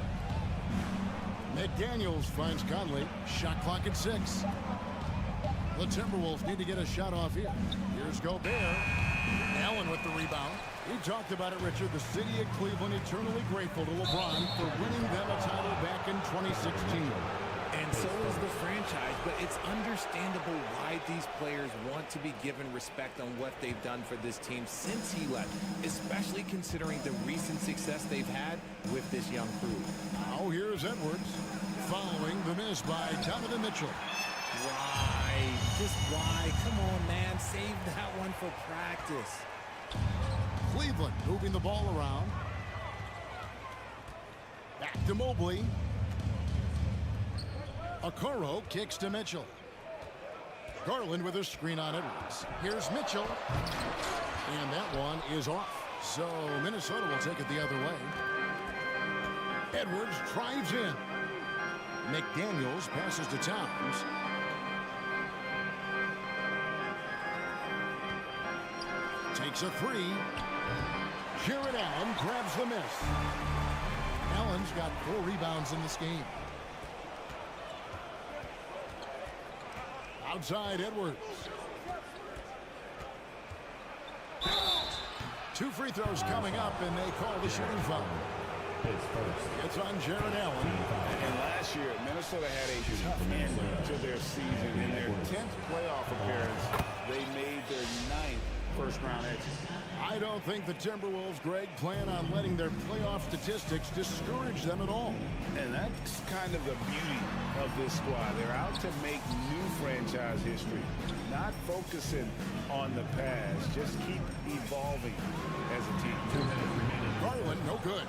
McDaniels finds Conley. Shot clock at 6. The Timberwolves need to get a shot off here. Here's Gobert. Allen with the rebound. We talked about it, Richard. The city of Cleveland eternally grateful to LeBron for winning them a title back in 2016. And so is the franchise, but it's understandable why these players want to be given respect on what they've done for this team since he left, especially considering the recent success they've had with this young crew. Now here's Edwards following the miss by Donovan Mitchell. Why? Just why? Come on, man. Save that one for practice. Cleveland moving the ball around. Back to Mobley. Okoro kicks to Mitchell. Garland with a screen on Edwards. Here's Mitchell. And that one is off. So Minnesota will take it the other way. Edwards drives in. McDaniels passes to Towns. Takes a three. Jared Allen grabs the miss. Allen's got 4 rebounds in this game. Outside Edwards. 2 free throws coming up, and they call the shooting foul. It's on Jared Allen. And last year, Minnesota had a tough end to their season. In their 10th playoff appearance, they made their 9th first-round exit. I don't think the Timberwolves, Greg, plan on letting their playoff statistics discourage them at all. And that's kind of the beauty of this squad. They're out to make new franchise history, not focusing on the past. Just keep evolving as a team. 2 minutes remaining. Garland, no good.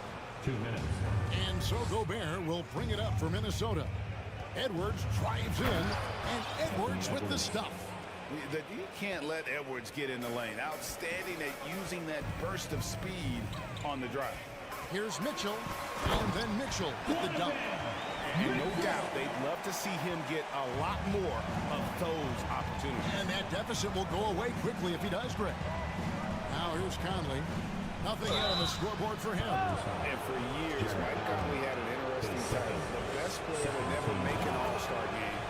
2 minutes. And so Gobert will bring it up for Minnesota. Edwards drives in, and Edwards with the stuff. You can't let Edwards get in the lane. Outstanding at using that burst of speed on the drive. Here's Mitchell, and then Mitchell with the dunk. And no doubt, they'd love to see him get a lot more of those opportunities. And that deficit will go away quickly if he does, Greg. Now here's Conley. Nothing yet on the scoreboard for him. And for years, Mike Conley had an interesting title. The best player to never make an All-Star game.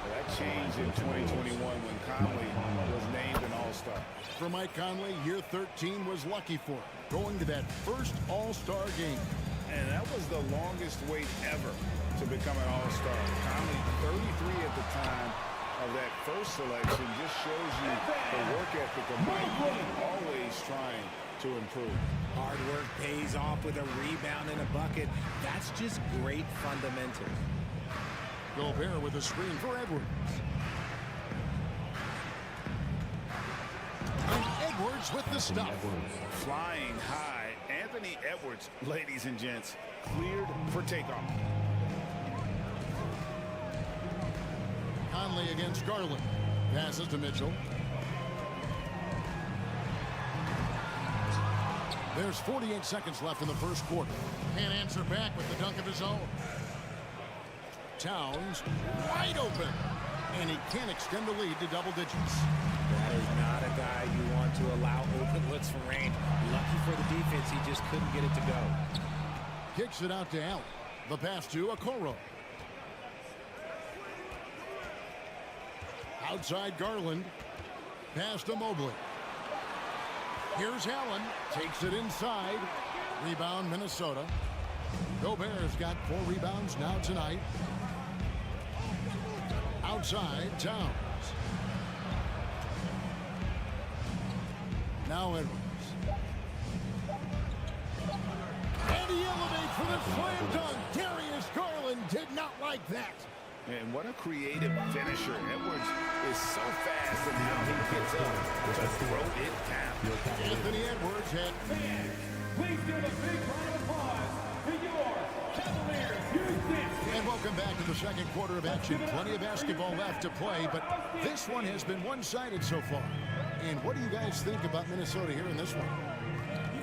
Well, that changed in 2021 when Conley was named an All-Star. For Mike Conley, year 13 was lucky for him, going to that first All-Star game. And that was the longest wait ever to become an All-Star. Conley, 33 at the time of that first selection, just shows you the work ethic of Mike, always trying to improve. Hard work pays off with a rebound and a bucket. That's just great fundamentals. Gobert with a screen for Edwards. And Edwards with the stop. Flying high, Anthony Edwards, ladies and gents, cleared for takeoff. Conley against Garland. Passes to Mitchell. There's 48 seconds left in the first quarter. Can't answer back with the dunk of his own. Towns wide open. And he can't extend the lead to double digits. That is not a guy you want to allow open looks from range. Lucky for the defense, he just couldn't get it to go. Kicks it out to Allen. The pass to Okoro. Outside Garland. Pass to Mobley. Here's Allen. Takes it inside. Rebound Minnesota. Gobert's got 4 rebounds now tonight. Outside Towns. Now Edwards. And he elevates for the slam dunk. Darius Garland did not like that. And what a creative finisher. Edwards is so fast, and now he gets up to throw it down. Anthony Edwards had... Please give a big round of applause to your Cavaliers. And welcome back to the second quarter of action. Plenty of basketball left to play, but this one has been one-sided so far. And what do you guys think about Minnesota here in this one?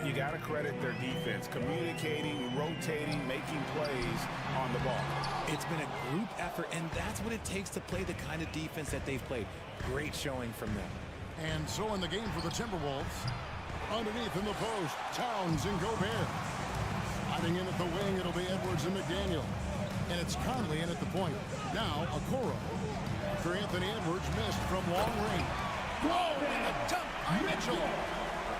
You got to credit their defense, communicating, rotating, making plays on the ball. It's been a group effort, and that's what it takes to play the kind of defense that they've played. Great showing from them. And so in the game for the Timberwolves, underneath in the post, Towns and Gobert. Sliding in at the wing, it'll be Edwards and McDaniel. And it's Conley in at the point. Now, Okoro. After Anthony Edwards missed from long range. Whoa, and the dunk by Mitchell.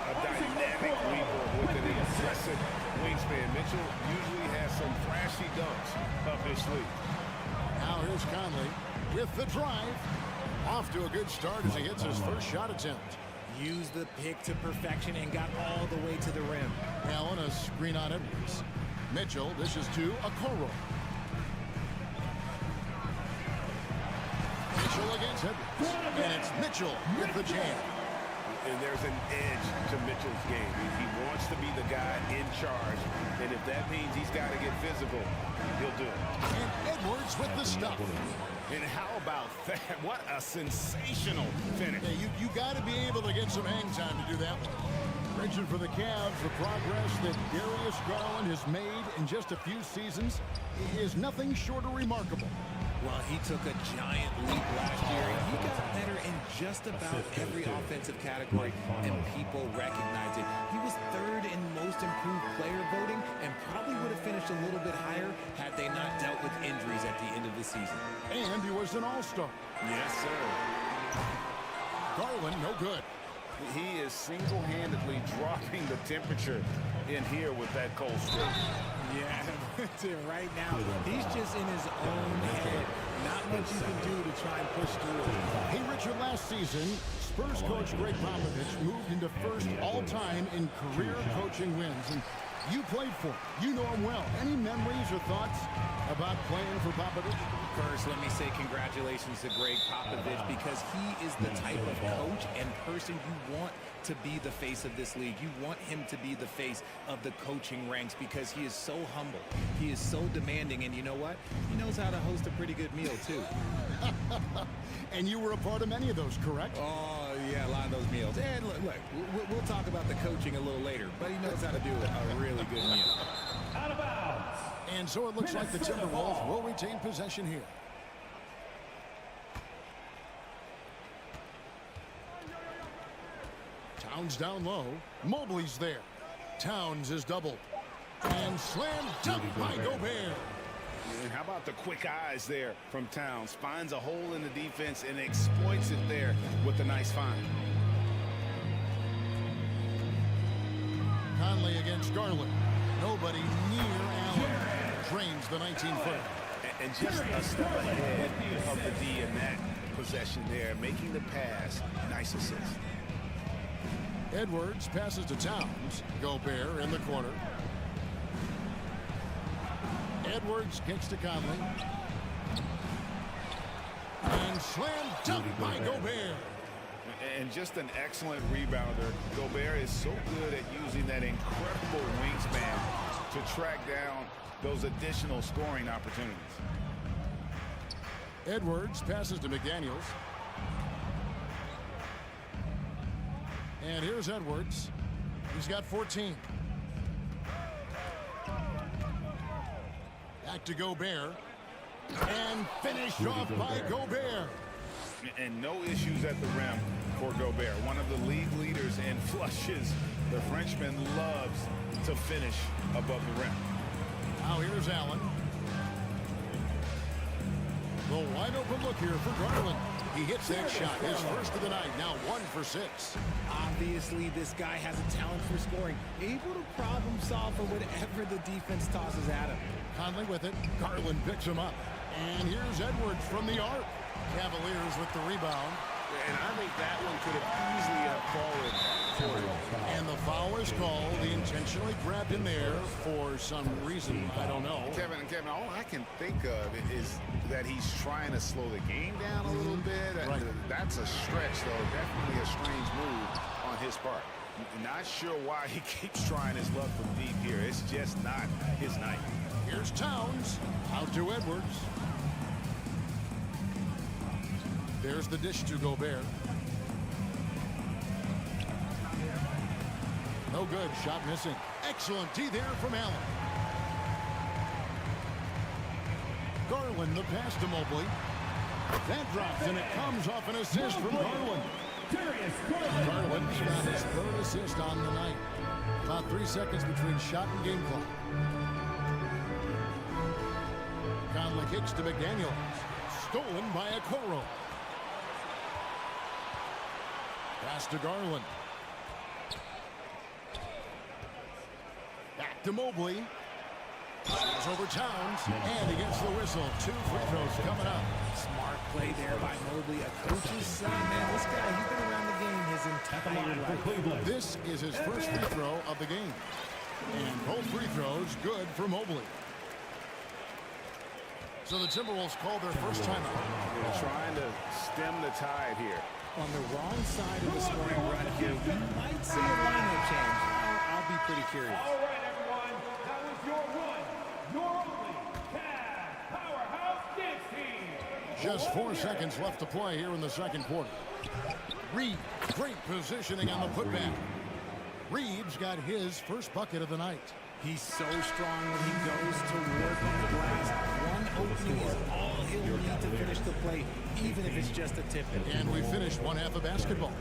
A dynamic leaper with an impressive wingspan. Mitchell usually has some flashy dunks up his sleeve. Now here's Conley with the drive. Off to a good start as he hits his first shot attempt. Used the pick to perfection and got all the way to the rim. Allen, a screen on Edwards. Mitchell, this is to Okoro. Mitchell against Edwards. And it's Mitchell with the jam. And there's an edge to Mitchell's game. He wants to be the guy in charge. And if that means he's got to get physical, he'll do it. And Edwards with the stuff. And how about that? What a sensational finish. Yeah, you got to be able to get some hang time to do that one. Richard, for the Cavs, the progress that Darius Garland has made in just a few seasons is nothing short of remarkable. Well, he took a giant leap last year, and he got better in just about every offensive category, and people recognize it. He was 3rd in most improved player voting, and probably would have finished a little bit higher had they not dealt with injuries at the end of the season. And he was an all-star. Yes, sir. Garland, no good. He is single-handedly dropping the temperature in here with that cold streak. Yeah, right now, he's just in his own head. Not much you can do to try and push through it. Hey, Richard, last season, Spurs coach Greg Popovich moved into first all-time in career coaching wins. And you played for him. You know him well. Any memories or thoughts about playing for Popovich? First, let me say congratulations to Greg Popovich, because he is the type of coach and person you want to be the face of this league. You want him to be the face of the coaching ranks, because he is so humble. He is so demanding, and you know what? He knows how to host a pretty good meal, too. And you were a part of many of those, correct? Oh, yeah, a lot of those meals. And look, we'll talk about the coaching a little later, but he knows how to do a really good meal. Out of bounds. And so it looks like the Timberwolves will retain possession here. Towns down low. Mobley's there. Towns is doubled. And slam dunk by Gobert. And how about the quick eyes there from Towns? Finds a hole in the defense and exploits it there with a nice find. Conley against Garland. Nobody near Allen. Drains the 19-footer. And just a step ahead of the D in that possession there, making the pass. Nice assist. Edwards passes to Towns. Gobert in the corner. Edwards kicks to Conley. And slam dunk by Gobert. And just an excellent rebounder. Gobert is so good at using that incredible wingspan to track down those additional scoring opportunities. Edwards passes to McDaniels. And here's Edwards. He's got 14. Back to Gobert. And finished off by Gobert. And no issues at the rim for Gobert. One of the league leaders in flushes. The Frenchman loves to finish above the rim. Now here's Allen. The wide open look here for Garland. He hits that shot, his first of the night, now 1 for 6. Obviously, this guy has a talent for scoring, able to problem solve for whatever the defense tosses at him. Conley with it. Garland picks him up. And here's Edwards from the arc. Cavaliers with the rebound. And I think that one could have easily fallen for him. And the foul is called. He intentionally grabbed him there for some reason. I don't know. Kevin, all I can think of is that he's trying to slow the game down a little bit. Right. That's a stretch, though. Definitely a strange move on his part. Not sure why he keeps trying his luck from deep here. It's just not his night. Here's Towns. Out to Edwards. There's the dish to Gobert. No good. Shot missing. Excellent D there from Allen. Garland, the pass to Mobley. That drops, and it comes off an assist from Garland. Garland's got his 3rd assist on the night. About 3 seconds between shot and game clock. Conley kicks to McDaniels. Stolen by Okoro. Pass to Garland. Back to Mobley. He's over Towns, and he gets the whistle. 2 free throws coming up. Smart play there by Mobley. A coach's son, man. This guy, he's been around the game his entire life. This is his first free throw of the game. And both free throws good for Mobley. So the Timberwolves called their first timeout. They're trying to stem the tide here. On the wrong side of the scoring run here, we might see a lineup change. I'll be pretty curious. All right, everyone. That was your one, your only Cavs powerhouse dance team. Just 4 seconds left to play here in the second quarter. Reed, great positioning on the putback. Reed's got his first bucket of the night. He's so strong when he goes to work on the glass. One opening is all he'll need to finish the play, even if it's just a tip. And we finished one half of basketball.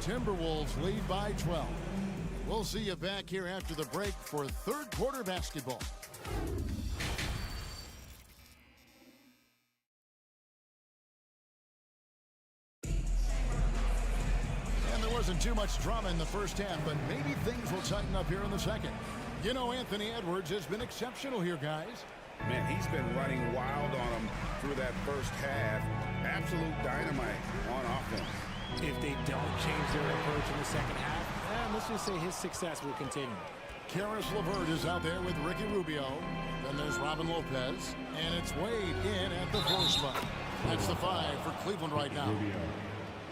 Timberwolves lead by 12. We'll see you back here after the break for third quarter basketball. And there wasn't too much drama in the first half, but maybe things will tighten up here in the second. You know, Anthony Edwards has been exceptional here, guys. Man, he's been running wild on them through that first half. Absolute dynamite on offense. If they don't change their approach in the second half, let's just say his success will continue. Karis LeVert is out there with Ricky Rubio. Then there's Robin Lopez. And it's Wade in at the 4 spot. That's the 5 for Cleveland right now.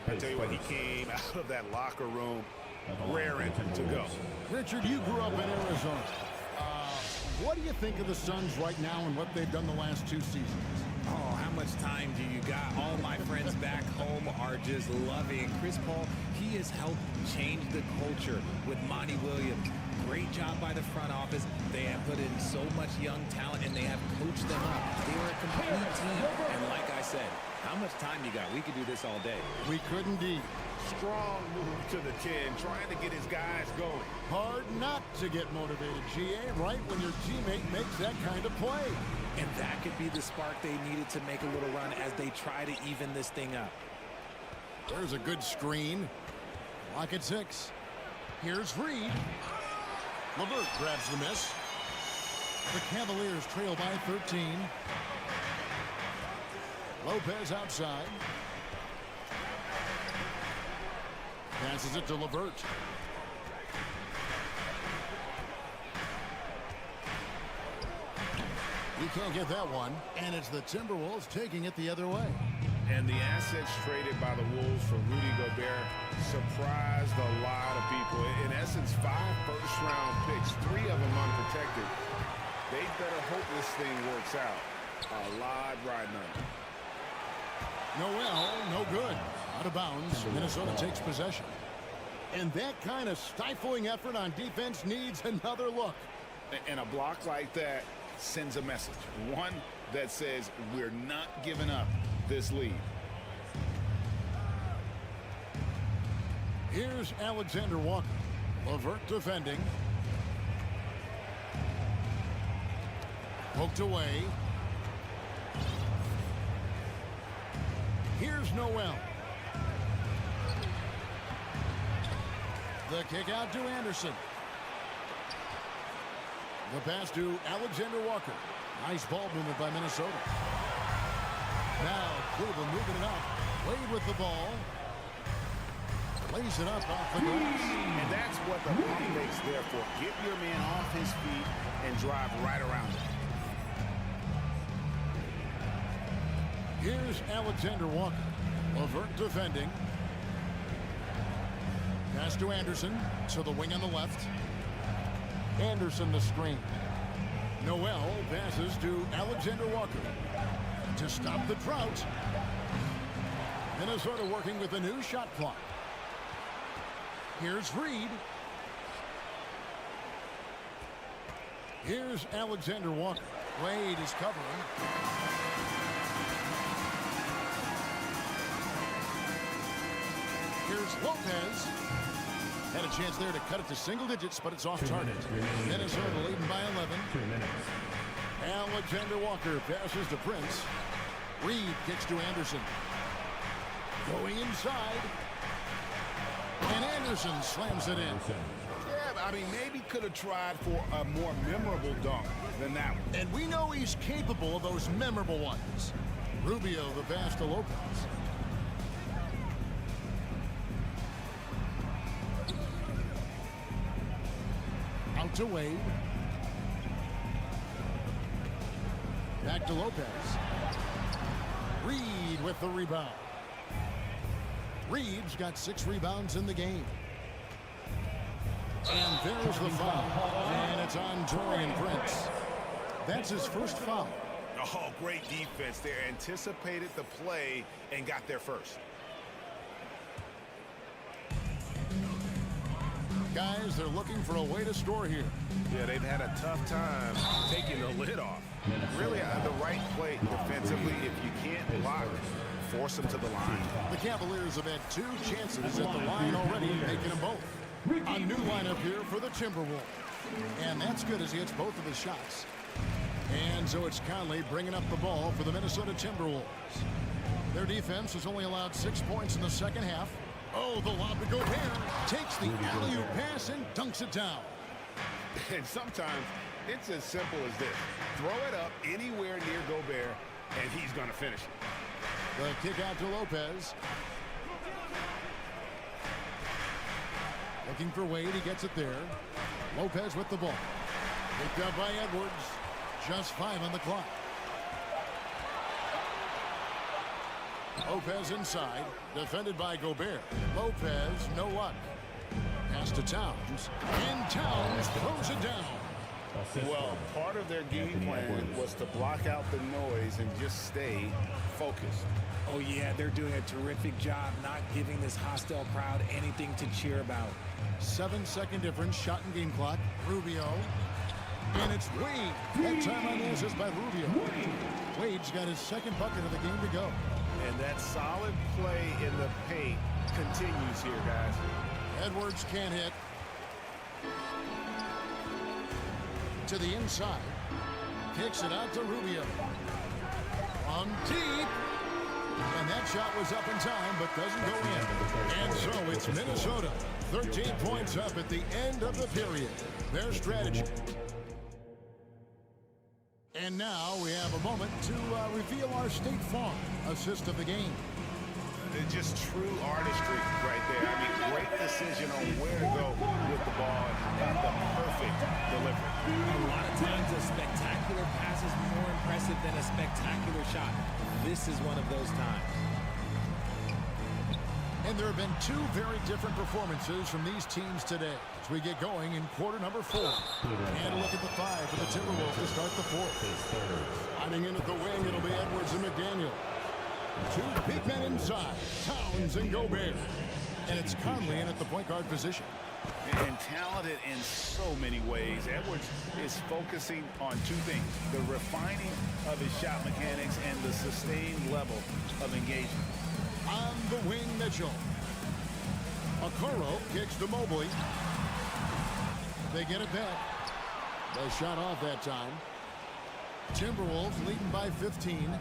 I tell you what, he came out of that locker room raring to go. Richard, you grew up in Arizona. What do you think of the Suns right now and what they've done the last 2 seasons? Oh, how much time do you got? All my friends back home are are just loving. Chris Paul, he has helped change the culture with Monty Williams. Great job by the front office. They have put in so much young talent, and they have coached them up. They were a complete team. And like I said, how much time you got? We could do this all day. We could indeed. Strong move to the 10, trying to get his guys going. Hard not to get motivated, GA, right when your teammate makes that kind of play. And that could be the spark they needed to make a little run as they try to even this thing up. There's a good screen. Lock at 6. Here's Reed. LeVert grabs the miss. The Cavaliers trail by 13. Lopez outside. Passes it to LeVert. He can't get that one. And it's the Timberwolves taking it the other way. And the assets traded by the Wolves for Rudy Gobert surprised a lot of people. In essence, 5 first-round picks, 3 of them unprotected. They better hope this thing works out. A lot riding on it. Noel, no good. Out of bounds. Minnesota takes possession. And that kind of stifling effort on defense needs another look. And a block like that sends a message. One that says we're not giving up this lead. Here's Alexander Walker. LeVert defending. Poked away. Here's Noel. The kick out to Anderson. The pass to Alexander Walker. Nice ball movement by Minnesota. Now Cleveland moving it up. Wade with the ball. Lays it up off the glass. And that's what the pump fake's there for. Get your man off his feet and drive right around him. Here's Alexander Walker. LeVert defending. Pass to Anderson. To the wing on the left. Anderson the screen. Noel passes to Alexander Walker. To stop the drought. Minnesota working with a new shot clock. Here's Reed. Here's Alexander Walker. Wade is covering. Here's Lopez. Had a chance there to cut it to single digits, but it's off target. Minnesota leading by 11. 2 minutes. Alexander Walker passes to Prince. Reed kicks to Anderson. Going inside. And Anderson slams it in. Yeah, I mean, maybe could have tried for a more memorable dunk than that one. And we know he's capable of those memorable ones. Rubio the pass to Lopez. Out to Wade. Back to Lopez. Reed with the rebound. Reed's got 6 rebounds in the game. And there's the foul. And it's on Taurean Prince. That's his first foul. Oh, great defense there. Anticipated the play and got there first. Guys, they're looking for a way to score here. Yeah, they've had a tough time taking the lid off. Really the right play defensively. If you can't block, force them to the line. The Cavaliers have had 2 chances at the line already, making them both. A new lineup here for the Timberwolves. And that's good as he hits both of his shots. And so it's Conley bringing up the ball for the Minnesota Timberwolves. Their defense has only allowed 6 points in the second half. Oh, the lob to Gobert. Takes the alley-oop pass and dunks it down. And sometimes it's as simple as this. Throw it up anywhere near Gobert, and he's going to finish it. The kick out to Lopez. Looking for Wade. He gets it there. Lopez with the ball. Picked up by Edwards. Just 5 on the clock. Lopez inside. Defended by Gobert. Lopez, no luck. Pass to Towns. And Towns throws it down. Well, part of their game plan was to block out the noise and just stay focused. Oh, yeah, they're doing a terrific job not giving this hostile crowd anything to cheer about. 7-second difference, shot and game clock. Rubio. And it's Wade. That time on the assist by Rubio. Wade's got his second bucket of the game to go. And that solid play in the paint continues here, guys. Edwards can't hit. To the inside. Kicks it out to Rubio. On deep. And that shot was up in time, but doesn't go in. And so it's Minnesota. 13 points up at the end of the period. Their strategy. And now we have a moment to reveal our State Farm assist of the game. It's just true artistry right there. I mean, great decision on where to go with the ball and got the perfect delivery. A lot of times a spectacular pass is more impressive than a spectacular shot. This is one of those times. And there have been two very different performances from these teams today as we get going in quarter number 4. And a look at the 5 for the Timberwolves to start the 4th. Sliding in at the wing, it'll be Edwards and McDaniel. Two big men inside, Towns and Gobert. And it's Conley in at the point guard position. And talented in so many ways. Edwards is focusing on two things: the refining of his shot mechanics and the sustained level of engagement. On the wing, Mitchell. Okoro kicks to Mobley. They get it back. They shot off that time. Timberwolves leading by 15.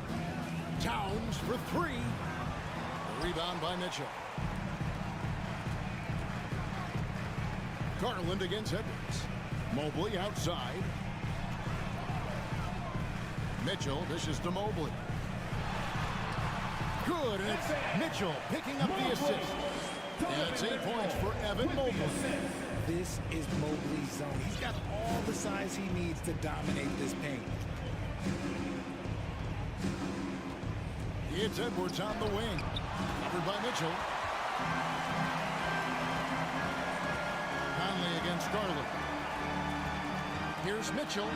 Towns for 3. The rebound by Mitchell. Garland against Edwards. Mobley outside. Mitchell dishes to Mobley. Good, and it's Mitchell picking up the assist. And it's 8 points for Evan Mobley. This is Mobley's zone. He's got all the size he needs to dominate this paint. It's Edwards on the wing. Covered by Mitchell. Conley against Garland. Here's Mitchell.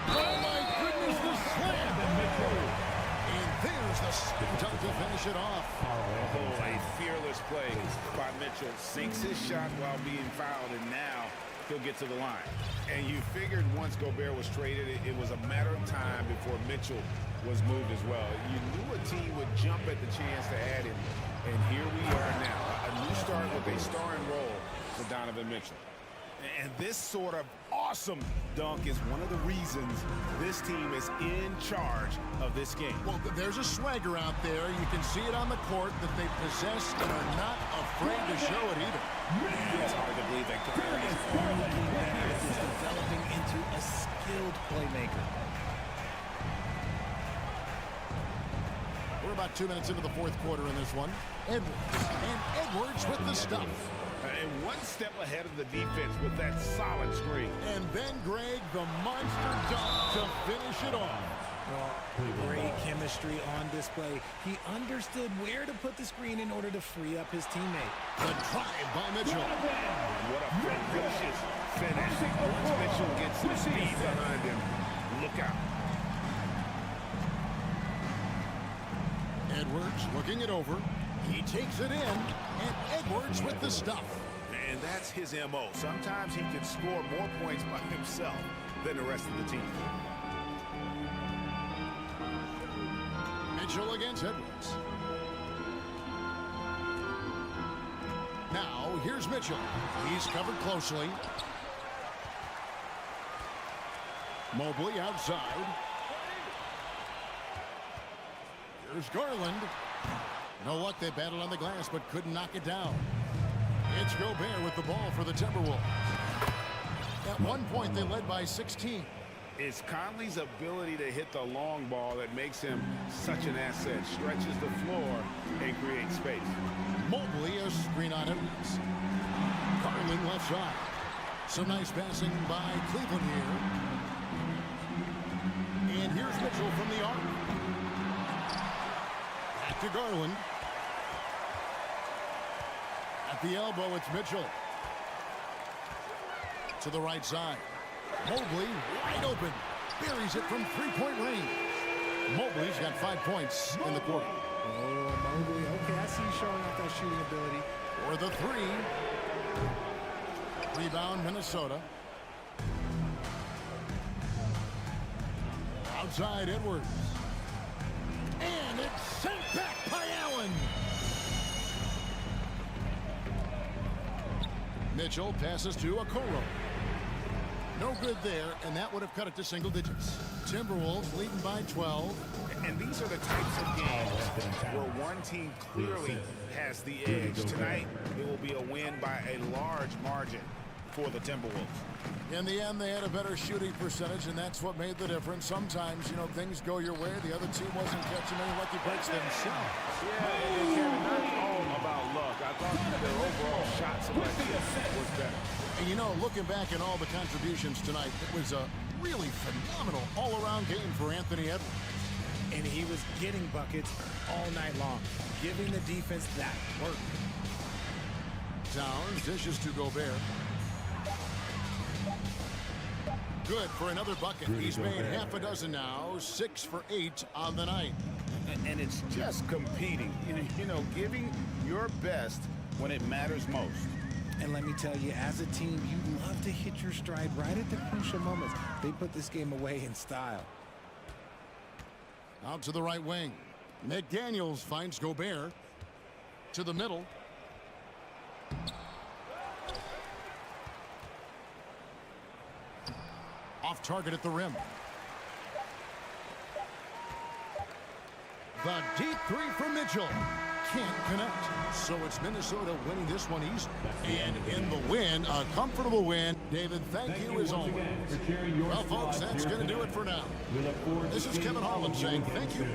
Oh my goodness, the slam! And there's the dunk to finish it off. Oh, a fearless play by Mitchell. Sinks his shot while being fouled, and now he'll get to the line. And you figured once Gobert was traded, it was a matter of time before Mitchell was moved as well. You knew a team would jump at the chance to add him, and here we are now. A new start with a starring role for Donovan Mitchell. And this sort of awesome dunk is one of the reasons this team is in charge of this game. Well, there's a swagger out there. You can see it on the court that they possess and are not afraid to show it either. It's hard to believe that Gobert is only getting better at this, developing into a skilled playmaker. We're about 2 minutes into the 4th quarter in this one. Edwards. And Edwards with the stuff. And one step ahead of the defense with that solid screen. And then Greg, the monster dunk to finish it off. Well, great chemistry on display. He understood where to put the screen in order to free up his teammate. The drive by Mitchell. What a ferocious finish. Once Mitchell gets some speed behind him, look out. Edwards looking it over. He takes it in, and Edwards with the stuff. And that's his M.O. Sometimes he can score more points by himself than the rest of the team. Mitchell against Edwards. Now, here's Mitchell. He's covered closely. Mobley outside. Here's Garland. No luck, they battled on the glass, but couldn't knock it down. It's Gobert with the ball for the Timberwolves. At one point, they led by 16. It's Conley's ability to hit the long ball that makes him such an asset. Stretches the floor and creates space. Mobley, a screen on Edwards. Garland left side. Some nice passing by Cleveland here. And here's Mitchell from the arc. Back to Garland. At the elbow, it's Mitchell. To the right side. Mobley wide open. Buries it from three-point range. Mobley's got 5 points in the quarter. Oh, Mobley. Okay, I see you showing off that shooting ability. For the three. Rebound, Minnesota. Outside Edwards. And it's sent back by Allen. Mitchell passes to Okoro. No good there, and that would have cut it to single digits. Timberwolves leading by 12. And these are the types of games where one team clearly has the edge. Tonight, it will be a win by a large margin for the Timberwolves. In the end, they had a better shooting percentage, and that's what made the difference. Sometimes, you know, things go your way. The other team wasn't catching any lucky breaks themselves. Yeah, and Kevin, not all about luck. I thought their overall shot selection was better. And, you know, looking back at all the contributions tonight, it was a really phenomenal all-around game for Anthony Edwards. And he was getting buckets all night long, giving the defense that work. Towns dishes to Gobert. Good for another bucket. He's made half a dozen now, 6 for 8 on the night. And it's just competing, you know, giving your best when it matters most. And let me tell you, as a team, you love to hit your stride right at the crucial moments. They put this game away in style. Out to the right wing. McDaniels finds Gobert. To the middle. Off target at the rim. The deep three from Mitchell. Can't connect. So it's Minnesota winning this one easily. And in the win, a comfortable win. David, thank you as always. Well, folks, that's going to do it for now. This is Kevin Harlan saying thank you.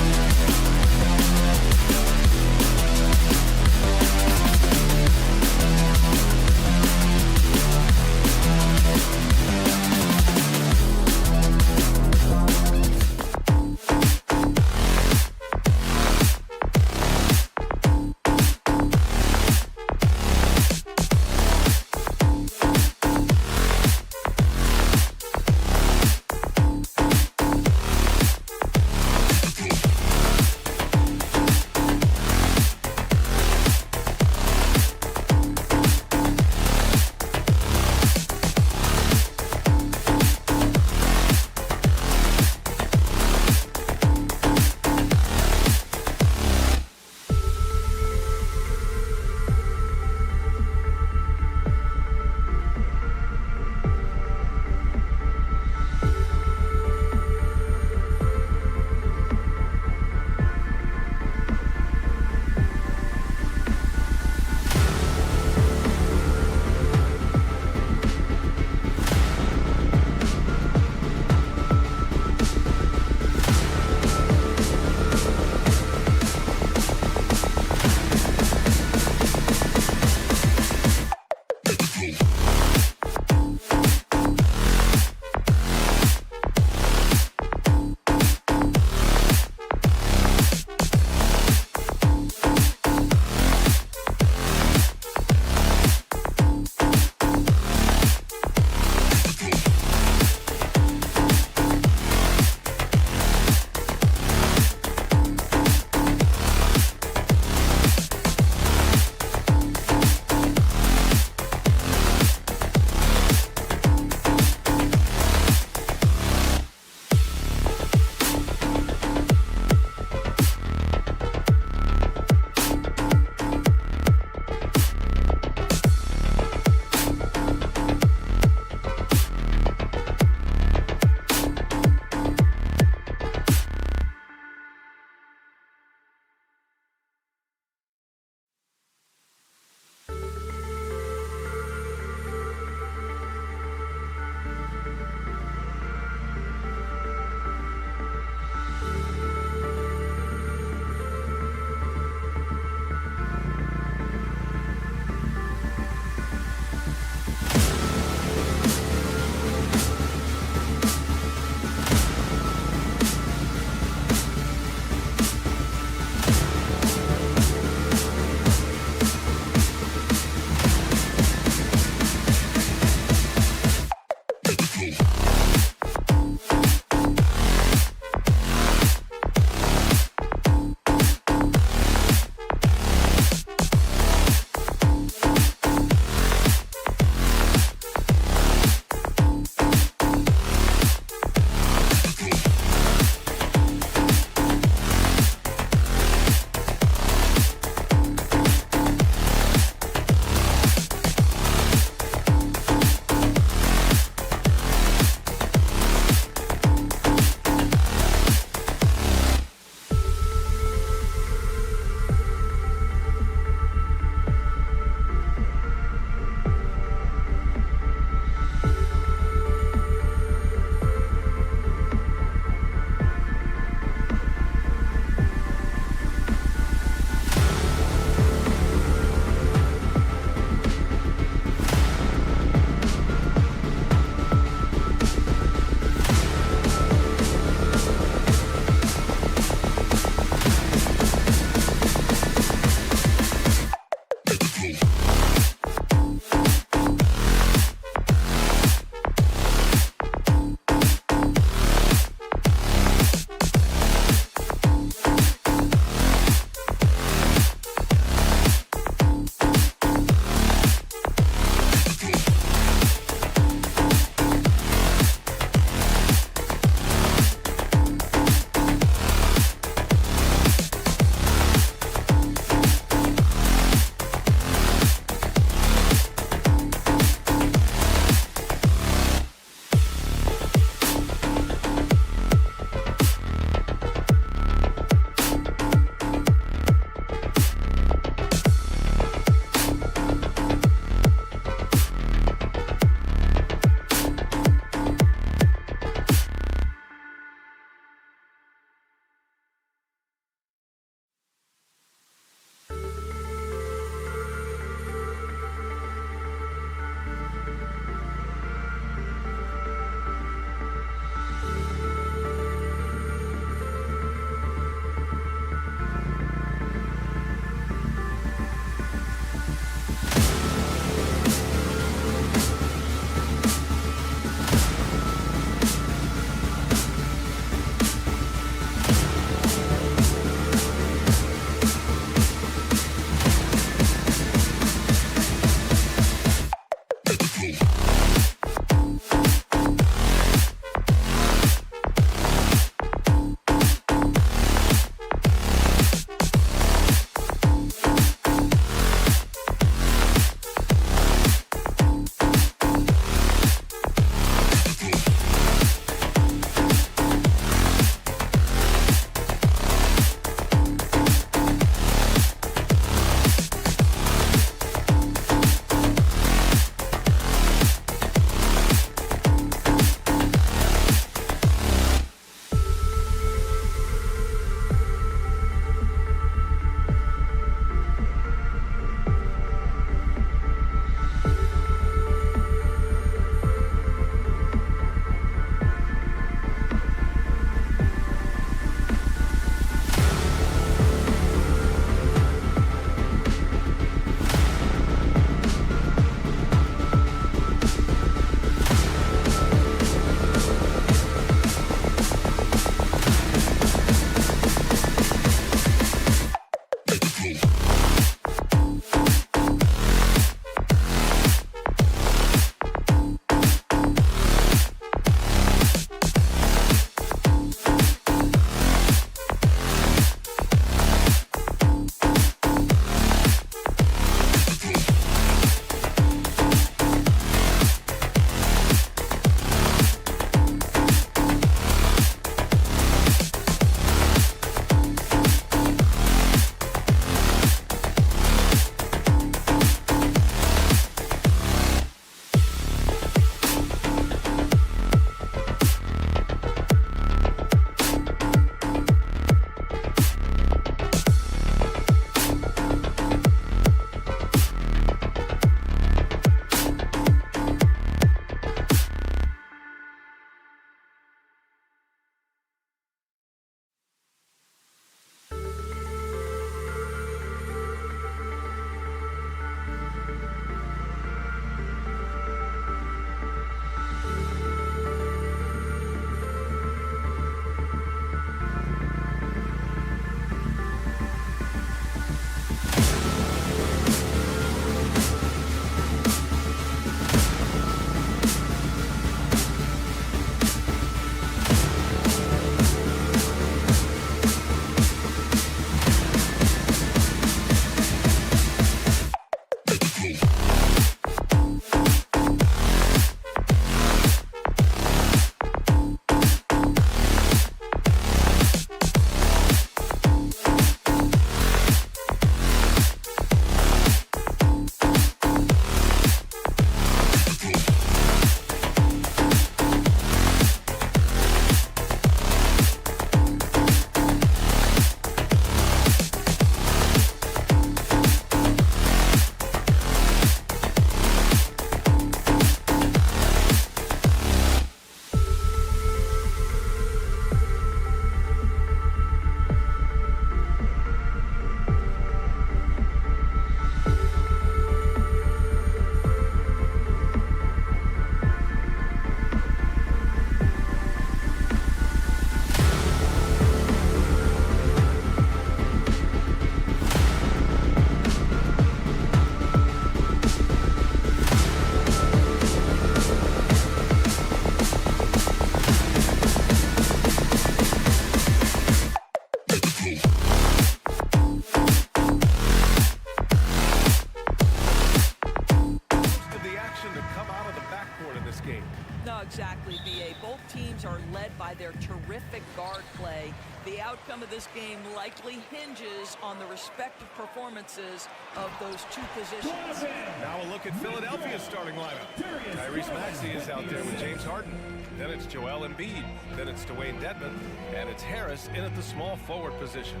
play. The outcome of this game likely hinges on the respective performances of those two positions. Now a look at Philadelphia's starting lineup. Tyrese Maxey is out there with James Harden. Then it's Joel Embiid. Then it's Dwayne Dedmon. And it's Harris in at the small forward position.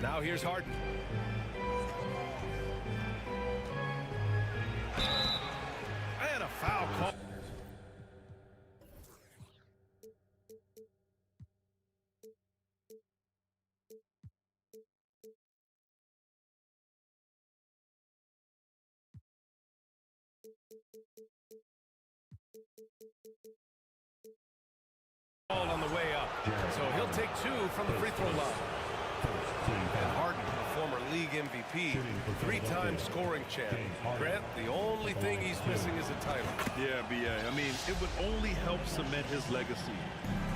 Now here's Harden. And a foul call. On the way up. So he'll take 2 from the free throw line. And Harden, a former league MVP, 3-time scoring champ. Grant, the only thing he's missing is a title. Yeah, B.A. I mean, it would only help cement his legacy.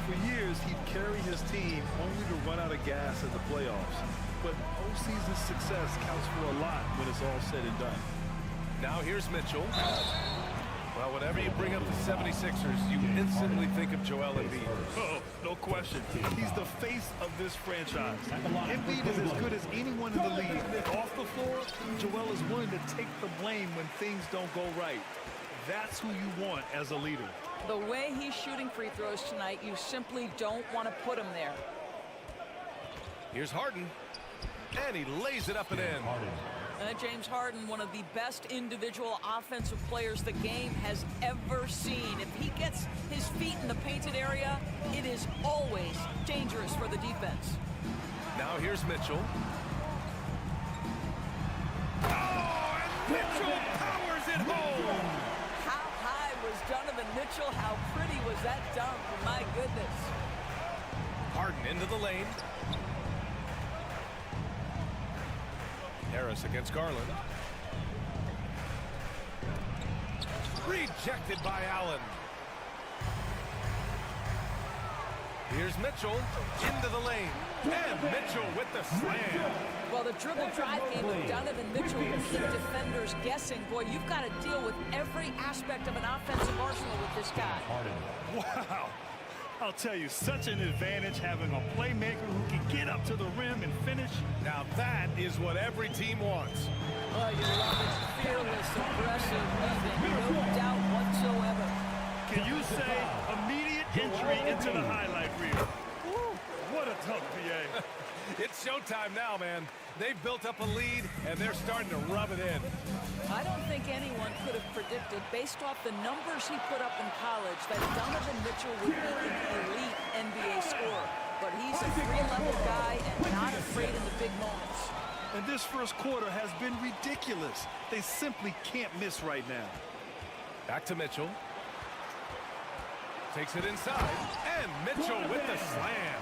For years, he'd carry his team only to run out of gas at the playoffs. But postseason success counts for a lot when it's all said and done. Now here's Mitchell. Well, whenever you bring up the 76ers, you instantly think of Joel Embiid. Oh, no question. He's the face of this franchise. Embiid is as good as anyone in the league. Off the floor, Joel is willing to take the blame when things don't go right. That's who you want as a leader. The way he's shooting free throws tonight, you simply don't want to put him there. Here's Harden. And he lays it up and in. James Harden, one of the best individual offensive players the game has ever seen. If he gets his feet in the painted area, it is always dangerous for the defense. Now here's Mitchell. Oh, and Mitchell powers it home. How high was Donovan Mitchell? How pretty was that dunk? My goodness. Harden into the lane. Harris against Garland. Rejected by Allen. Here's Mitchell into the lane. And Mitchell with the slam. Well, the dribble drive game of Donovan Mitchell will keep defenders guessing. Boy, you've got to deal with every aspect of an offensive arsenal with this guy. Wow. I'll tell you, such an advantage having a playmaker who can get up to the rim and finish. Now that is what every team wants. Well, you love it. Fearless, aggressive, moving, no doubt whatsoever. Can you say immediate entry into the highlight reel? Woo, what a dunk, PA. It's showtime now, man. They've built up a lead, and they're starting to rub it in. I don't think anyone could have predicted, based off the numbers he put up in college, that Donovan Mitchell would be an elite NBA scorer. But he's a three-level guy and not afraid in the big moments. And this first quarter has been ridiculous. They simply can't miss right now. Back to Mitchell. Takes it inside, and Mitchell with the slam.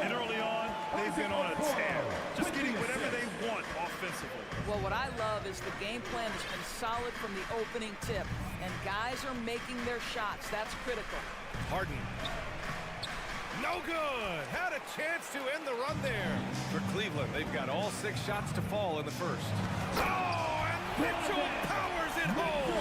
And early on, they've been on a tear, just getting whatever they want offensively. Well, what I love is the game plan has been solid from the opening tip, and guys are making their shots. That's critical. Harden. No good. Had a chance to end the run there. For Cleveland, they've got all 6 shots to fall in the first. Oh, and Mitchell powers it home.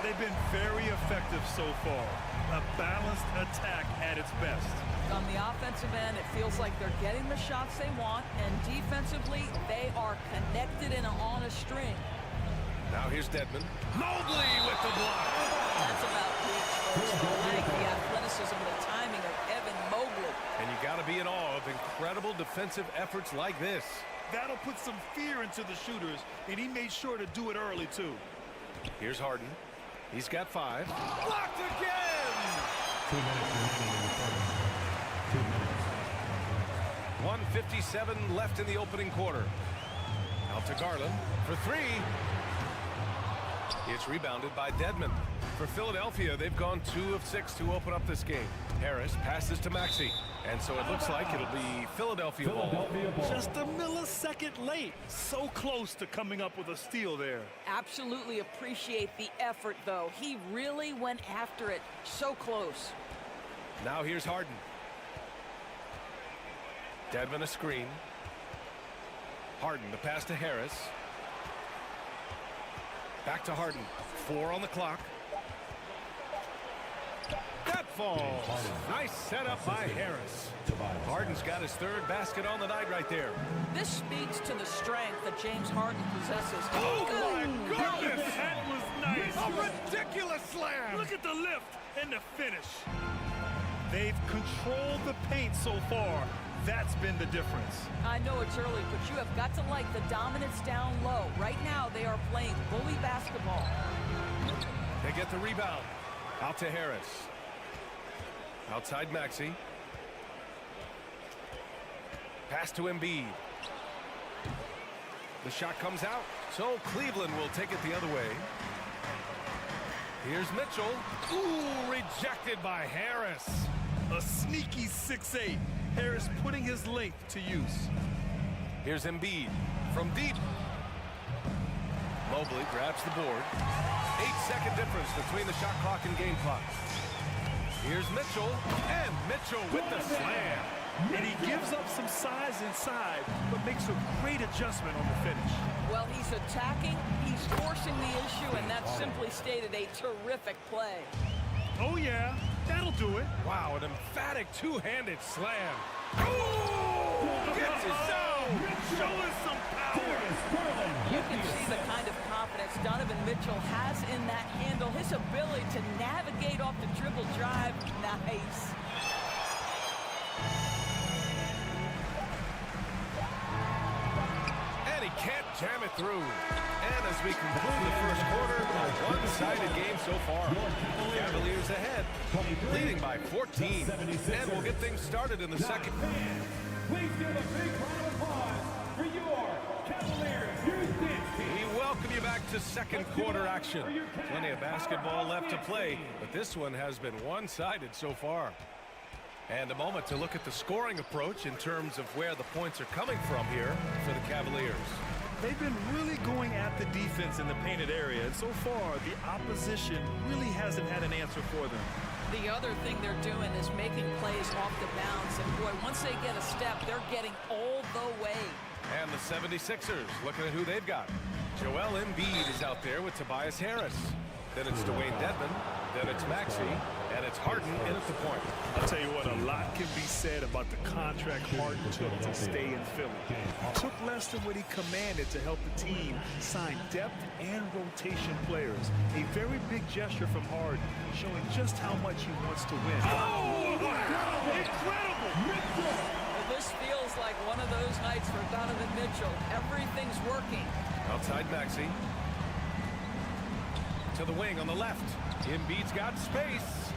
They've been very effective so far. A balanced attack at its best. On the offensive end, it feels like they're getting the shots they want, and defensively, they are connected and on a string. Now here's Dedmon. Mobley with the block. That's about reach, folks. The length, the athleticism, the timing of Evan Mobley. And you got to be in awe of incredible defensive efforts like this. That'll put some fear into the shooters, and he made sure to do it early, too. Here's Harden. He's got 5. Blocked again! 2 minutes remaining in the quarter. 2 minutes. 1:57 left in the opening quarter. Out to Garland for 3. It's rebounded by Dedmon. For Philadelphia, they've gone 2 of 6 to open up this game. Harris passes to Maxey. And so it looks like it'll be Philadelphia ball. Just a millisecond late. So close to coming up with a steal there. Absolutely appreciate the effort, though. He really went after it. So close. Now here's Harden. Dedmon a screen. Harden the pass to Harris. Back to Harden. 4 on the clock. That falls. Nice setup by Harris. Harden's got his third basket on the night right there. This speaks to the strength that James Harden possesses. Oh, my goodness! That was nice. A ridiculous slam! Look at the lift and the finish. They've controlled the paint so far. That's been the difference. I know it's early, but you have got to like the dominance down low. Right now, they are playing bully basketball. They get the rebound. Out to Harris. Outside Maxey. Pass to Embiid. The shot comes out, so Cleveland will take it the other way. Here's Mitchell. Ooh, rejected by Harris. A sneaky 6'8". Harris putting his length to use. Here's Embiid from deep. Mobley grabs the board. 8-second difference between the shot clock and game clock. Here's Mitchell, and Mitchell with the slam. And he gives up some size inside, but makes a great adjustment on the finish. Well, he's attacking, he's forcing the issue, and that simply stated a terrific play. Oh, yeah, that'll do it. Wow, an emphatic two-handed slam. Oh! Gets his zone! Show us some power. You can see the kind of confidence Donovan Mitchell has in that handle. His ability to navigate off the dribble drive, nice. And he can't jam it through. And as we conclude the first quarter, a one-sided game so far. Cavaliers ahead, leading by 14. And we'll get things started in the second. Please give a big round of applause for your Cavaliers. We welcome you back to second quarter action. Plenty of basketball left to play, but this one has been one-sided so far. And a moment to look at the scoring approach in terms of where the points are coming from here for the Cavaliers. They've been really going at the defense in the painted area, and so far, the opposition really hasn't had an answer for them. The other thing they're doing is making plays off the bounce, and boy, once they get a step, they're getting all the way. And the 76ers, looking at who they've got. Joel Embiid is out there with Tobias Harris. Then it's Dwayne Dedmon. Then it's Maxey. And it's Harden in at the point. I'll tell you what, a lot can be said about the contract Harden took to stay in Philly. He took less than what he commanded to help the team sign depth and rotation players. A very big gesture from Harden, showing just how much he wants to win. Oh, wow! Incredible! This feels like one of those nights for Donovan Mitchell. Everything's working. Outside Maxey. To the wing on the left. Embiid's got space.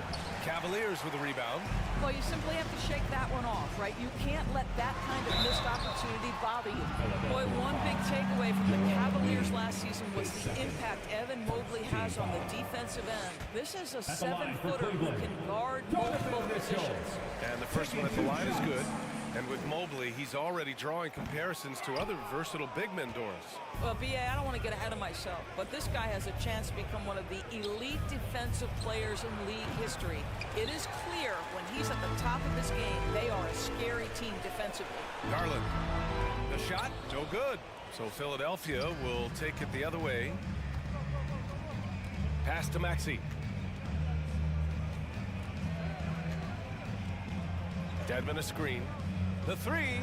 Cavaliers with a rebound. Well, you simply have to shake that one off, right? You can't let that kind of missed opportunity bother you. Boy, one big takeaway from the Cavaliers last season was the impact Evan Mobley has on the defensive end. This is a 7-footer who can guard multiple positions. And the first one at the line is good. And with Mobley, he's already drawing comparisons to other versatile big men, Doris. Well, B.A., I don't want to get ahead of myself, but this guy has a chance to become one of the elite defensive players in league history. It is clear when he's at the top of his game, they are a scary team defensively. Garland, the shot, no good. So Philadelphia will take it the other way. Pass to Maxey. Dedmon a screen. The three,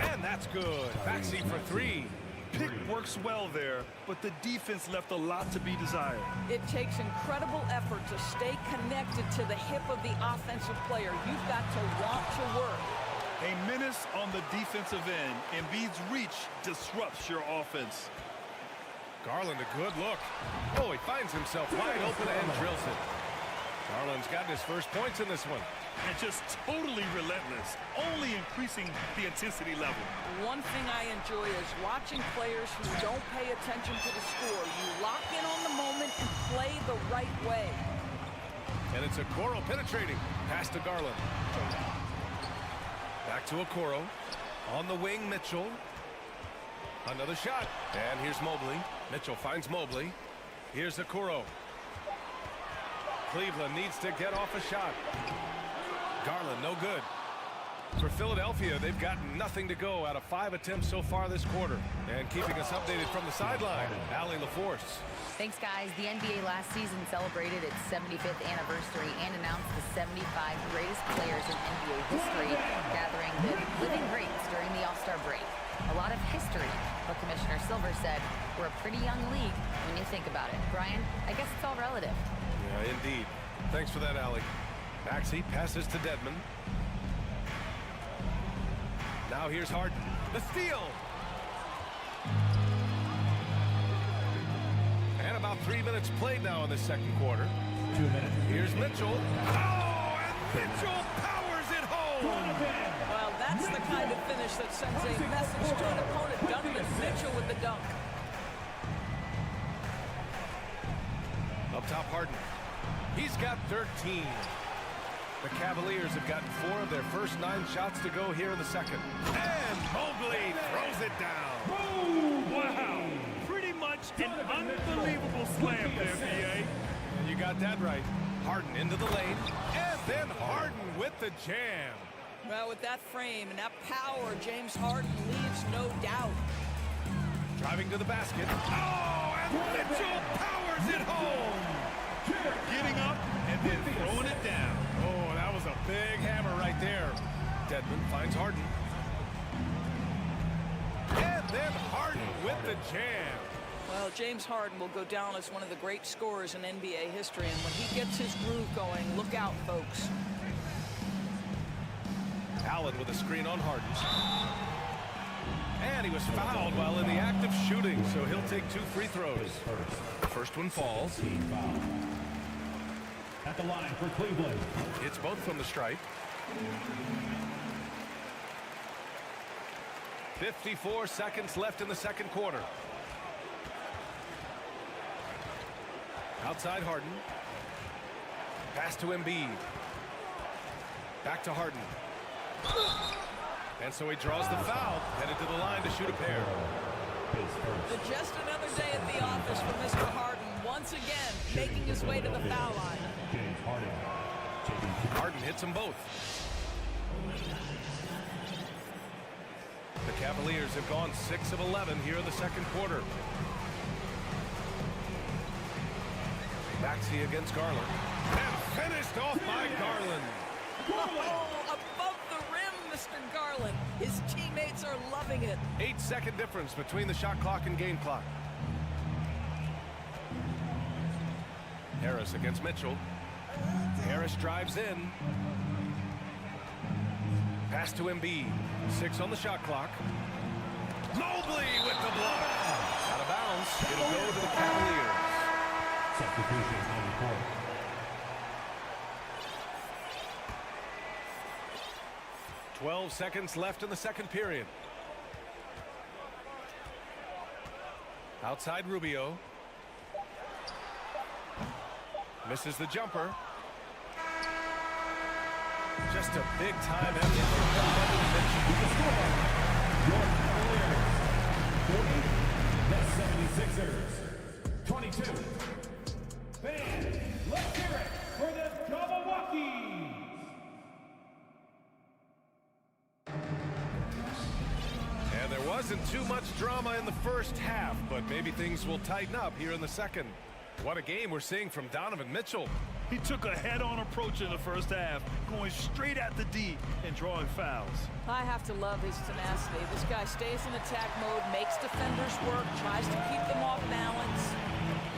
and that's good. Maxey for three. Pick works well there, but the defense left a lot to be desired. It takes incredible effort to stay connected to the hip of the offensive player. You've got to want to work. A menace on the defensive end. Embiid's reach disrupts your offense. Garland, a good look. Oh, he finds himself wide open and drills it. Garland's got his first points in this one. And just totally relentless, only increasing the intensity level. One thing I enjoy is watching players who don't pay attention to the score. You lock in on the moment and play the right way. And it's Okoro penetrating. Pass to Garland. Back to Okoro. On the wing, Mitchell. Another shot. And here's Mobley. Mitchell finds Mobley. Here's Okoro. Cleveland needs to get off a shot. Garland, no good. For Philadelphia, they've gotten nothing to go out of 5 attempts so far this quarter. And keeping us updated from the sideline, Allie LaForce. Thanks, guys. The NBA last season celebrated its 75th anniversary and announced the 75 greatest players in NBA history, gathering the living greats during the All-Star break. A lot of history, but Commissioner Silver said we're a pretty young league when you think about it. Brian, I guess it's all relative. Yeah, indeed. Thanks for that, Allie. Maxey passes to Dedmon. Now here's Harden. The steal. And about 3 minutes played now in the second quarter. 2 minutes. Here's Mitchell. Oh, and Mitchell powers it home. Well, that's the kind of finish that sends a message to an opponent. Donovan Mitchell with the dunk. Up top, Harden. He's got 13. The Cavaliers have gotten 4 of their first 9 shots to go here in the second. And Mobley throws it down. Oh, wow. Pretty much an unbelievable slam there, B.A. You got that right. Harden into the lane. And then Harden with the jam. Well, with that frame and that power, James Harden leaves no doubt. Driving to the basket. Oh, and Mitchell powers it home. Getting up and then throwing it down. Oh, that was a big hammer right there. Dedmon finds Harden. And then Harden with the jam. Well, James Harden will go down as one of the great scorers in NBA history, and when he gets his groove going, look out, folks. Allen with a screen on Harden. And he was fouled while in the act of shooting, so he'll take 2 free throws. The first one falls. At the line for Cleveland. It's both from the stripe. 54 seconds left in the second quarter. Outside Harden. Pass to Embiid. Back to Harden. And so he draws the foul, headed to the line to shoot a pair. Just another day at the office for Mr. Harden, once again making his way to the foul line. Harden hits them both. The Cavaliers have gone 6 of 11 here in the second quarter. Maxey against Garland. And finished off by Garland. Oh, above the rim, Mr. Garland. His teammates are loving it. 8-second difference between the shot clock and game clock. Harris against Mitchell. Harris drives in. Pass to Embiid. 6 on the shot clock. Mobley with the block. Out of bounds. It'll go to the Cavaliers. Substitution on the court. 12 seconds left in the second period. Outside Rubio. Misses the jumper. Just a big time effort. Your Cavaliers, the 76ers, 22. Fans, let's hear it for the Cavaliers. And there wasn't too much drama in the first half, but maybe things will tighten up here in the second. What a game we're seeing from Donovan Mitchell. He took a head-on approach in the first half, going straight at the D and drawing fouls. I have to love his tenacity. This guy stays in attack mode, makes defenders work, tries to keep them off balance.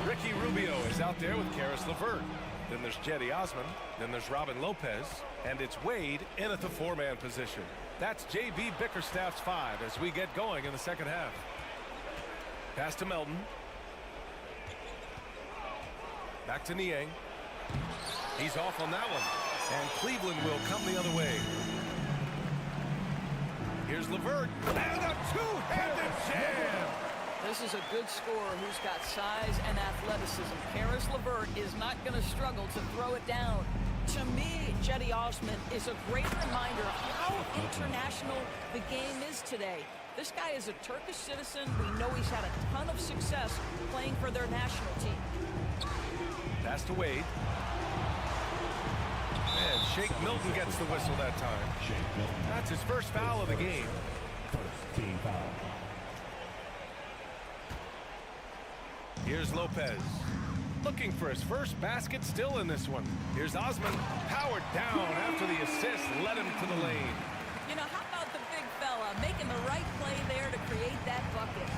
Ricky Rubio is out there with Karis LeVert. Then there's Jetty Osman. Then there's Robin Lopez. And it's Wade in at the 4-man position. That's J.B. Bickerstaff's 5 as we get going in the second half. Pass to Melton. Back to Niang. He's off on that one. And Cleveland will come the other way. Here's LeVert. And a two-handed jam. This is a good scorer who's got size and athleticism. Karis LeVert is not going to struggle to throw it down. To me, Jetty Osman is a great reminder of how international the game is today. This guy is a Turkish citizen. We know he's had a ton of success playing for their national team. Pass to Wade. And Shake Milton gets the whistle that time. That's his first foul of the game. First team foul. Here's Lopez. Looking for his first basket still in this one. Here's Osman. Powered down after the assist. Led him to the lane. You know, how about the big fella making the right play there to create that bucket?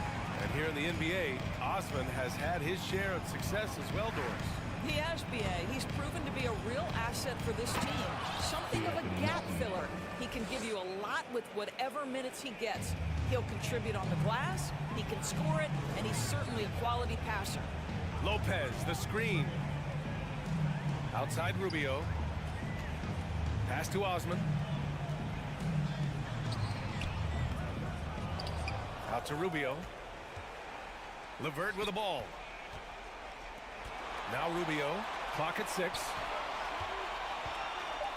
And here in the NBA, Osman has had his share of success as well, Doris. He has, B.A. He's proven to be a real asset for this team. Something of a gap filler. He can give you a lot with whatever minutes he gets. He'll contribute on the glass, he can score it, and he's certainly a quality passer. Lopez, the screen. Outside Rubio. Pass to Osman. Out to Rubio. LeVert with the ball. Now Rubio. Clock at 6.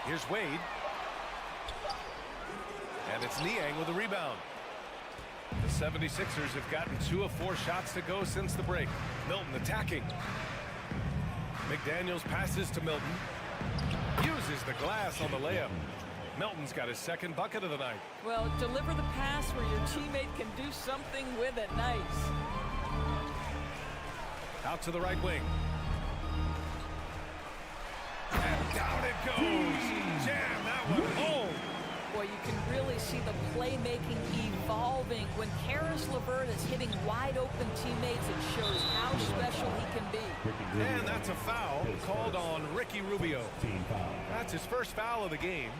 Here's Wade. And it's Niang with the rebound. The 76ers have gotten 2 of 4 shots to go since the break. Milton attacking. McDaniels passes to Milton. Uses the glass on the layup. Milton's got his second bucket of the night. Well, deliver the pass where your teammate can do something with it. Nice. Out to the right wing. And down it goes. Jam that one home. Boy, you can really see the playmaking evolving. When Karis LeVert is hitting wide open teammates, it shows how special he can be. And that's a foul called on Ricky Rubio. That's his first foul of the game.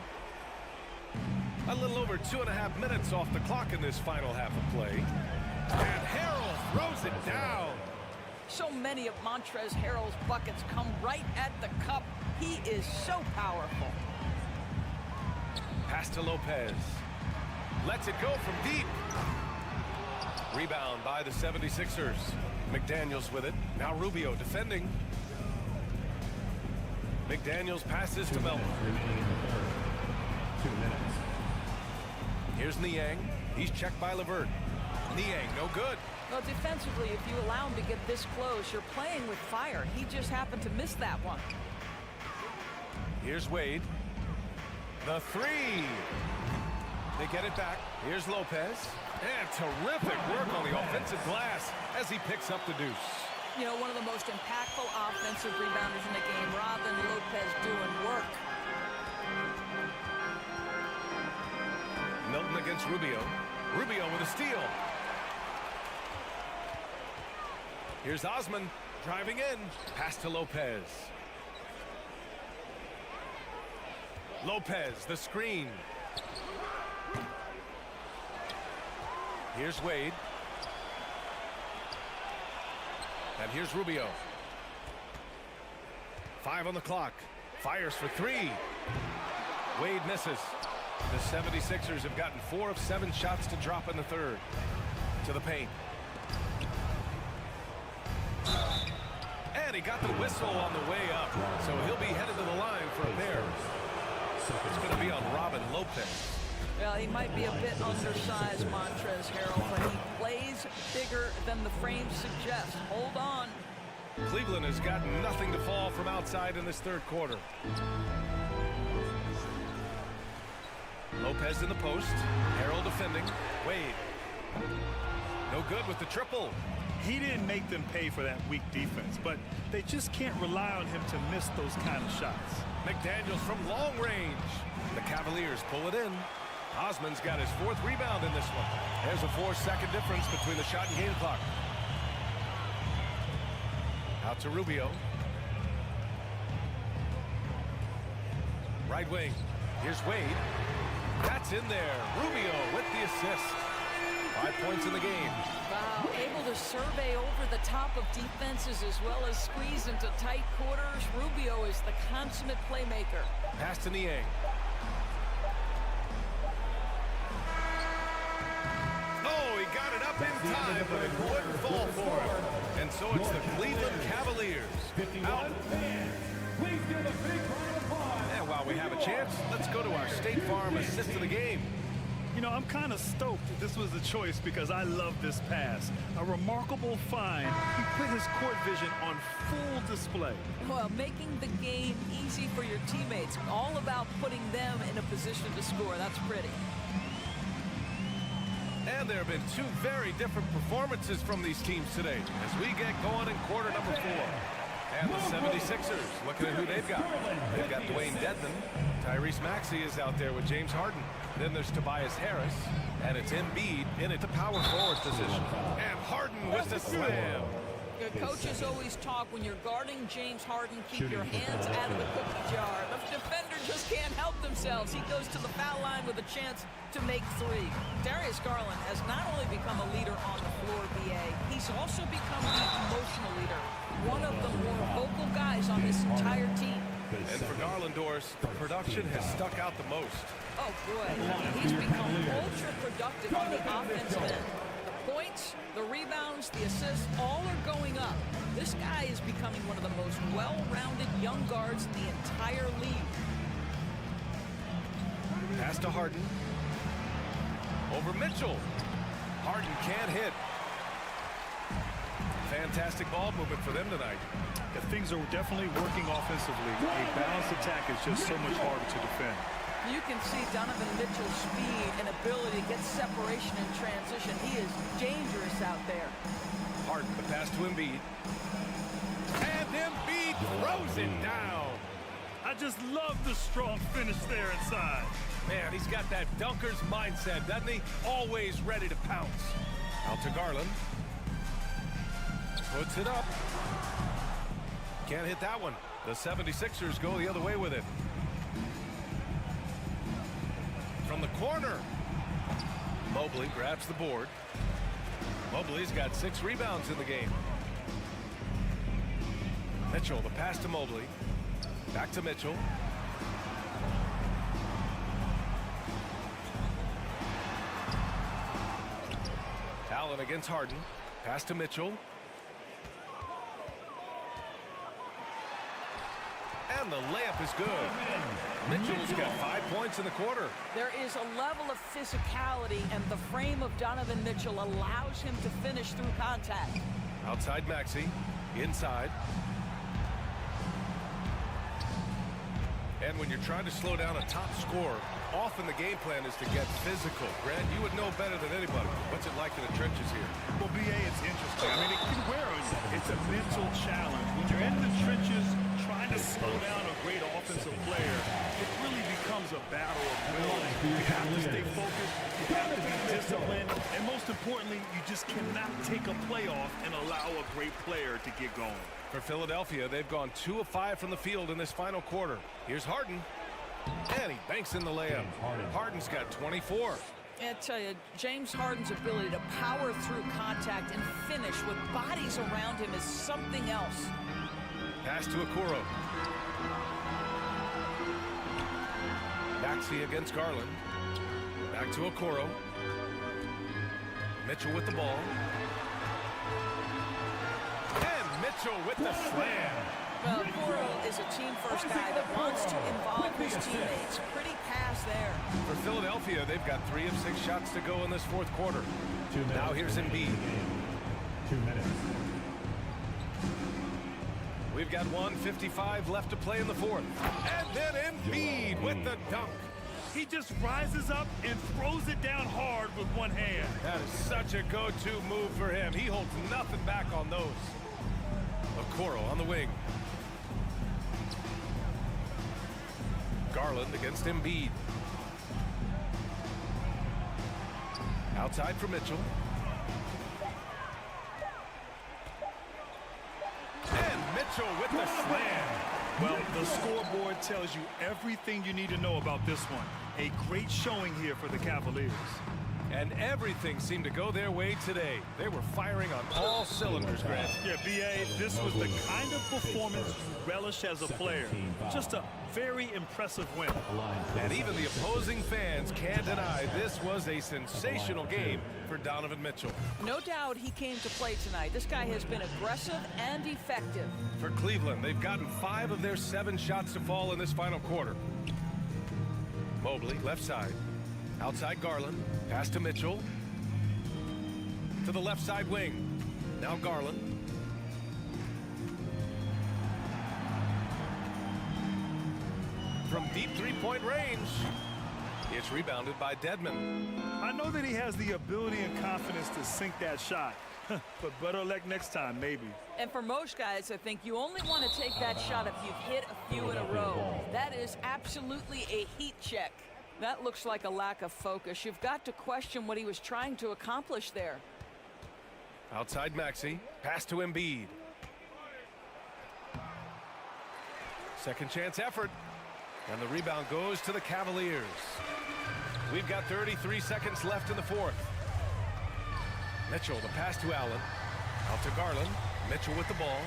A little over 2.5 minutes off the clock in this final half of play. And Harrell throws it down. So many of Montrezl Harrell's buckets come right at the cup. He is so powerful. Pass to Lopez. Lets it go from deep. Rebound by the 76ers. McDaniels with it. Now Rubio defending. McDaniels passes to Melton. 2 minutes. Here's Niang. He's checked by LeVert. Niang, no good. Well, defensively, if you allow him to get this close, you're playing with fire. He just happened to miss that one. Here's Wade. The 3. They get it back. Here's Lopez. And terrific work on the offensive glass as he picks up the deuce. You know, one of the most impactful offensive rebounders in the game, Robin Lopez doing work. Milton against Rubio. Rubio with a steal. Here's Osman driving in. Pass to Lopez. Lopez, the screen. Here's Wade. And here's Rubio. 5 on the clock. Fires for 3. Wade misses. The 76ers have gotten 4 of 7 shots to drop in the third. To the paint. And he got the whistle on the way up. So he'll be headed to the line for a pair. It's going to be on Robin Lopez. Well, he might be a bit undersized, Montrezl Harrell, but he plays bigger than the frame suggests. Hold on. Cleveland has got nothing to fall from outside in this third quarter. Lopez in the post. Harrell defending. Wade. No good with the triple. He didn't make them pay for that weak defense, but they just can't rely on him to miss those kind of shots. McDaniels from long range. The Cavaliers pull it in. Osman's got his 4th rebound in this one. There's a 4-second difference between the shot and game clock. Out to Rubio. Right wing. Here's Wade. That's in there. Rubio with the assist. 5 points in the game. Wow, able to survey over the top of defenses as well as squeeze into tight quarters. Rubio is the consummate playmaker. Pass to Niang. Oh, he got it up in time, but it wouldn't fall for him. And so it's the Cleveland Cavaliers. Out. Please give a big round of applause. And while we have a chance, let's go to our State Farm assist of the game. You know, I'm kind of stoked that this was the choice because I love this pass. A remarkable find. He put his court vision on full display. Well, making the game easy for your teammates. All about putting them in a position to score. That's pretty. And there have been two very different performances from these teams today as we get going in quarter number 4. And the 76ers, looking at who they've got. They've got Dwayne Dedmon. Tyrese Maxey is out there with James Harden. Then there's Tobias Harris. And it's Embiid in at the power forward position. And Harden with the slam. Your coaches always talk when you're guarding James Harden, keep your hands out of the cookie jar. The defender just can't help themselves. He goes to the foul line with a chance to make 3. Darius Garland has not only become a leader on the floor, BA, he's also become the emotional leader. One of the more vocal guys on this entire team. And for Garland, Doris, the production has stuck out the most. Oh, boy. He's become ultra productive on the offensive end. The points, the rebounds, the assists, all are going up. This guy is becoming one of the most well-rounded young guards in the entire league. Pass to Harden. Over Mitchell. Harden can't hit. Fantastic ball movement for them tonight. If things are definitely working offensively, a balanced attack is just so much harder to defend. You can see Donovan Mitchell's speed and ability to get separation in transition. He is dangerous out there. Harden, the pass to Embiid. And Embiid throws it down. I just love the strong finish there inside. Man, he's got that dunker's mindset, doesn't he? Always ready to pounce. Out to Garland. Puts it up. Can't hit that one. The 76ers go the other way with it. From the corner. Mobley grabs the board. Mobley's got 6 rebounds in the game. Mitchell, the pass to Mobley. Back to Mitchell. Allen against Harden. Pass to Mitchell. And the layup is good. Mitchell's got 5 points in the quarter. There is a level of physicality, and the frame of Donovan Mitchell allows him to finish through contact. Outside Maxey. Inside. And when you're trying to slow down a top scorer, often the game plan is to get physical. Grant, you would know better than anybody. What's it like in the trenches here? Well, BA, it's interesting. I mean, it can wear on you. It's a mental challenge. When you're in the trenches trying to slow down a great offensive player, it really becomes a battle of will. You have to stay focused. You have to be disciplined. And most importantly, you just cannot take a play off and allow a great player to get going. For Philadelphia, they've gone 2 of 5 from the field in this final quarter. Here's Harden. And he banks in the layup. Harden's got 24. I tell you, James Harden's ability to power through contact and finish with bodies around him is something else. Pass to Okoro. Maxey against Garland. Back to Okoro. Mitchell with the ball. And Mitchell with the slam. Well, Okoro is a team-first guy that wants to involve his teammates. Pretty pass there. For Philadelphia, they've got 3 of 6 shots to go in this fourth quarter. Now here's Embiid. 2 minutes. We've got 1:55 left to play in the fourth. And then Embiid with the dunk. He just rises up and throws it down hard with one hand. That is such a go-to move for him. He holds nothing back on those. Okoro on the wing. Garland against Embiid. Outside for Mitchell. And Mitchell with the slam. Well, the scoreboard tells you everything you need to know about this one. A great showing here for the Cavaliers. And everything seemed to go their way today. They were firing on all cylinders, Grant. Yeah, BA, this was the kind of performance you relish as a player. Just a very impressive win. And even the opposing fans can't deny this was a sensational game for Donovan Mitchell. No doubt he came to play tonight. This guy has been aggressive and effective. For Cleveland, they've gotten 5 of their 7 shots to fall in this final quarter. Mobley, left side. Outside Garland. Pass to Mitchell. To the left side wing. Now Garland. From deep three-point range. It's rebounded by Dedmon. I know that he has the ability and confidence to sink that shot. But better luck next time, maybe. And for most guys, I think you only want to take that shot if you've hit a few in a row. That is absolutely a heat check. That looks like a lack of focus. You've got to question what he was trying to accomplish there. Outside Maxey. Pass to Embiid. Second chance effort. And the rebound goes to the Cavaliers. We've got 33 seconds left in the fourth. Mitchell, the pass to Allen. Out to Garland. Mitchell with the ball.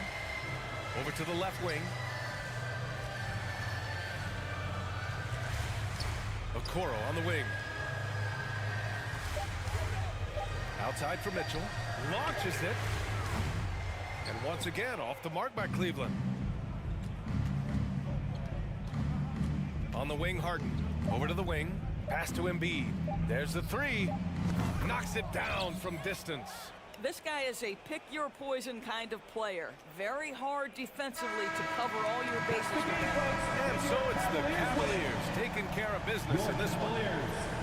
Over to the left wing. Okoro on the wing. Outside for Mitchell. Launches it. And once again, off the mark by Cleveland. On the wing, Harden. Over to the wing. Pass to Embiid. There's the three. Knocks it down from distance. This guy is a pick-your-poison kind of player. Very hard defensively to cover all your bases with him. And so it's the Cavaliers taking care of business in this one.